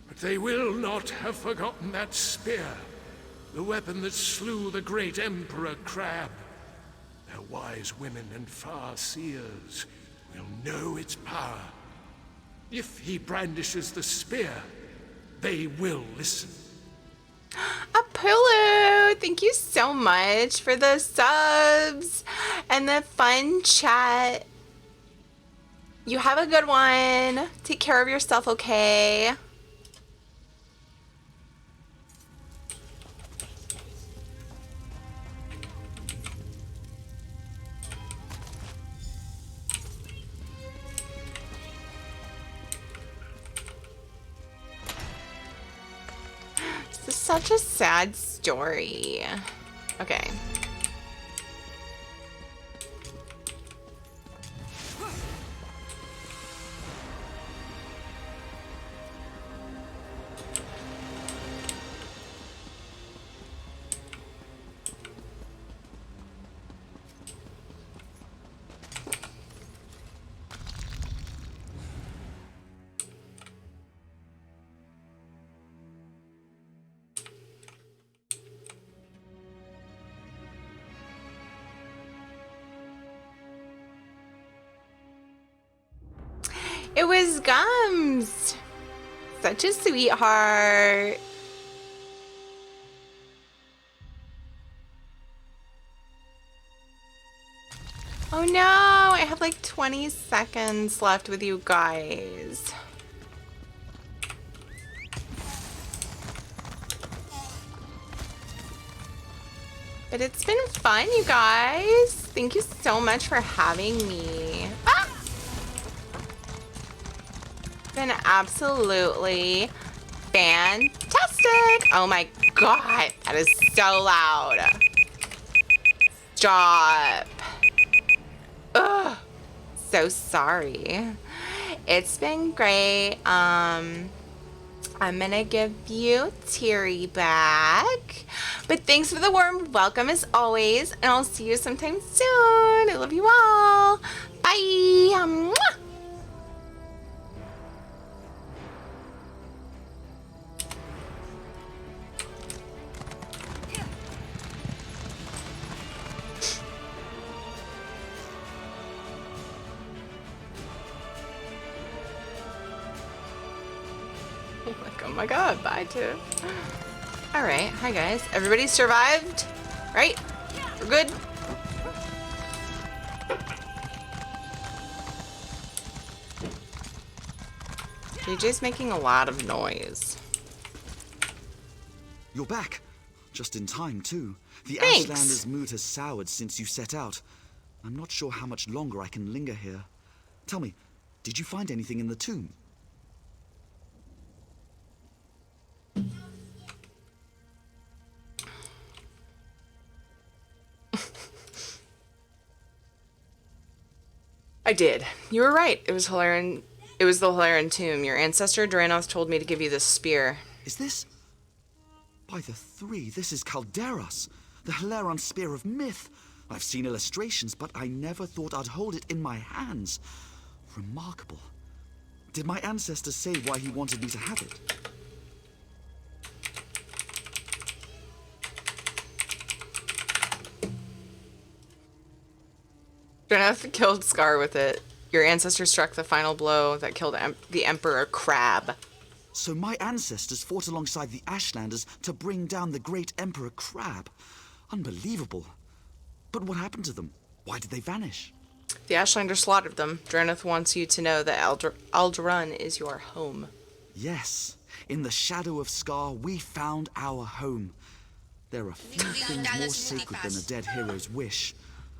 but they will not have forgotten that spear, the weapon that slew the great Emperor Crab. Their wise women and far seers will know its power. If he brandishes the spear, they will listen. Apollo, thank you so much for the subs and the fun chat. You have a good one. Take care of yourself, okay? This is such a sad story. Okay. It was Gums. Such a sweetheart. Oh no, I have like 20 seconds left with you guys. But it's been fun, you guys. Thank you so much for having me. Ah! It's been absolutely fantastic. Oh my god, that is so loud. Stop. Ugh. So sorry. It's been great. I'm gonna give you Teary back. But thanks for the warm welcome as always, and I'll see you sometime soon. I love you all. Bye. Mwah. Oh my god, bye too. Alright, hi guys. Everybody survived? Right? We're good? JJ's making a lot of noise. You're back. Just in time, too. The Thanks. Ashlander's mood has soured since you set out. I'm not sure how much longer I can linger here. Tell me, did you find anything in the tomb? I did. You were right. It was Hilarion. It was the Hilarion tomb. Your ancestor Dranoth told me to give you this spear. Is this? By the three, this is Calderas, the Hilarion spear of myth. I've seen illustrations, but I never thought I'd hold it in my hands. Remarkable. Did my ancestor say why he wanted me to have it? Dranoth killed Scar with it. Your ancestor struck the final blow that killed the Emperor Crab. So my ancestors fought alongside the Ashlanders to bring down the great Emperor Crab. Unbelievable. But what happened to them? Why did they vanish? The Ashlanders slaughtered them. Dranoth wants you to know that Alderaan is your home. Yes. In the shadow of Scar, we found our home. There are few things more sacred than a dead hero's wish.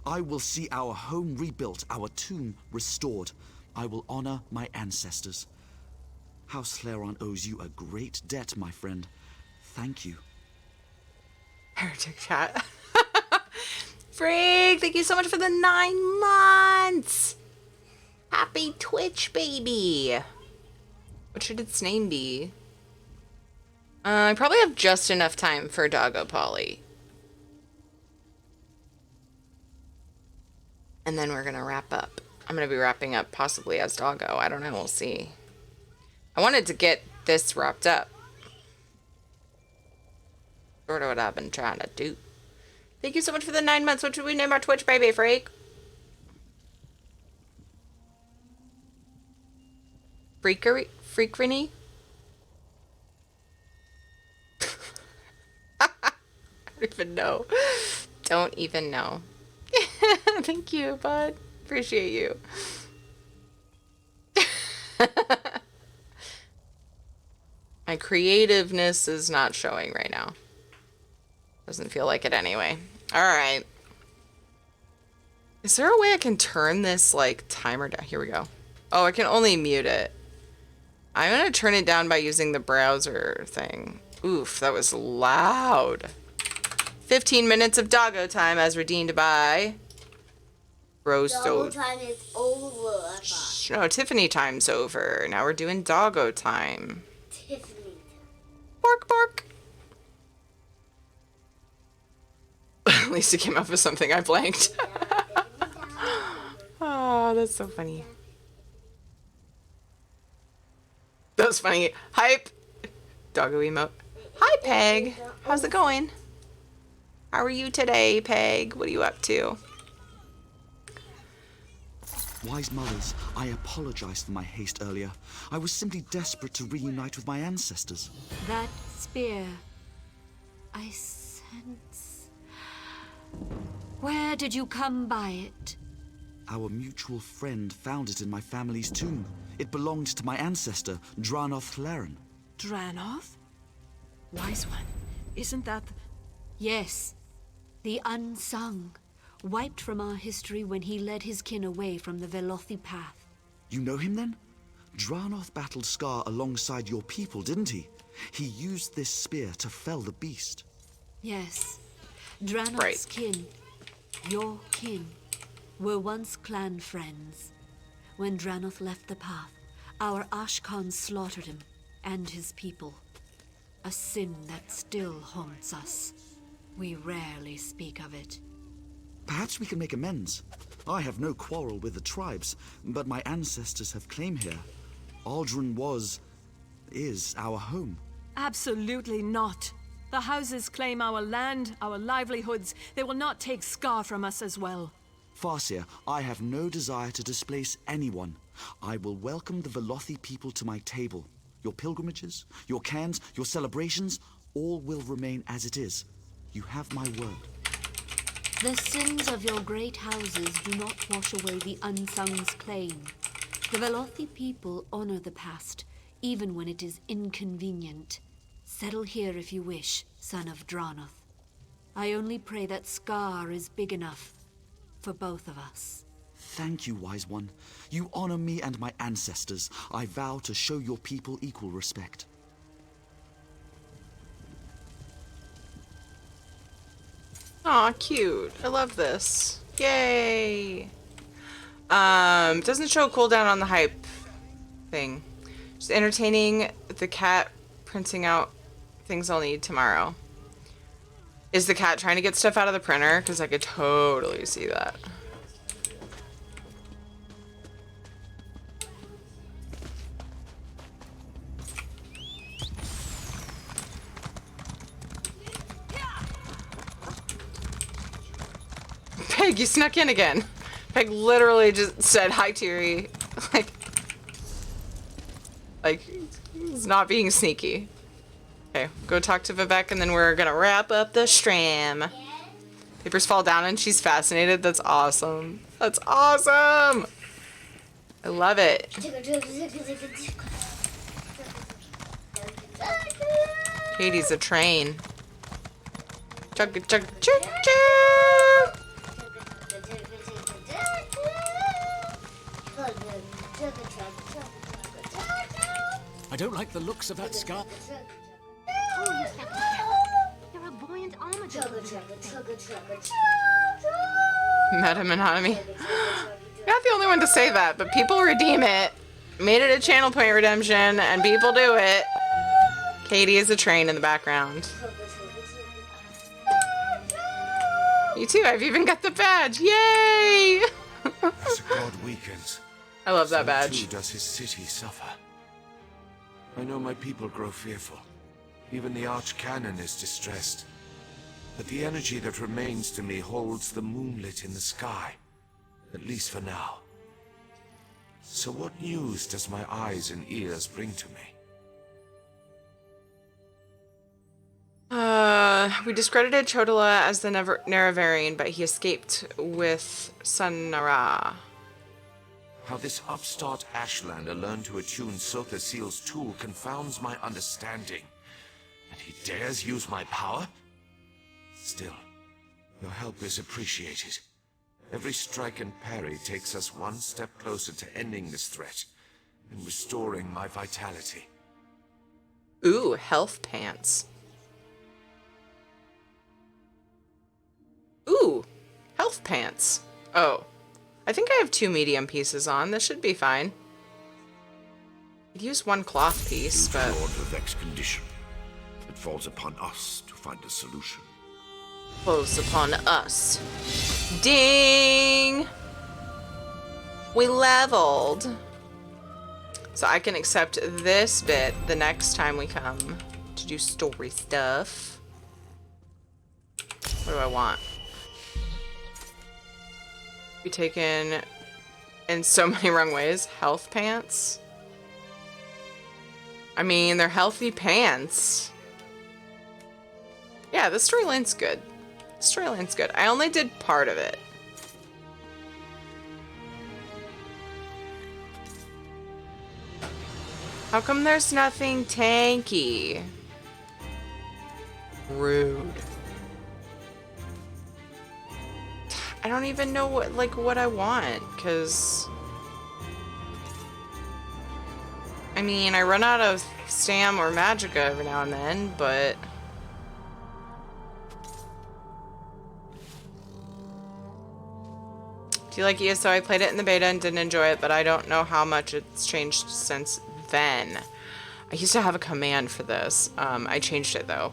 I will see our home rebuilt, our tomb restored. I will honor my ancestors. House Hilarion owes you a great debt, my friend. Thank you. Heretic chat. Frig, thank you so much for the 9 months. Happy Twitch, baby. What should its name be? I probably have just enough time for Doggo Polly. And then we're gonna wrap up. I'm gonna be wrapping up possibly as Doggo. I don't know, we'll see. I wanted to get this wrapped up. Sort of what I've been trying to do. Thank you so much for the 9 months. What should we name our Twitch baby, Freak? Freakery? I don't even know. Don't even know. Thank you, bud. Appreciate you. creativeness is not showing right now. Doesn't feel like it anyway. Alright. Is there a way I can turn this, like, timer down? Here we go. Oh, I can only mute it. I'm gonna turn it down by using the browser thing. Oof, that was loud. 15 minutes of doggo time as redeemed by... Doggo time is over. No, Tiffany time's over. Now we're doing doggo time. Tiffany. Bark, bark. At least it came up with something I blanked. Oh, that's so funny. That was funny. Hype. Doggo emote. Hi, Peg. How's it going? How are you today, Peg? What are you up to? Wise mothers, I apologize for my haste earlier. I was simply desperate to reunite with my ancestors. That spear, I sense... Where did you come by it? Our mutual friend found it in my family's tomb. It belonged to my ancestor, Dranoth Hlaren. Dranoth? Wise one, isn't that... Yes, the unsung. Wiped from our history when he led his kin away from the Velothi path. You know him then? Dranoth battled Scar alongside your people, didn't he? He used this spear to fell the beast. Yes. Dranoth's kin, your kin, were once clan friends. When Dranoth left the path, our Ashkans slaughtered him and his people. A sin that still haunts us. We rarely speak of it. Perhaps we can make amends. I have no quarrel with the tribes, but my ancestors have claim here. Aldrin is our home. Absolutely not. The houses claim our land, our livelihoods. They will not take Scar from us as well. Farseer, I have no desire to displace anyone. I will welcome the Velothi people to my table. Your pilgrimages, your cairns, your celebrations, all will remain as it is. You have my word. The sins of your great houses do not wash away the unsung's claim. The Velothi people honor the past, even when it is inconvenient. Settle here if you wish, son of Dranoth. I only pray that Scar is big enough for both of us. Thank you, Wise One. You honor me and my ancestors. I vow to show your people equal respect. Aw, cute. I love this. Yay! Doesn't show a cooldown on the hype thing. Just entertaining the cat printing out things I'll need tomorrow. Is the cat trying to get stuff out of the printer? Because I could totally see that. Peg, you snuck in again. Peg literally just said hi, Tiri. Like, he's not being sneaky. Okay, go talk to Vivek and then we're gonna wrap up the stream. Papers fall down and she's fascinated. That's awesome. That's awesome! I love it. Katie's a train. Chugga chugga choo choo! I don't like the looks of that scar. You're a buoyant armadillo. Meta Monogamy. You're not the only one to say that, but people redeem it. Made it a channel point redemption, and people do it. Katie is a train in the background. You too, I've even got the badge. Yay! As a god weakens, I love that so badge. too does his city suffer. I know my people grow fearful. Even the Archcanon is distressed. But the energy that remains to me holds the moonlit in the sky. At least for now. So what news does my eyes and ears bring to me? We discredited Chodala as the Neravarian, but he escaped with Sunara. How this upstart Ashlander learned to attune Sotha Seal's tool confounds my understanding. And he dares use my power? Still, your help is appreciated. Every strike and parry takes us one step closer to ending this threat and restoring my vitality. Ooh, health pants. Ooh, health pants. Oh, I think I have 2 medium pieces on. This should be fine. I'd use 1 cloth piece, but... You've drawn the Vex condition. It falls upon us to find a solution. Falls upon us. Ding! We leveled. So I can accept this bit the next time we come to do story stuff. What do I want? Be taken in so many wrong ways. Health pants. I mean, they're healthy pants. Yeah, the storyline's good. The storyline's good. I only did part of it. How come there's nothing tanky? Rude. I don't even know what I want, because I mean, I run out of Stam or Magicka every now and then, but do you like ESO? I played it in the beta and didn't enjoy it, but I don't know how much it's changed since then. I used to have a command for this. I changed it though.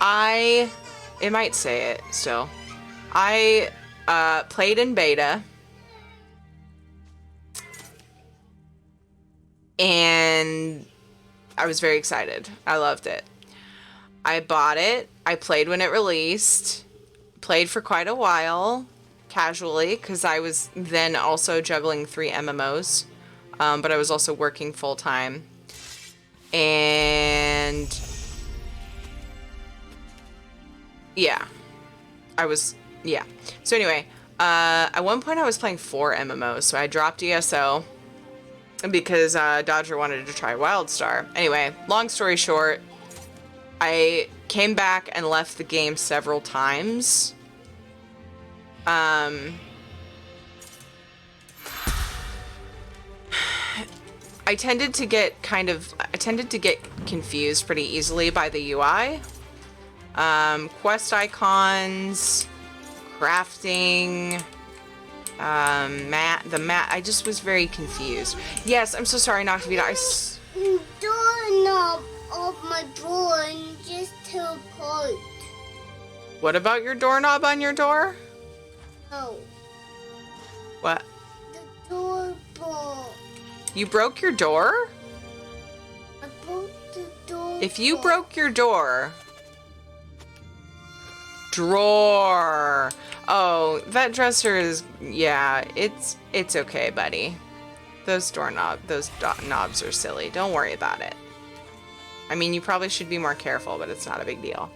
It might say it still. I played in beta, and I was very excited. I loved it. I bought it. I played when it released. Played for quite a while, casually, because I was then also juggling 3 MMOs, but I was also working full time. And yeah, yeah. So anyway, at one point I was playing 4 MMOs, so I dropped ESO because Dodger wanted to try WildStar. Anyway, long story short, I came back and left the game several times. I tended to get confused pretty easily by the UI. Quest icons, crafting, I just was very confused. Yes, I'm so sorry, Noctavita. Doorknob of my door and just teleport. What about your doorknob on your door? No. What? The door broke. You broke your door? I broke the door. If you broke your door... Drawer. Oh, that dresser is... Yeah, it's okay, buddy. Those knobs are silly. Don't worry about it. I mean, you probably should be more careful, but it's not a big deal.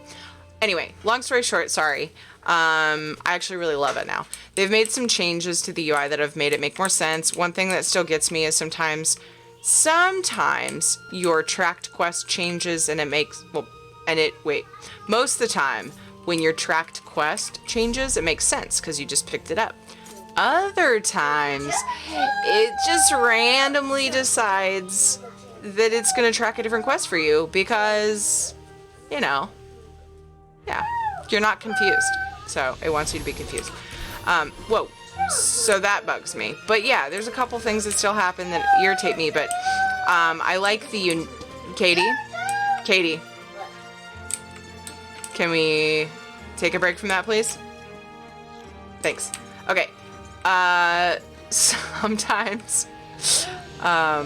Anyway, long story short, sorry. I actually really love it now. They've made some changes to the UI that have made it make more sense. One thing that still gets me is sometimes your tracked quest changes and it makes, most of the time when your tracked quest changes, it makes sense because you just picked it up. Other times, it just randomly decides that it's going to track a different quest for you because, yeah, you're not confused. So it wants you to be confused. Whoa. So that bugs me. But yeah, there's a couple things that still happen that irritate me, but I like the Katie. Can we take a break from that, please? Thanks. Okay. Sometimes oh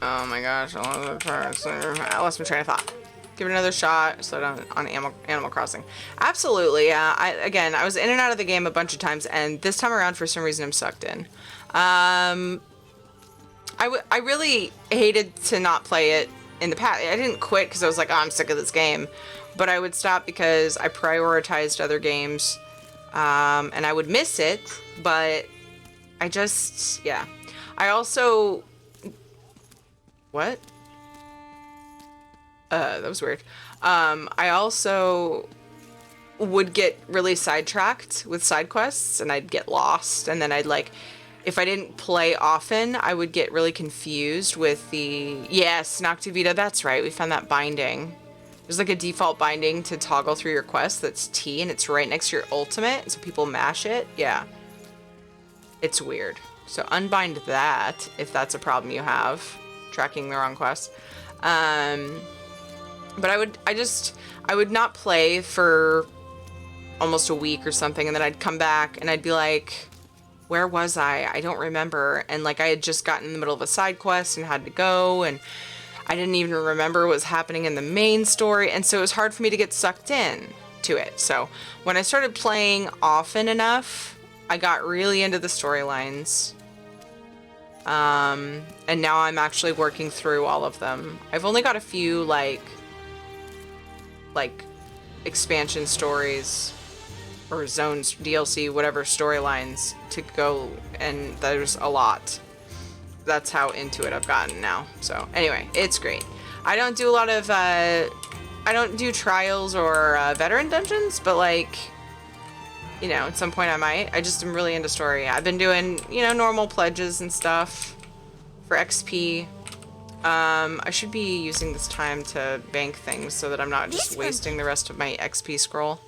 my gosh, I lost my train of thought. Give it another shot. Slow down on Animal Crossing. Absolutely. I was in and out of the game a bunch of times, and this time around, for some reason, I'm sucked in. I really hated to not play it in the past. I didn't quit because I was like, oh, I'm sick of this game. But I would stop because I prioritized other games, and I would miss it. But yeah. I also, what? That was weird. I also would get really sidetracked with side quests, and I'd get lost, and then I'd like, if I didn't play often, I would get really confused with the, yes, Noctivita, that's right, we found that binding. There's like a default binding to toggle through your quest that's T, and it's right next to your ultimate, so people mash it. Yeah. It's weird. So unbind that, if that's a problem you have, tracking the wrong quest. But I would not play for almost a week or something, and then I'd come back and I'd be like, where was I? I don't remember. And like I had just gotten in the middle of a side quest and had to go, and I didn't even remember what was happening in the main story, and so it was hard for me to get sucked in to it. So when I started playing often enough, I got really into the storylines. And now I'm actually working through all of them. I've only got a few like expansion stories or zones, DLC, whatever storylines to go, and there's a lot. That's how into it I've gotten now. So anyway, it's great. I don't do a lot of, I don't do trials or veteran dungeons, but like, you know, at some point I might. I just am really into story. I've been doing, you know, normal pledges and stuff for XP. I should be using this time to bank things so that I'm not just wasting the rest of my XP scroll.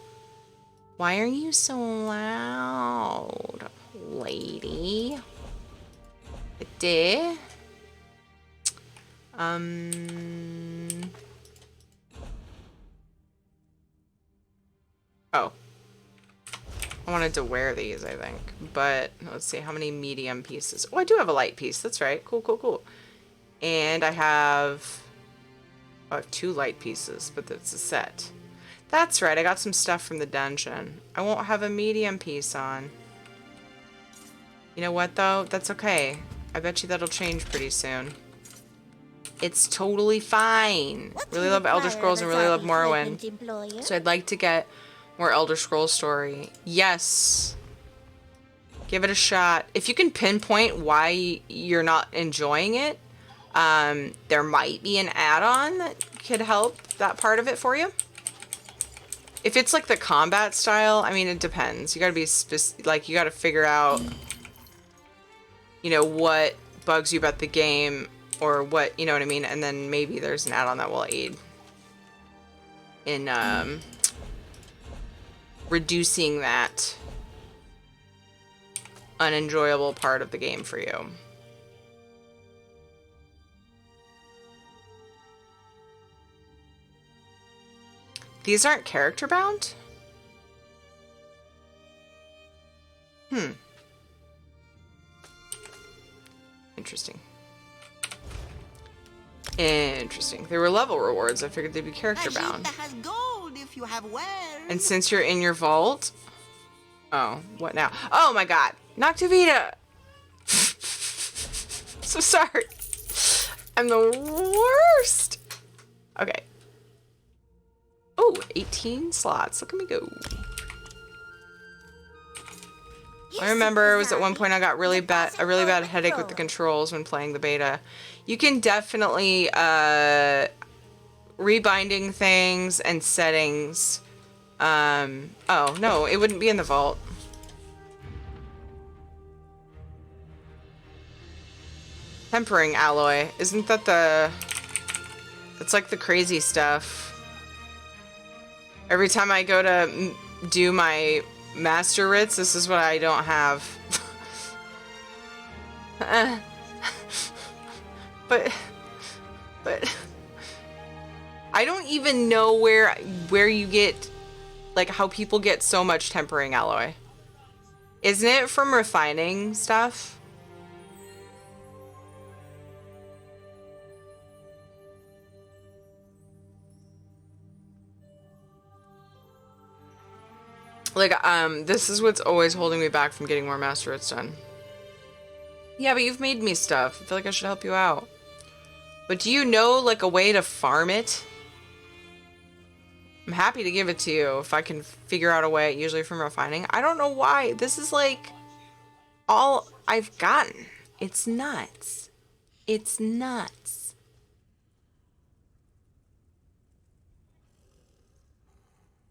Why are you so loud, lady? Oh. I wanted to wear these, I think. But let's see, how many medium pieces? Oh, I do have a light piece. That's right. Cool, cool, cool. And I have 2 light pieces, but that's a set. That's right. I got some stuff from the dungeon. I won't have a medium piece on. You know what, though? That's okay. I bet you that'll change pretty soon. It's totally fine. Really love Elder Scrolls and really love Morrowind. So I'd like to get more Elder Scrolls story. Yes. Give it a shot. If you can pinpoint why you're not enjoying it, there might be an add-on that could help that part of it for you. If it's like the combat style, I mean, it depends. You gotta be like, you gotta figure out, you know, what bugs you about the game, or what, you know what I mean? And then maybe there's an add-on that will aid in reducing that unenjoyable part of the game for you. These aren't character bound? Interesting. Interesting. They were level rewards. I figured they'd be character bound. And since you're in your vault... Oh, what now? Oh my god! Noctivita! So sorry. I'm the worst! Okay. Oh, 18 slots. Look at me go. I remember it was at one point I got a really bad headache with the controls when playing the beta. You can definitely rebinding things and settings. Oh no, it wouldn't be in the vault. Tempering alloy. Isn't that the... It's like the crazy stuff. Every time I go to do my master writs, this is what I don't have. But I don't even know where you get, like, how people get so much tempering alloy. Isn't it from refining stuff? Like, this is what's always holding me back from getting more master writs done. Yeah, but you've made me stuff. I feel like I should help you out. But do you know, like, a way to farm it? I'm happy to give it to you if I can figure out a way, usually from refining. I don't know why. This is, like, all I've gotten. It's nuts. It's nuts.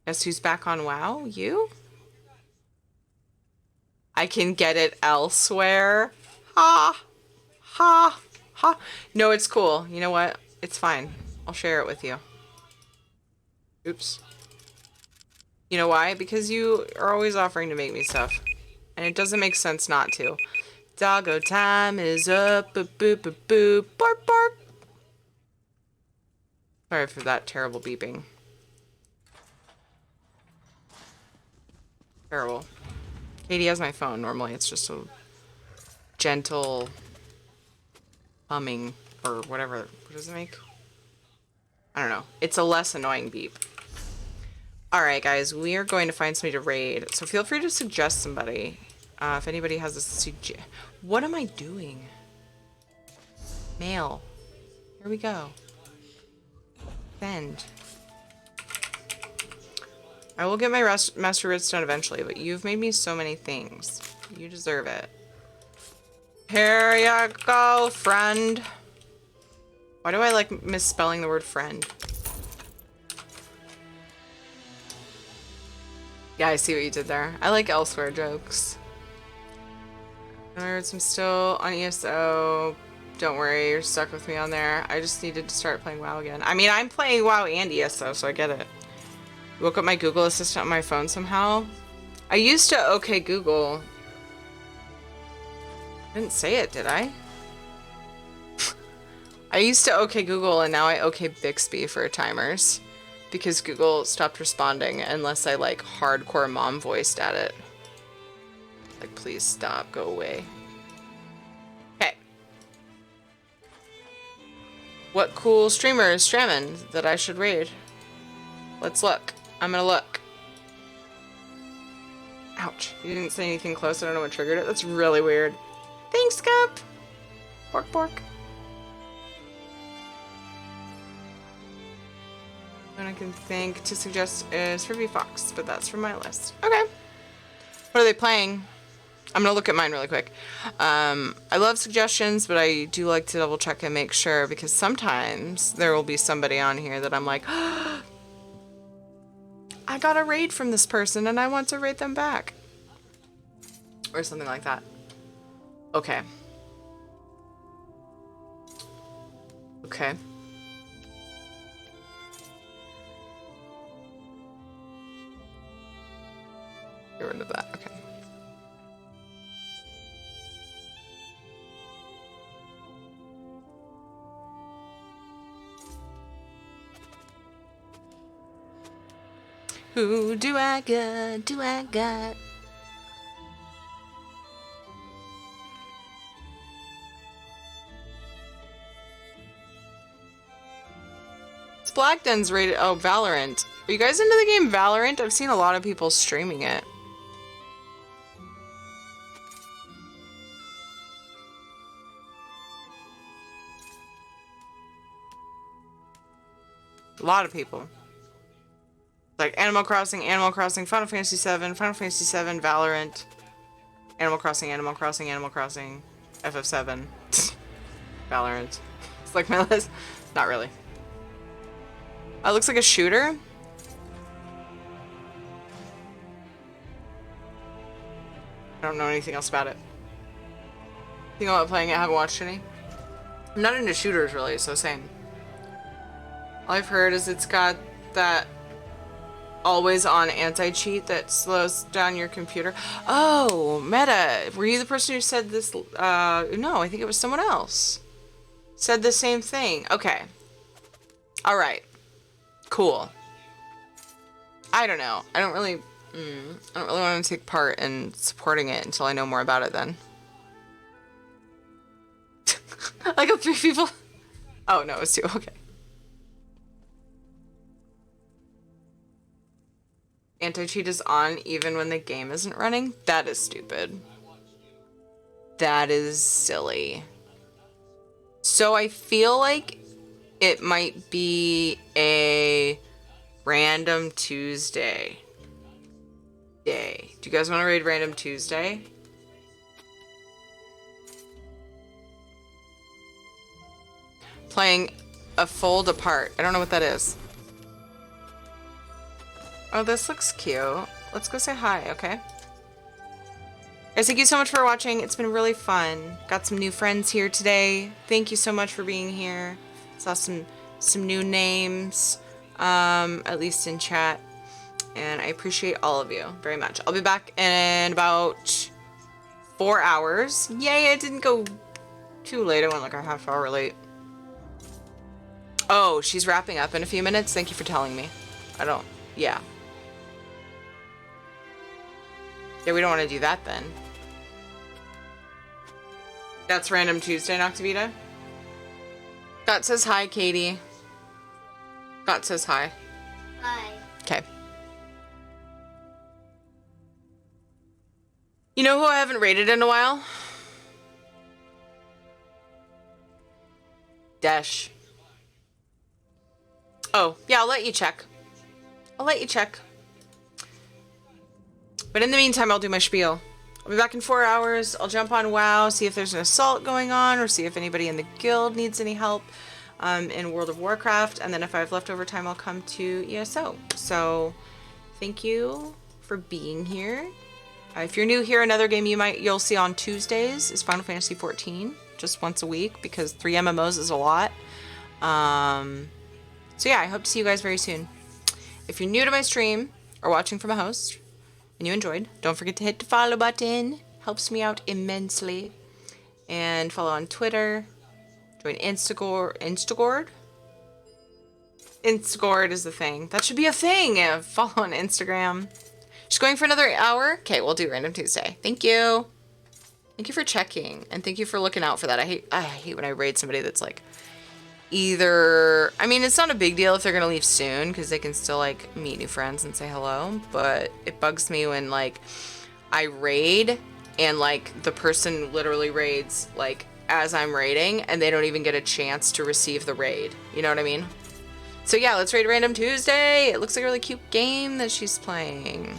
Guess who's back on WoW? You? I can get it elsewhere. Ha! Ha! Ha! No, it's cool. You know what? It's fine. I'll share it with you. Oops. You know why? Because you are always offering to make me stuff. And it doesn't make sense not to. Doggo time is up. Boop, boop, boop, boop. Bark, bark. Sorry for that terrible beeping. Terrible. Katie has my phone. Normally it's just a gentle humming or whatever. What does it make? I don't know. It's a less annoying beep. Alright guys, we are going to find somebody to raid. So feel free to suggest somebody. If anybody has a what am I doing? Mail. Here we go. Send. I will get my master writs done eventually, but you've made me so many things. You deserve it. Here you go, friend. Why do I like misspelling the word friend? Yeah, I see what you did there. I like elsewhere jokes. I'm still on ESO. Don't worry, you're stuck with me on there. I just needed to start playing WoW again. I mean, I'm playing WoW and ESO, so I get it. Woke up my Google Assistant on my phone somehow. I used to OK Google. I didn't say it, did I? I used to OK Google and now I OK Bixby for timers. Because Google stopped responding unless I like hardcore mom voiced at it. Like, please stop, go away. Okay. What cool streamer is streaming that I should raid? Let's look. I'm gonna look. Ouch. You didn't say anything close. I don't know what triggered it. That's really weird. Thanks, Cup. Bork, bork. And I can think to suggest is Ruby Fox, but that's from my list. Okay. What are they playing? I'm gonna look at mine really quick. I love suggestions, but I do like to double check and make sure because sometimes there will be somebody on here that I'm like, oh, I got a raid from this person and I want to raid them back. Or something like that. Okay. Okay. Get rid of that. Okay. Who do I got? Do I got? Blackden's rated. Oh, Valorant. Are you guys into the game Valorant? I've seen a lot of people streaming it. A lot of people. Like Animal Crossing, Final Fantasy VII, Valorant, Animal Crossing, FF7, Valorant. It's like my list. Not really. It looks like a shooter. I don't know anything else about it. Think about playing it, haven't watched any. I'm not into shooters really, so same. All I've heard is it's got that always on anti-cheat that slows down your computer. Oh, Meta, were you the person who said this? No, I think it was someone else. Said the same thing. Okay. All right. Cool. I don't know. I don't really want to take part in supporting it until I know more about it then. I got 3 people. Oh, no, it was 2. Okay. Anti-cheat is on even when the game isn't running? That is stupid. That is silly. So I feel like it might be a random Tuesday day. Do you guys want to raid Random Tuesday? Playing a fold apart. I don't know what that is. Oh, this looks cute. Let's go say hi, okay? Guys, thank you so much for watching. It's been really fun. Got some new friends here today. Thank you so much for being here. Saw some new names, at least in chat. And I appreciate all of you very much. I'll be back in about 4 hours. Yay, I didn't go too late. I went like a half hour late. Oh, she's wrapping up in a few minutes. Thank you for telling me. Yeah. Yeah, we don't want to do that then. That's Random Tuesday, Noctavita. Scott says hi, Katie. Scott says hi. Hi. Okay. You know who I haven't rated in a while? Desh. Oh, yeah, I'll let you check. But in the meantime, I'll do my spiel. I'll be back in 4 hours. I'll jump on WoW, see if there's an assault going on, or see if anybody in the guild needs any help in World of Warcraft. And then if I have leftover time, I'll come to ESO. So thank you for being here. If you're new here, another game you'll see on Tuesdays is Final Fantasy XIV, just once a week, because 3 MMOs is a lot. So yeah, I hope to see you guys very soon. If you're new to my stream or watching from a host and you enjoyed, don't forget to hit the follow button. Helps me out immensely. And follow on Twitter. Join Instagord. Instagord is the thing. That should be a thing. Follow on Instagram. Just going for another hour? Okay, we'll do Random Tuesday. Thank you. Thank you for checking. And thank you for looking out for that. I hate when I raid somebody that's like either... I mean, it's not a big deal if they're going to leave soon because they can still like meet new friends and say hello. But it bugs me when like I raid and like the person literally raids like as I'm raiding and they don't even get a chance to receive the raid. You know what I mean? So yeah, let's raid Random Tuesday. It looks like a really cute game that she's playing.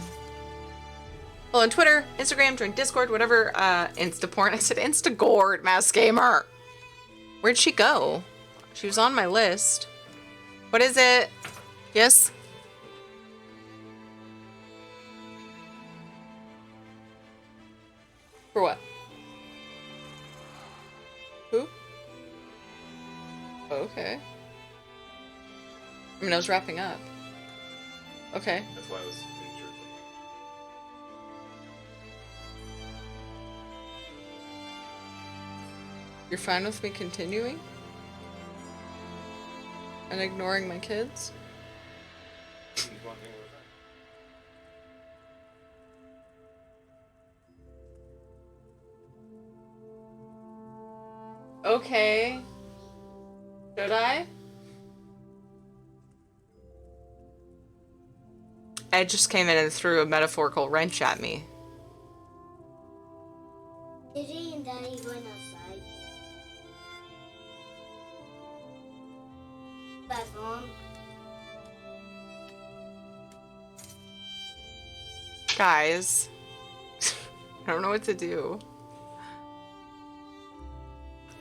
Follow on Twitter, Instagram, join Discord, whatever. Instaporn. I said Instagord, Mass Gamer. Where'd she go? She was on my list. What is it? Yes? For what? Who? Okay. I mean, I was wrapping up. Okay. That's why I was making sure. You're fine with me continuing? And ignoring my kids? Okay. Should I? Ed just came in and threw a metaphorical wrench at me. Is he and Daddy going outside? Back home? Guys, I don't know what to do.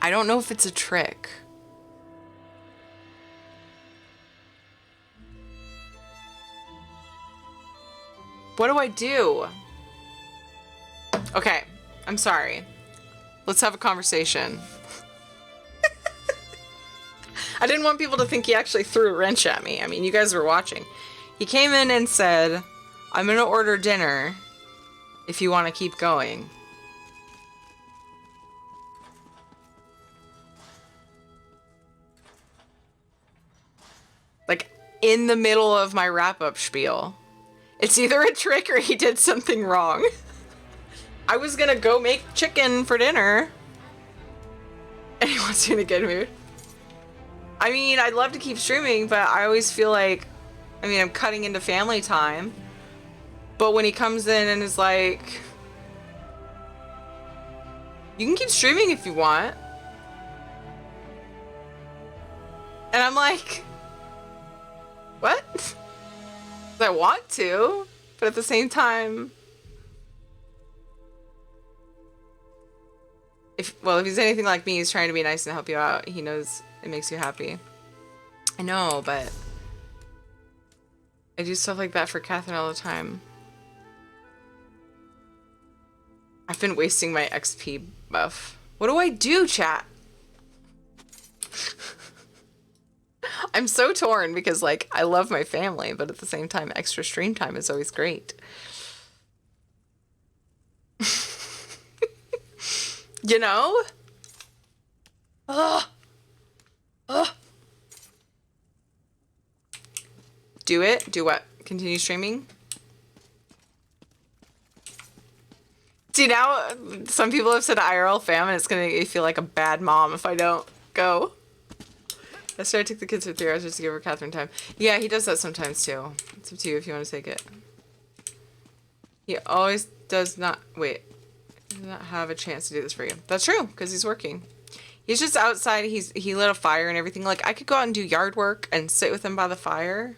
I don't know if it's a trick. What do I do? Okay, I'm sorry. Let's have a conversation. I didn't want people to think he actually threw a wrench at me. I mean, you guys were watching. He came in and said, I'm gonna order dinner if you want to keep going. Like, in the middle of my wrap-up spiel. It's either a trick or he did something wrong. I was gonna go make chicken for dinner. And he wants me in a good mood. I mean, I'd love to keep streaming, but I always feel like, I mean, I'm cutting into family time. But when he comes in and is like, you can keep streaming if you want. And I'm like, what? I want to, but at the same time, if he's anything like me, he's trying to be nice and help you out. He knows it makes you happy. I know, but I do stuff like that for Catherine all the time. I've been wasting my XP buff. What do I do, chat? I'm so torn because, like, I love my family, but at the same time, extra stream time is always great. You know? Ugh. Ugh. Do it? Do what? Continue streaming? See, now some people have said IRL fam, and it's gonna make me feel like a bad mom if I don't go. Yesterday I took the kids for 3 hours just to give her Catherine time. Yeah, he does that sometimes too. It's up to you if you want to take it. He always does not... Wait. Does not have a chance to do this for you. That's true, because he's working. He's just outside. He lit a fire and everything. Like, I could go out and do yard work and sit with him by the fire.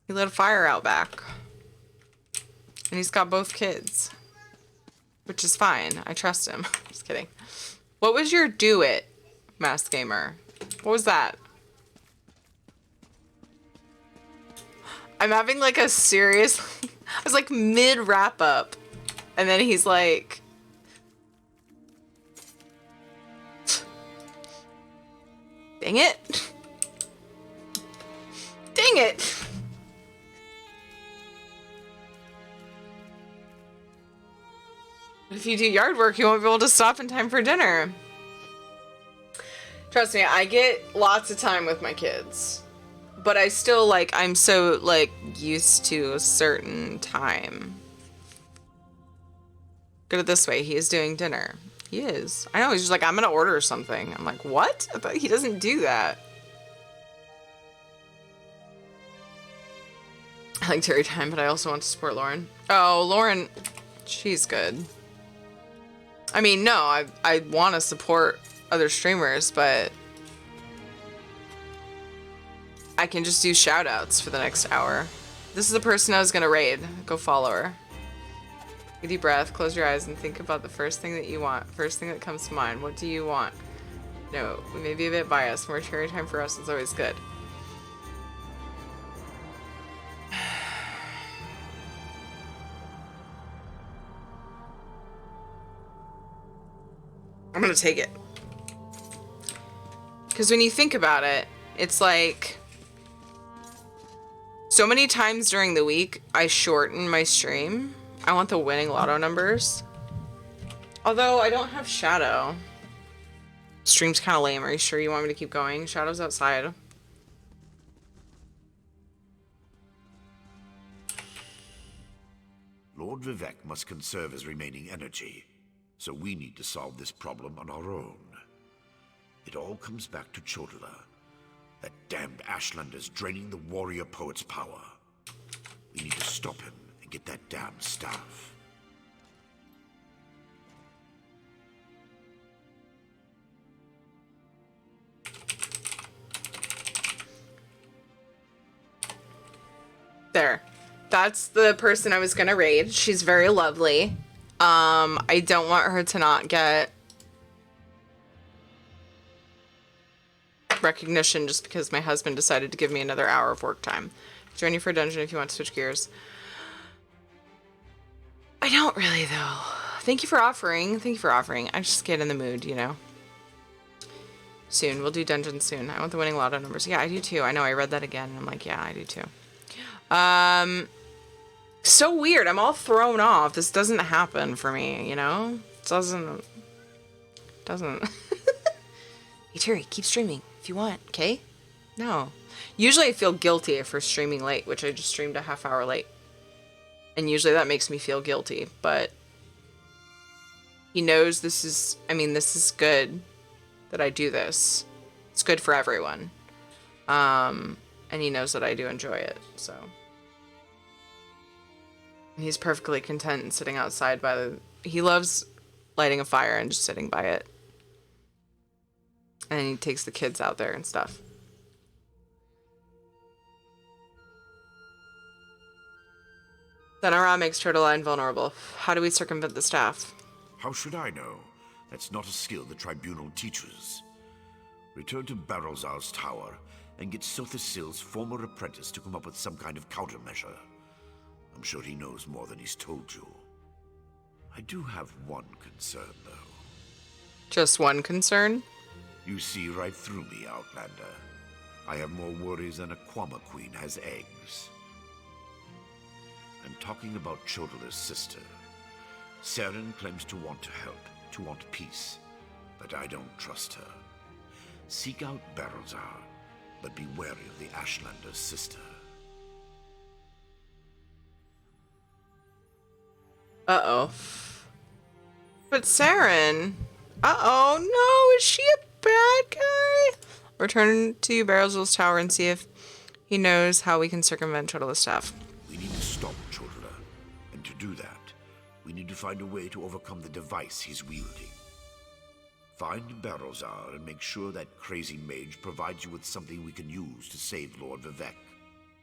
He lit a fire out back. And he's got both kids. Which is fine. I trust him. Just kidding. What was your do it, Masked Gamer? What was that? I'm having like a serious... I was like mid wrap up. And then he's like... Dang it. Dang it. If you do yard work, you won't be able to stop in time for dinner. Trust me, I get lots of time with my kids. But I still, like, I'm so, like, used to a certain time. Look at it this way, he is doing dinner. He is. I know, he's just like, I'm gonna order something. I'm like, what? I thought he doesn't do that. I like Terry time, but I also want to support Lauren. Oh, Lauren, she's good. I mean, no, I want to support other streamers, but I can just do shout outs for the next hour. This is the person I was gonna raid. Go follow her. Take a deep breath, close your eyes, and think about the first thing that you want. First thing that comes to mind. What do you want? No, we may be a bit biased. More cherry time for us is always good. I'm gonna take it. Because when you think about it, it's like... So many times during the week, I shorten my stream. I want the winning lotto numbers. Although, I don't have Shadow. Stream's kind of lame. Are you sure you want me to keep going? Shadow's outside. Lord Vivek must conserve his remaining energy, so we need to solve this problem on our own. It all comes back to Chodala. That damned Ashlander's draining the warrior poet's power. We need to stop him and get that damned staff. There. That's the person I was gonna raid. She's very lovely. I don't want her to not get recognition just because my husband decided to give me another hour of work time. Join you for a dungeon if you want to switch gears. I don't really, though. Thank you for offering. Thank you for offering. I just get in the mood, you know. Soon. We'll do dungeons soon. I want the winning lotto numbers. Yeah, I do too. I know. I read that again. And I'm like, yeah, I do too. So weird. I'm all thrown off. This doesn't happen for me, you know? It doesn't. Hey, Terry, keep streaming if you want, okay? No. Usually I feel guilty if we're streaming late, which I just streamed a half hour late. And usually that makes me feel guilty, but he knows this is, I mean, this is good that I do this. It's good for everyone. And he knows that I do enjoy it, so. And he's perfectly content in sitting outside by the, he loves lighting a fire and just sitting by it. And he takes the kids out there and stuff. Thanara makes Turtle invulnerable. How do we circumvent the staff? How should I know? That's not a skill the Tribunal teaches. Return to Barrelzar's tower and get Sothasil's former apprentice to come up with some kind of countermeasure. I'm sure he knows more than he's told you. I do have one concern, though. Just one concern? You see right through me, Outlander. I have more worries than a Quama Queen has eggs. I'm talking about Chodala's sister. Saren claims to want to help, to want peace, but I don't trust her. Seek out Barrelzar, but be wary of the Ashlander's sister. Uh-oh. But Saren... Uh-oh, no! Is she a bad guy? Return to Barrelzar's tower and see if he knows how we can circumvent Chodala's staff. We need to stop Chodala, and to do that, we need to find a way to overcome the device he's wielding. Find Barrelzar and make sure that crazy mage provides you with something we can use to save Lord Vivec.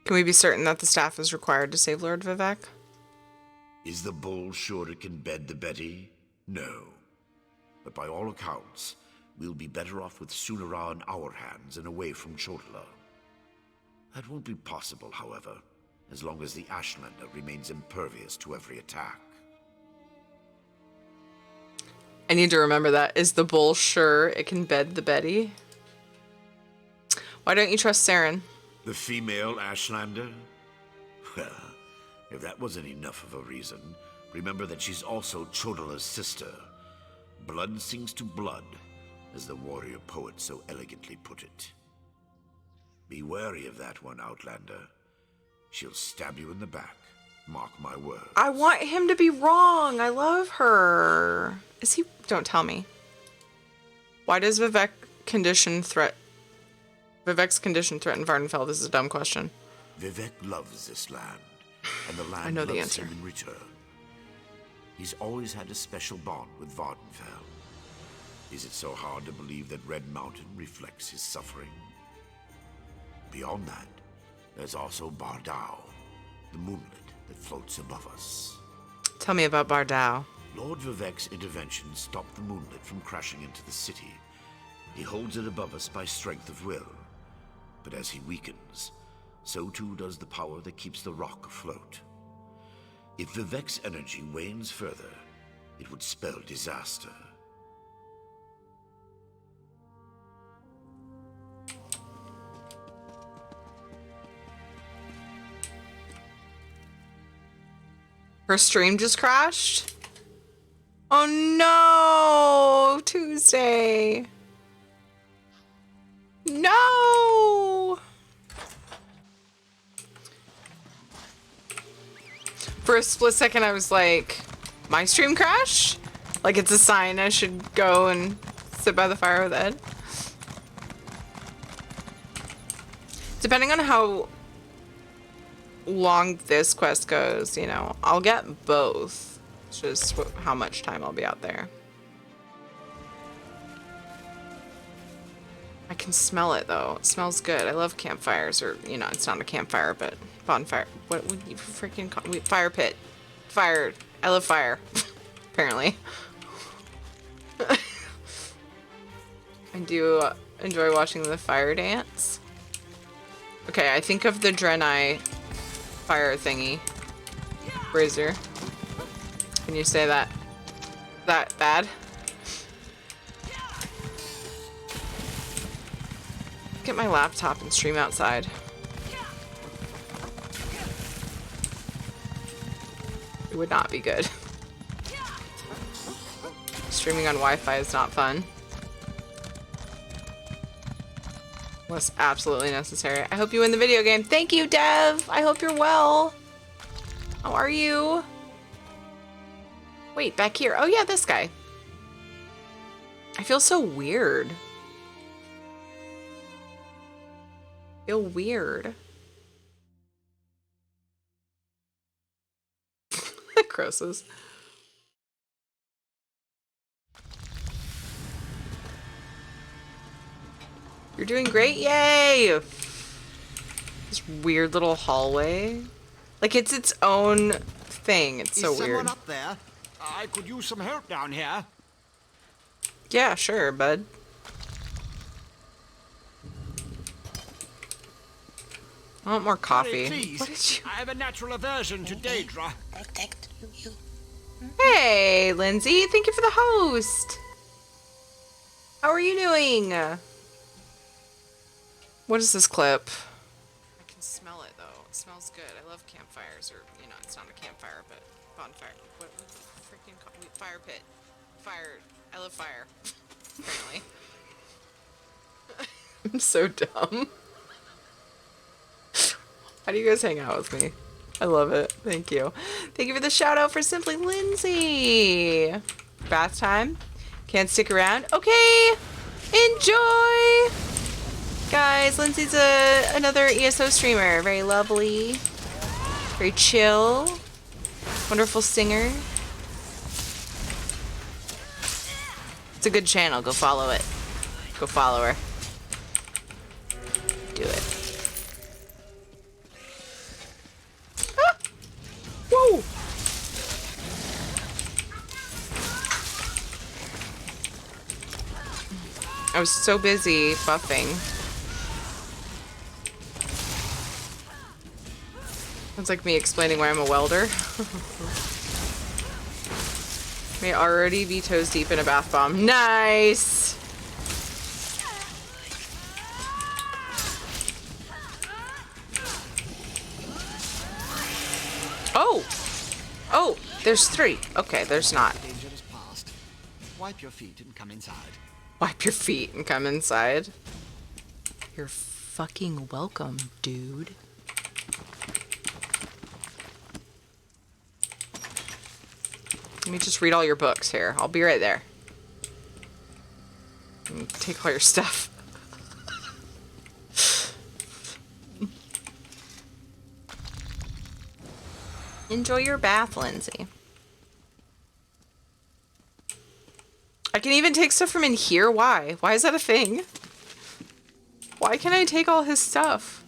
Can we be certain that the staff is required to save Lord Vivec? Is the bull sure it can bed the Betty? No. But by all accounts, we'll be better off with Sunara in our hands and away from Chodala. That won't be possible, however, as long as the Ashlander remains impervious to every attack. I need to remember that. Is the bull sure it can bed the Betty? Why don't you trust Saren? The female Ashlander? Well, if that wasn't enough of a reason, remember that she's also Chodala's sister. Blood sings to blood, as the warrior poet so elegantly put it. Be wary of that one, Outlander. She'll stab you in the back. Mark my words. I want him to be wrong. I love her. Is he? Don't tell me. Why does Vivec's condition threaten Vardenfell? This is a dumb question. Vivec loves this land, and the land I know the loves answer. him in return. He's always had a special bond with Vardenfell. Is it so hard to believe that Red Mountain reflects his suffering? Beyond that, there's also Bardao, the moonlit that floats above us. Tell me about Bardao. Lord Vivec's intervention stopped the moonlit from crashing into the city. He holds it above us by strength of will. But as he weakens, so too does the power that keeps the rock afloat. If Vivec's energy wanes further, it would spell disaster. Her stream just crashed? Oh no! Tuesday. No! For a split second I was like, my stream crashed? Like it's a sign I should go and sit by the fire with Ed. Depending on how long this quest goes, you know, I'll get both. It's just how much time I'll be out there. I can smell it though. It smells good. I love campfires, or you know, it's not a campfire, but bonfire. What would you freaking call it? Fire pit. Fire. I love fire. Apparently. I do enjoy watching the fire dance. Okay, I think of the Draenei fire thingy. Brazier. Can you say that? That bad? Get my laptop and stream outside. It would not be good. Streaming on Wi-Fi is not fun. Unless absolutely necessary. I hope you win the video game. Thank you, Dev! I hope you're well. How are you? Wait, back here. Oh yeah, this guy. I feel so weird. I feel weird. Crosses. You're doing great, yay! This weird little hallway. Like it's its own thing. It's so Is weird. someone up there? I could use some help down here. Yeah, sure, bud. I want more coffee. Please, What did you... I have a natural aversion to Daedra. Protect you. Hey, Lindsay. Thank you for the host. How are you doing? What is this clip? I can smell it, though. It smells good. I love campfires. Or, you know, it's not a campfire, but bonfire. What the freaking... Fire pit. Fire. I love fire. Apparently. I'm so dumb. How do you guys hang out with me? I love it. Thank you. Thank you for the shout out for Simply Lindsay. Bath time. Can't stick around. Okay. Enjoy. Guys, Lindsay's another ESO streamer. Very lovely. Very chill. Wonderful singer. It's a good channel. Go follow it. Go follow her. Do it. Ah! Whoa! I was so busy buffing. Sounds like me explaining why I'm a welder. May already be toes deep in a bath bomb. Nice! Oh! Oh, there's 3. Okay, there's not. Danger is past. Wipe your feet and come inside. Wipe your feet and come inside. You're fucking welcome, dude. Let me just read all your books here. I'll be right there. And take all your stuff. Enjoy your bath, Lindsay. I can even take stuff from in here? Why? Why is that a thing? Why can't I take all his stuff?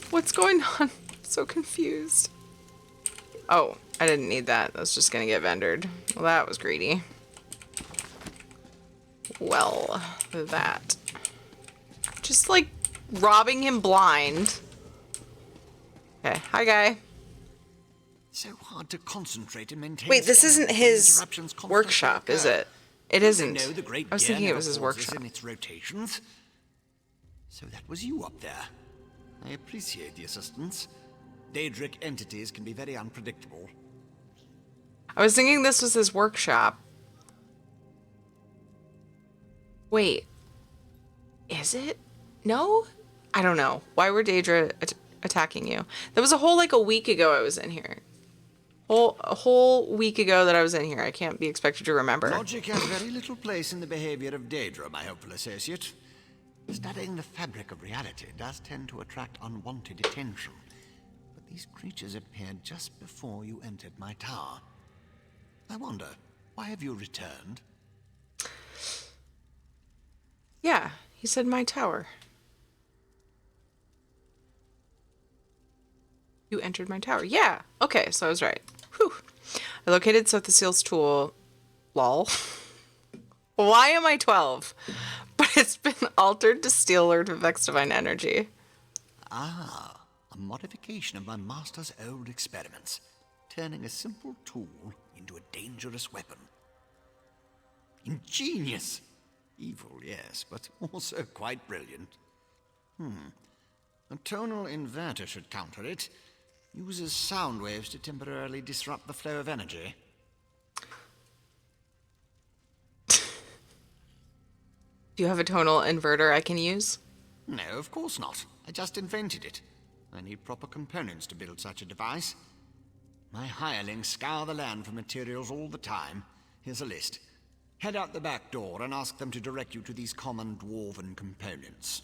What's going on? I'm so confused. Oh, I didn't need that. That's just gonna get vendored. Well, that was greedy. Well, that. Just like robbing him blind. Okay, hi guy. So hard to concentrate and maintain. Wait, this isn't his workshop, is it? It isn't. No, the great I was thinking it was his gear never pauses workshop. in its rotations. So that was you up there. I appreciate the assistance. Daedric entities can be very unpredictable. I was thinking this was his workshop. Wait. Is it? No? I don't know. Why were Daedra attacking you? That was a whole, like, a week ago I was in here. A whole week ago that I was in here. I can't be expected to remember. Logic has very little place in the behavior of Daedra, my hopeful associate. Studying the fabric of reality does tend to attract unwanted attention. But these creatures appeared just before you entered my tower. I wonder, why have you returned? Yeah, he said my tower. You entered my tower. Yeah. Okay, so I was right. Whew. I located Sothasyl's tool. Lol. Why am I 12? But it's been altered to steel or to Vex Divine Energy. Ah, a modification of my master's old experiments, turning a simple tool into a dangerous weapon. Ingenious! Evil, yes, but also quite brilliant. A tonal inverter should counter it. Uses sound waves to temporarily disrupt the flow of energy. Do you have a tonal inverter I can use? No, of course not. I just invented it. I need proper components to build such a device. My hirelings scour the land for materials all the time. Here's a list. Head out the back door and ask them to direct you to these common dwarven components.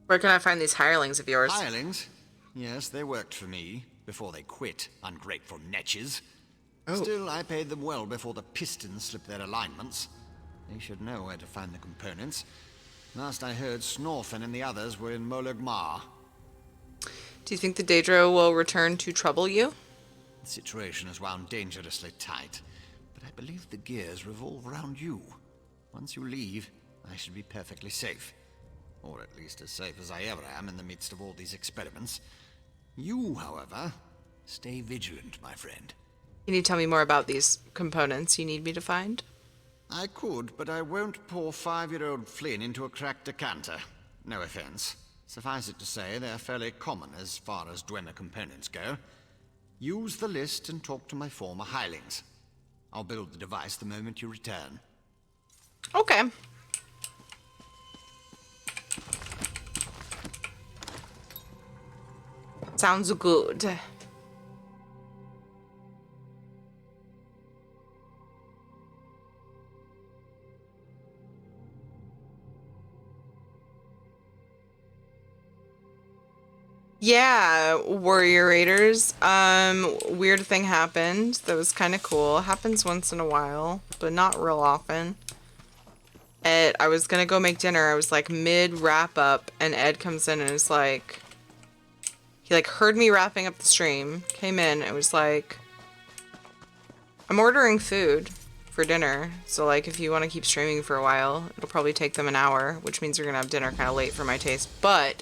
Where can I find these hirelings of yours? Hirelings? Yes, they worked for me before they quit, ungrateful netches. Oh. Still, I paid them well before the pistons slipped their alignments. They should know where to find the components. Last I heard, Snorfen and the others were in Molag Mar. Do you think the Daedra will return to trouble you? The situation is wound dangerously tight, but I believe the gears revolve around you. Once you leave, I should be perfectly safe. or at least as safe as I ever am in the midst of all these experiments. You, however, stay vigilant, my friend. Can you tell me more about these components you need me to find? I could, but I won't pour 5-year-old Flynn into a cracked decanter. No offense. Suffice it to say, they're fairly common as far as Dwemer components go. Use the list and talk to my former hirelings. I'll build the device the moment you return. Okay. Sounds good. Yeah, Warrior Raiders. Weird thing happened. That was kind of cool. Happens once in a while, but not real often. I was gonna go make dinner. I was like mid wrap up, and Ed comes in and is like, he like heard me wrapping up the stream, came in and was like, I'm ordering food for dinner. So like, if you want to keep streaming for a while, it'll probably take them an hour, which means you're gonna have dinner kind of late for my taste, but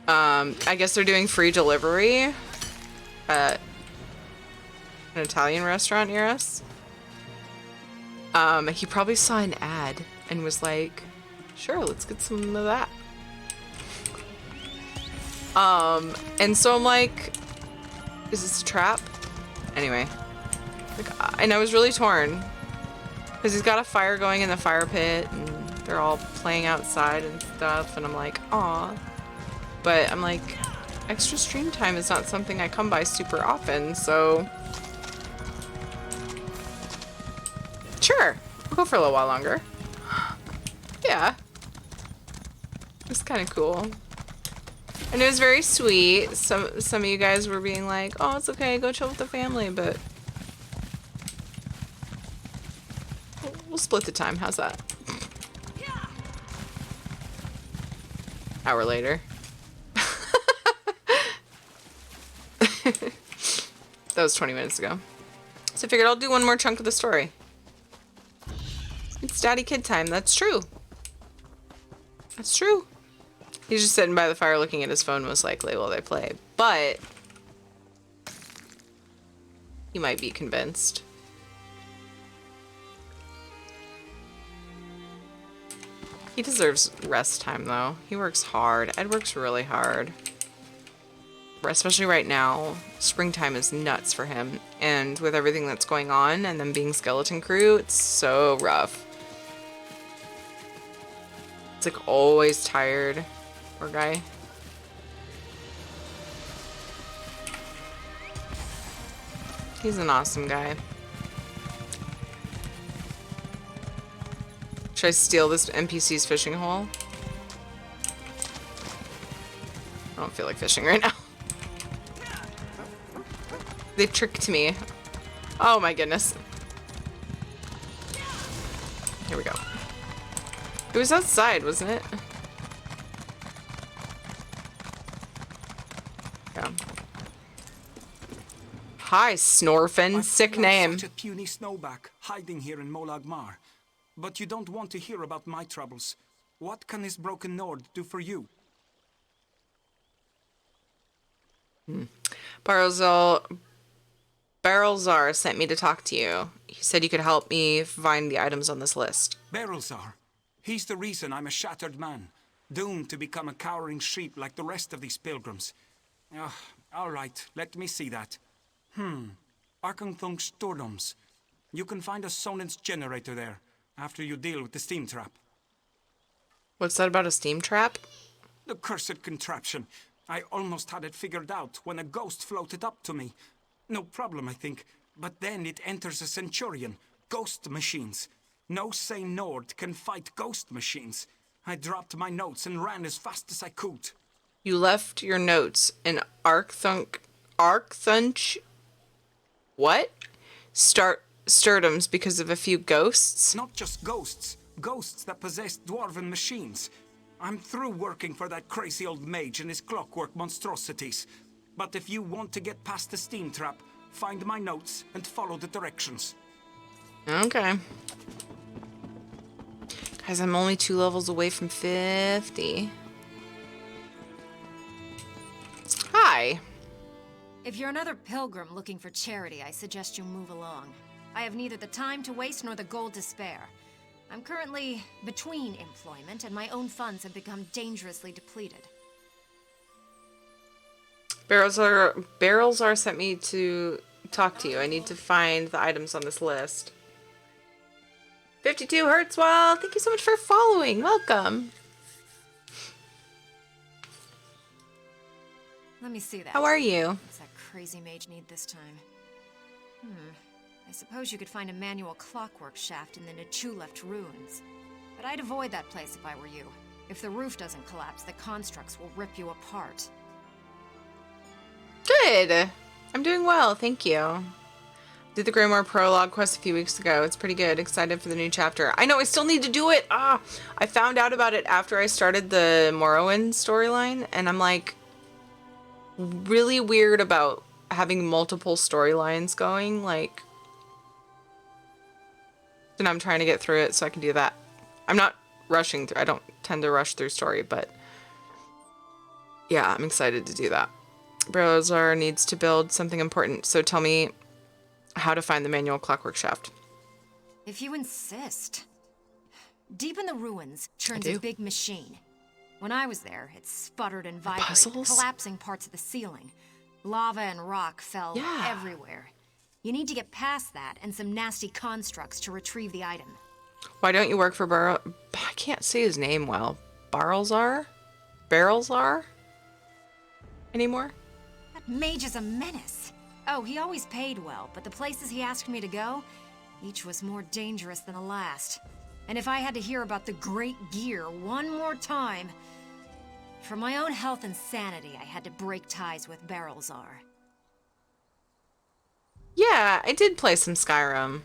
I guess they're doing free delivery at an Italian restaurant near us. He probably saw an ad and was like, sure, let's get some of that. And so I'm like, is this a trap? Anyway, like, and I was really torn because he's got a fire going in the fire pit and they're all playing outside and stuff. And I'm like, aw. But I'm like, extra stream time is not something I come by super often, so sure, we'll go for a little while longer. Yeah, it's kind of cool, and it was very sweet. Some of you guys were being like, "Oh, it's okay, go chill with the family," but we'll split the time. How's that? Hour later. That was 20 minutes ago. So I figured I'll do one more chunk of the story. It's daddy kid time. That's true. That's true. He's just sitting by the fire looking at his phone most likely while they play. But he might be convinced. He deserves rest time though. He works hard. Ed works really hard. Especially right now, springtime is nuts for him, and with everything that's going on and them being skeleton crew, it's so rough. It's like always tired. Poor guy. He's an awesome guy. Should I steal this NPC's fishing hole? I don't feel like fishing right now. They tricked me. Oh my goodness. Here we go. It was outside, wasn't it? Yeah. Hi, Snorfin. Sick name. Such a puny snowback hiding here in Molag Mar. But you don't want to hear about my troubles. What can this broken Nord do for you? Barrelzar sent me to talk to you. He said you could help me find the items on this list. Barrelzar. He's the reason I'm a shattered man, doomed to become a cowering sheep like the rest of these pilgrims. All right, let me see that. Arkanthung Stordoms. You can find a Sonance generator there, after you deal with the steam trap. What's that about a steam trap? The cursed contraption. I almost had it figured out when a ghost floated up to me. No problem, I think. But then it enters a Centurion. Ghost machines. No sane Nord can fight ghost machines. I dropped my notes and ran as fast as I could. You left your notes in Arkanthunk... What? Sturdoms because of a few ghosts? Not just ghosts. Ghosts that possess dwarven machines. I'm through working for that crazy old mage and his clockwork monstrosities. But if you want to get past the steam trap, find my notes and follow the directions. Okay. Guys, I'm only 2 levels away from 50. Hi. If you're another pilgrim looking for charity, I suggest you move along. I have neither the time to waste nor the gold to spare. I'm currently between employment, and my own funds have become dangerously depleted. Barrels are sent me to talk to you. I need to find the items on this list. 52 Hertzwell, thank you so much for following. Welcome. Let me see that. How are you? What's that crazy mage need this time? I suppose you could find a manual clockwork shaft in the Nechu-left ruins. But I'd avoid that place if I were you. If the roof doesn't collapse, the constructs will rip you apart. Good. I'm doing well, thank you. Did the Grimoire prologue quest a few weeks ago. It's pretty good. Excited for the new chapter. I know, I still need to do it. I found out about it after I started the Morrowind storyline, and I'm like really weird about having multiple storylines going, like, and I'm trying to get through it so I can do that. I'm not rushing through. I don't tend to rush through story, but yeah, I'm excited to do that. Browser needs to build something important, so tell me how to find the manual clockwork shaft. If you insist. Deep in the ruins churns a big machine. When I was there, it sputtered and vibrated, collapsing parts of the ceiling. Lava and rock fell everywhere. You need to get past that and some nasty constructs to retrieve the item. Why don't you work for I can't say his name well. Barrelzar anymore? That mage is a menace. Oh, he always paid well, but the places he asked me to go, each was more dangerous than the last. And if I had to hear about the Great Gear one more time, for my own health and sanity, I had to break ties with Barrelzar. Yeah, I did play some Skyrim.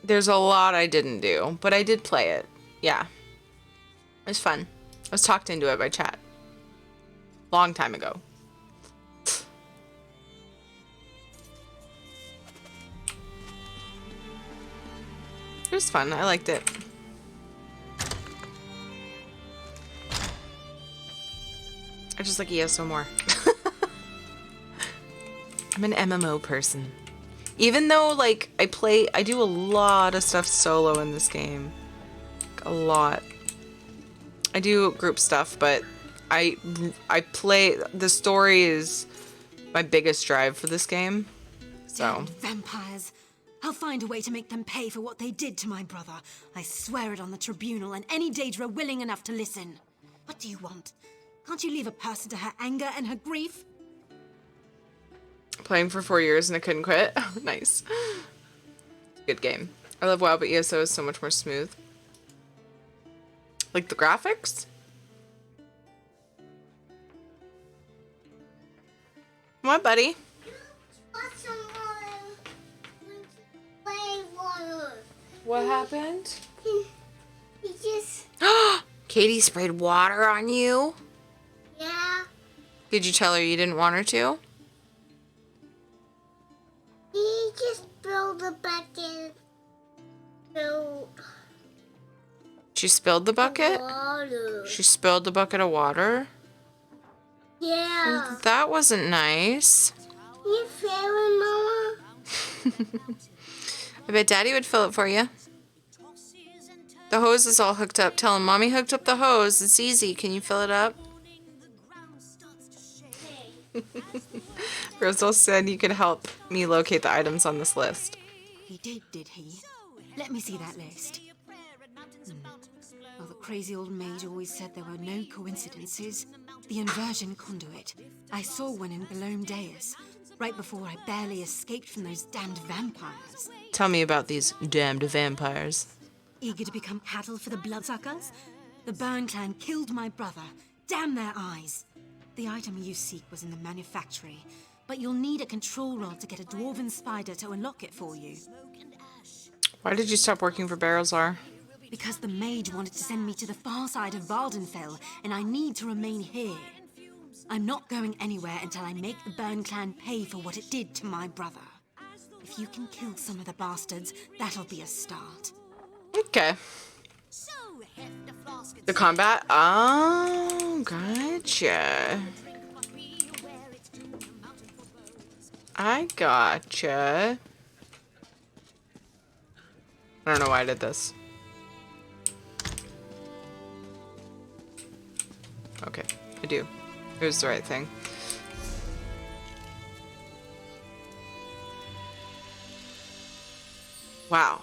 There's a lot I didn't do, but I did play it. Yeah. It was fun. I was talked into it by chat. Long time ago. It was fun. I liked it. I just like ESO more. I'm an MMO person. Even though, like, I do a lot of stuff solo in this game. A lot. I do group stuff, but I play, the story is my biggest drive for this game. So. Damned vampires. I'll find a way to make them pay for what they did to my brother. I swear it on the tribunal and any Daedra willing enough to listen. What do you want? Can't you leave a person to her anger and her grief? Playing for 4 years and I couldn't quit. Nice. Good game. I love WoW, but ESO is so much more smooth. Like the graphics? Come on, buddy. What happened? He just... Katie sprayed water on you? Yeah. Did you tell her you didn't want her to? He just spilled the bucket. She spilled the bucket? Water. She spilled the bucket of water? Yeah. That wasn't nice. You feeling, Mama? I bet Daddy would fill it for you. The hose is all hooked up. Tell him, Mommy hooked up the hose. It's easy. Can you fill it up? Rosal said you could help me locate the items on this list. He did he? Let me see that list. Well, the crazy old maid always said there were no coincidences. The inversion conduit. I saw one in Belome Deus, right before I barely escaped from those damned vampires. Tell me about these damned vampires. Eager to become cattle for the bloodsuckers? The Burn clan killed my brother. Damn their eyes. The item you seek was in the manufactory, but you'll need a control rod to get a dwarven spider to unlock it for you. Why did you stop working for Barrelzar? Because the mage wanted to send me to the far side of Vardenfell, and I need to remain here. I'm not going anywhere until I make the Burn clan pay for what it did to my brother. If you can kill some of the bastards, that'll be a start. Okay. The combat? Oh, gotcha. I gotcha. I don't know why I did this. Okay, I do. It was the right thing. Wow.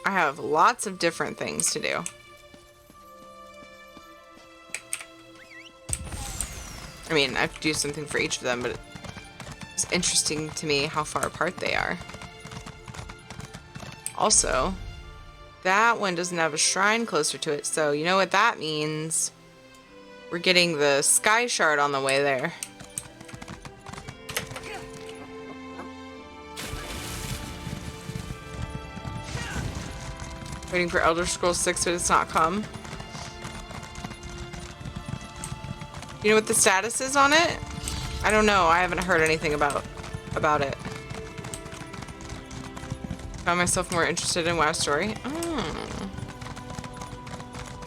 I have lots of different things to do. I mean, I have to do something for each of them, but it's interesting to me how far apart they are. Also, that one doesn't have a shrine closer to it, so you know what that means? We're getting the sky shard on the way there. Waiting for Elder Scrolls 6, but it's not come. You know what the status is on it? I don't know. I haven't heard anything about it. Found myself more interested in WoW story.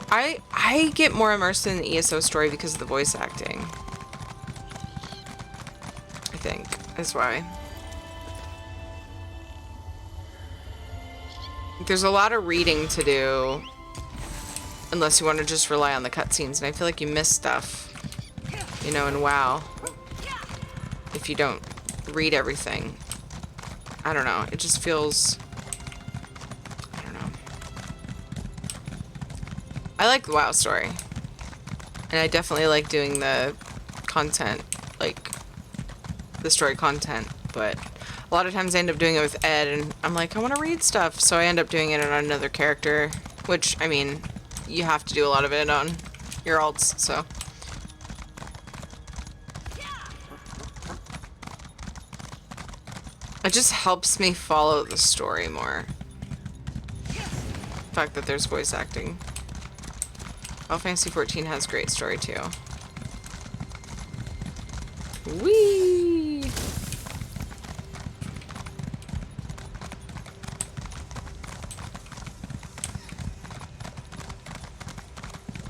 I get more immersed in the ESO story because of the voice acting. I think that's why. There's a lot of reading to do unless you want to just rely on the cutscenes, and I feel like you miss stuff, you know, in WoW if you don't read everything. I don't know. It just feels... I don't know. I like the WoW story. And I definitely like doing the content, like the story content, but a lot of times I end up doing it with Ed, and I'm like, I want to read stuff, so I end up doing it on another character, which, I mean, you have to do a lot of it on your alts, so. It just helps me follow the story more. The fact that there's voice acting. Final Fantasy 14 has great story too. Whee!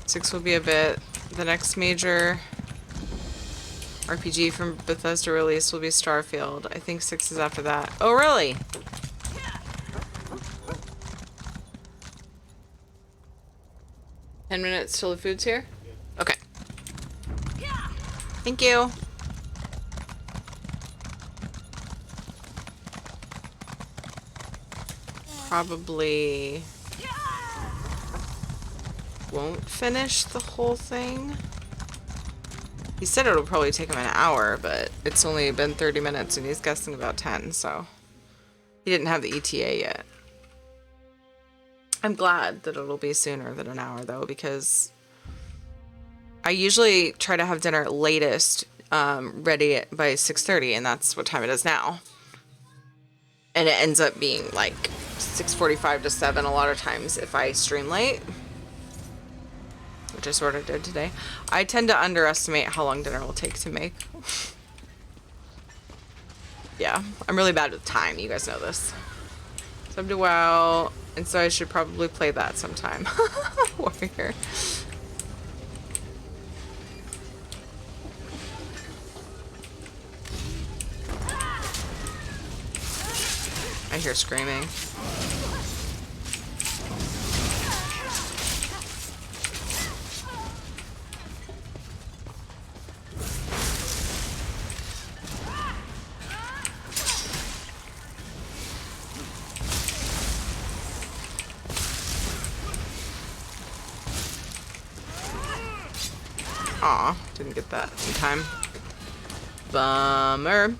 Six will be a bit. The next major RPG from Bethesda release will be Starfield. I think 6 is after that. Oh, really? $10 minutes till the food's here? Okay. Thank you. Probably won't finish the whole thing. He said it'll probably take him an hour, but it's only been 30 minutes and he's guessing about 10, so he didn't have the ETA yet. I'm glad that it'll be sooner than an hour though, because I usually try to have dinner at latest ready by 6:30, and that's what time it is now. And it ends up being like 6:45 to 7 a lot of times if I stream late, which I sort of did today. I tend to underestimate how long dinner will take to make. Yeah, I'm really bad with time. You guys know this. Sub to WoW, and so I should probably play that sometime. Warrior. I hear screaming. Aw, didn't get that in time. Bummer.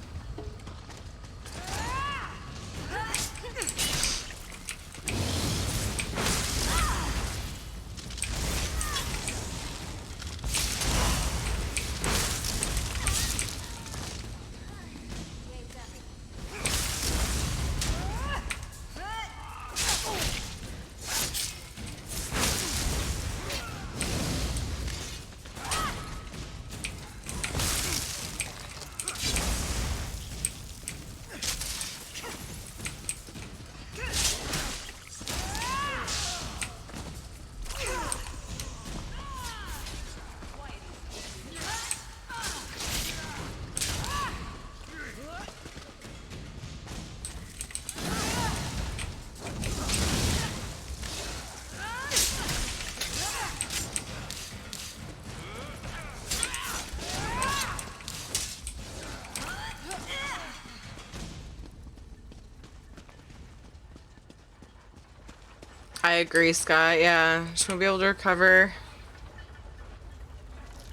agree, Scott. Yeah, she won't be able to recover.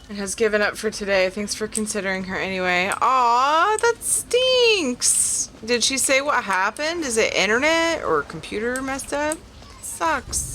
And has given up for today. Thanks for considering her anyway. Aw, that stinks. Did she say what happened? Is it internet or computer messed up? Sucks.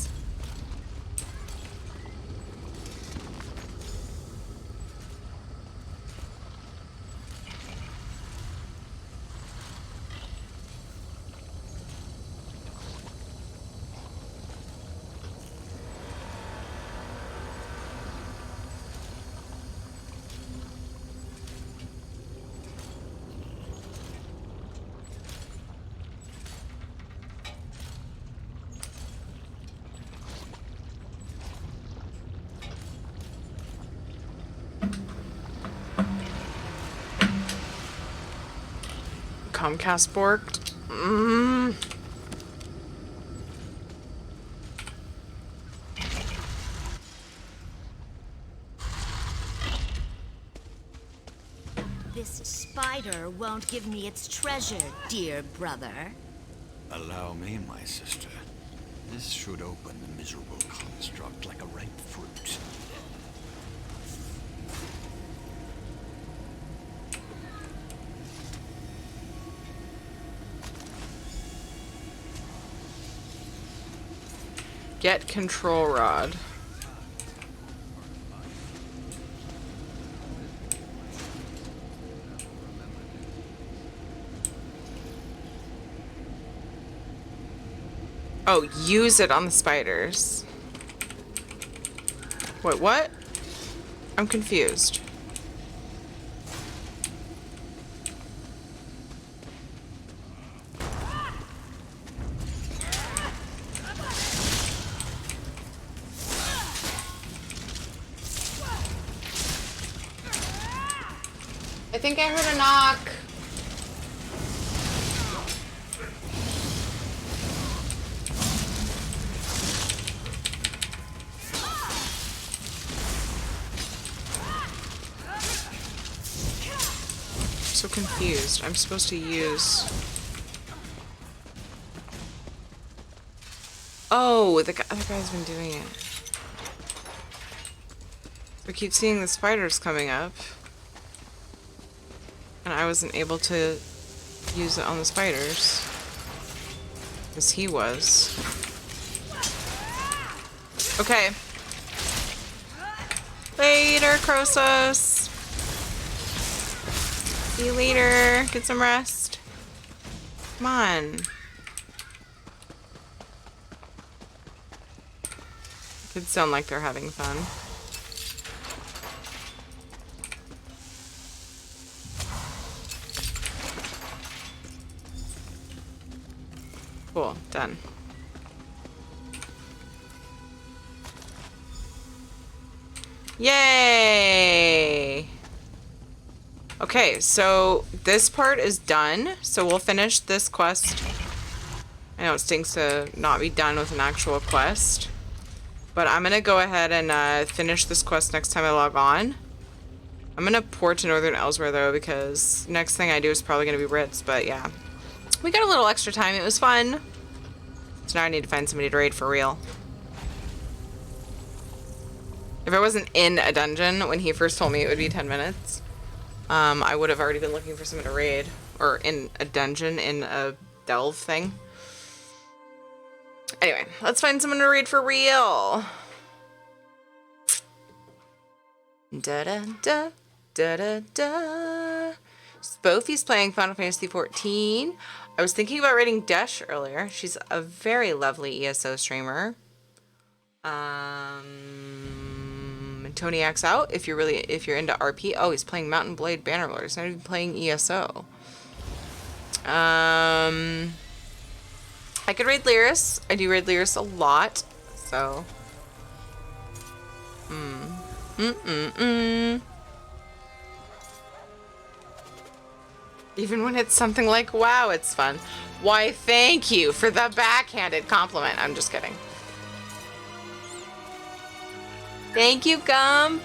Comcast borked. This spider won't give me its treasure, dear brother. Allow me, my sister. This should open the miserable construct like a ripe fruit. Get control rod. Oh, use it on the spiders. Wait, what? I'm confused. I think I heard a knock. So confused. I'm supposed to use... Oh, the other guy's been doing it. I keep seeing the spiders coming up. And I wasn't able to use it on the spiders. As he was. Okay. Later, Crosos. See you later. Get some rest. Come on. Kids sound like they're having fun. Cool, done. Yay! Okay, so this part is done, so we'll finish this quest. I know it stinks to not be done with an actual quest, but I'm gonna go ahead and finish this quest next time I log on. I'm gonna port to Northern Elsewhere though, because next thing I do is probably gonna be Ritz, but yeah. We got a little extra time, it was fun. So now I need to find somebody to raid for real. If I wasn't in a dungeon when he first told me it would be 10 minutes, I would have already been looking for someone to raid. Or in a dungeon, in a delve thing. Anyway, let's find someone to raid for real. Da-da-da, da-da-da. Spofie's playing Final Fantasy XIV. I was thinking about raiding Desh earlier. She's a very lovely ESO streamer. Toniac's out if you're into RP. Oh, he's playing Mountain Blade Bannerlord. He's not even playing ESO. I could raid Lyris. I do raid Lyris a lot. So. Even when it's something like WoW, it's fun. Why, thank you for the backhanded compliment. I'm just kidding. Thank you, Gump.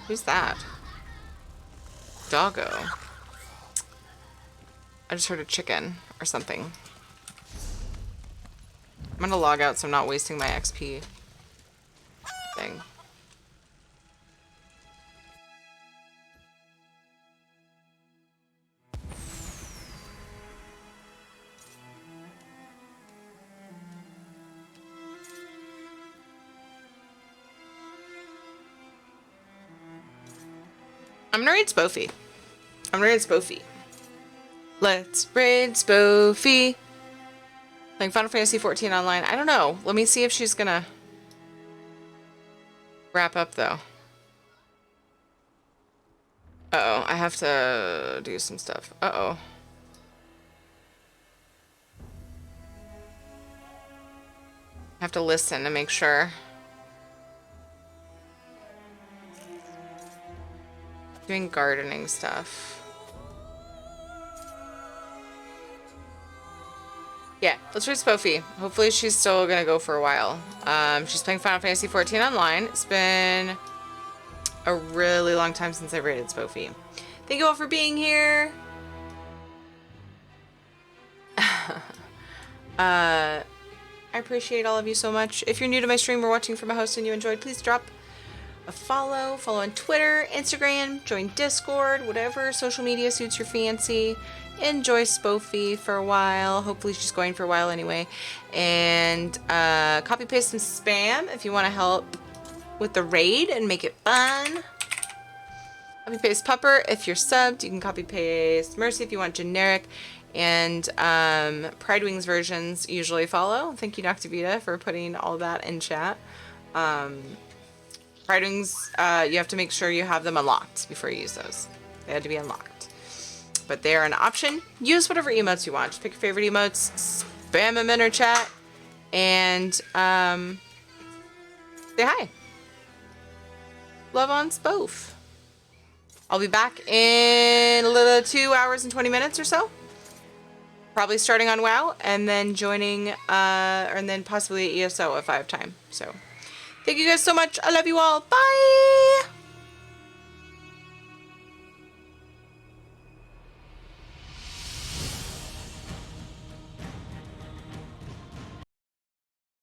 Who's that? Doggo. I just heard a chicken or something. I'm gonna log out so I'm not wasting my XP thing. I'm gonna raid Spoofy. Let's raid Spoofy. Like Final Fantasy 14 online. I don't know. Let me see if she's gonna wrap up though. Uh-oh, I have to do some stuff. Uh-oh. I have to listen to make sure. Doing gardening stuff. Yeah, let's read Spoofy. Hopefully she's still gonna go for a while. She's playing Final Fantasy 14 online. It's been a really long time since I rated Spoofy. Thank you all for being here. I appreciate all of you so much. If you're new to my stream or watching from a host and you enjoyed, please drop a follow on Twitter, Instagram, join Discord, whatever social media suits your fancy. Enjoy Spoofy for a while. Hopefully she's going for a while anyway. And copy paste some spam if you want to help with the raid and make it fun. Copy paste Pupper if you're subbed. You can copy paste Mercy if you want generic. And Pride Wings versions usually follow. Thank you, Noctivita, for putting all that in chat. Pride Wings, you have to make sure you have them unlocked before you use those. They had to be unlocked. But they are an option. Use whatever emotes you want. Just pick your favorite emotes, spam them in our chat, and say hi. Love on Spoof. I'll be back in a little 2 hours and 20 minutes or so. Probably starting on WoW and then joining, and then possibly ESO if I have time. So, thank you guys so much. I love you all. Bye.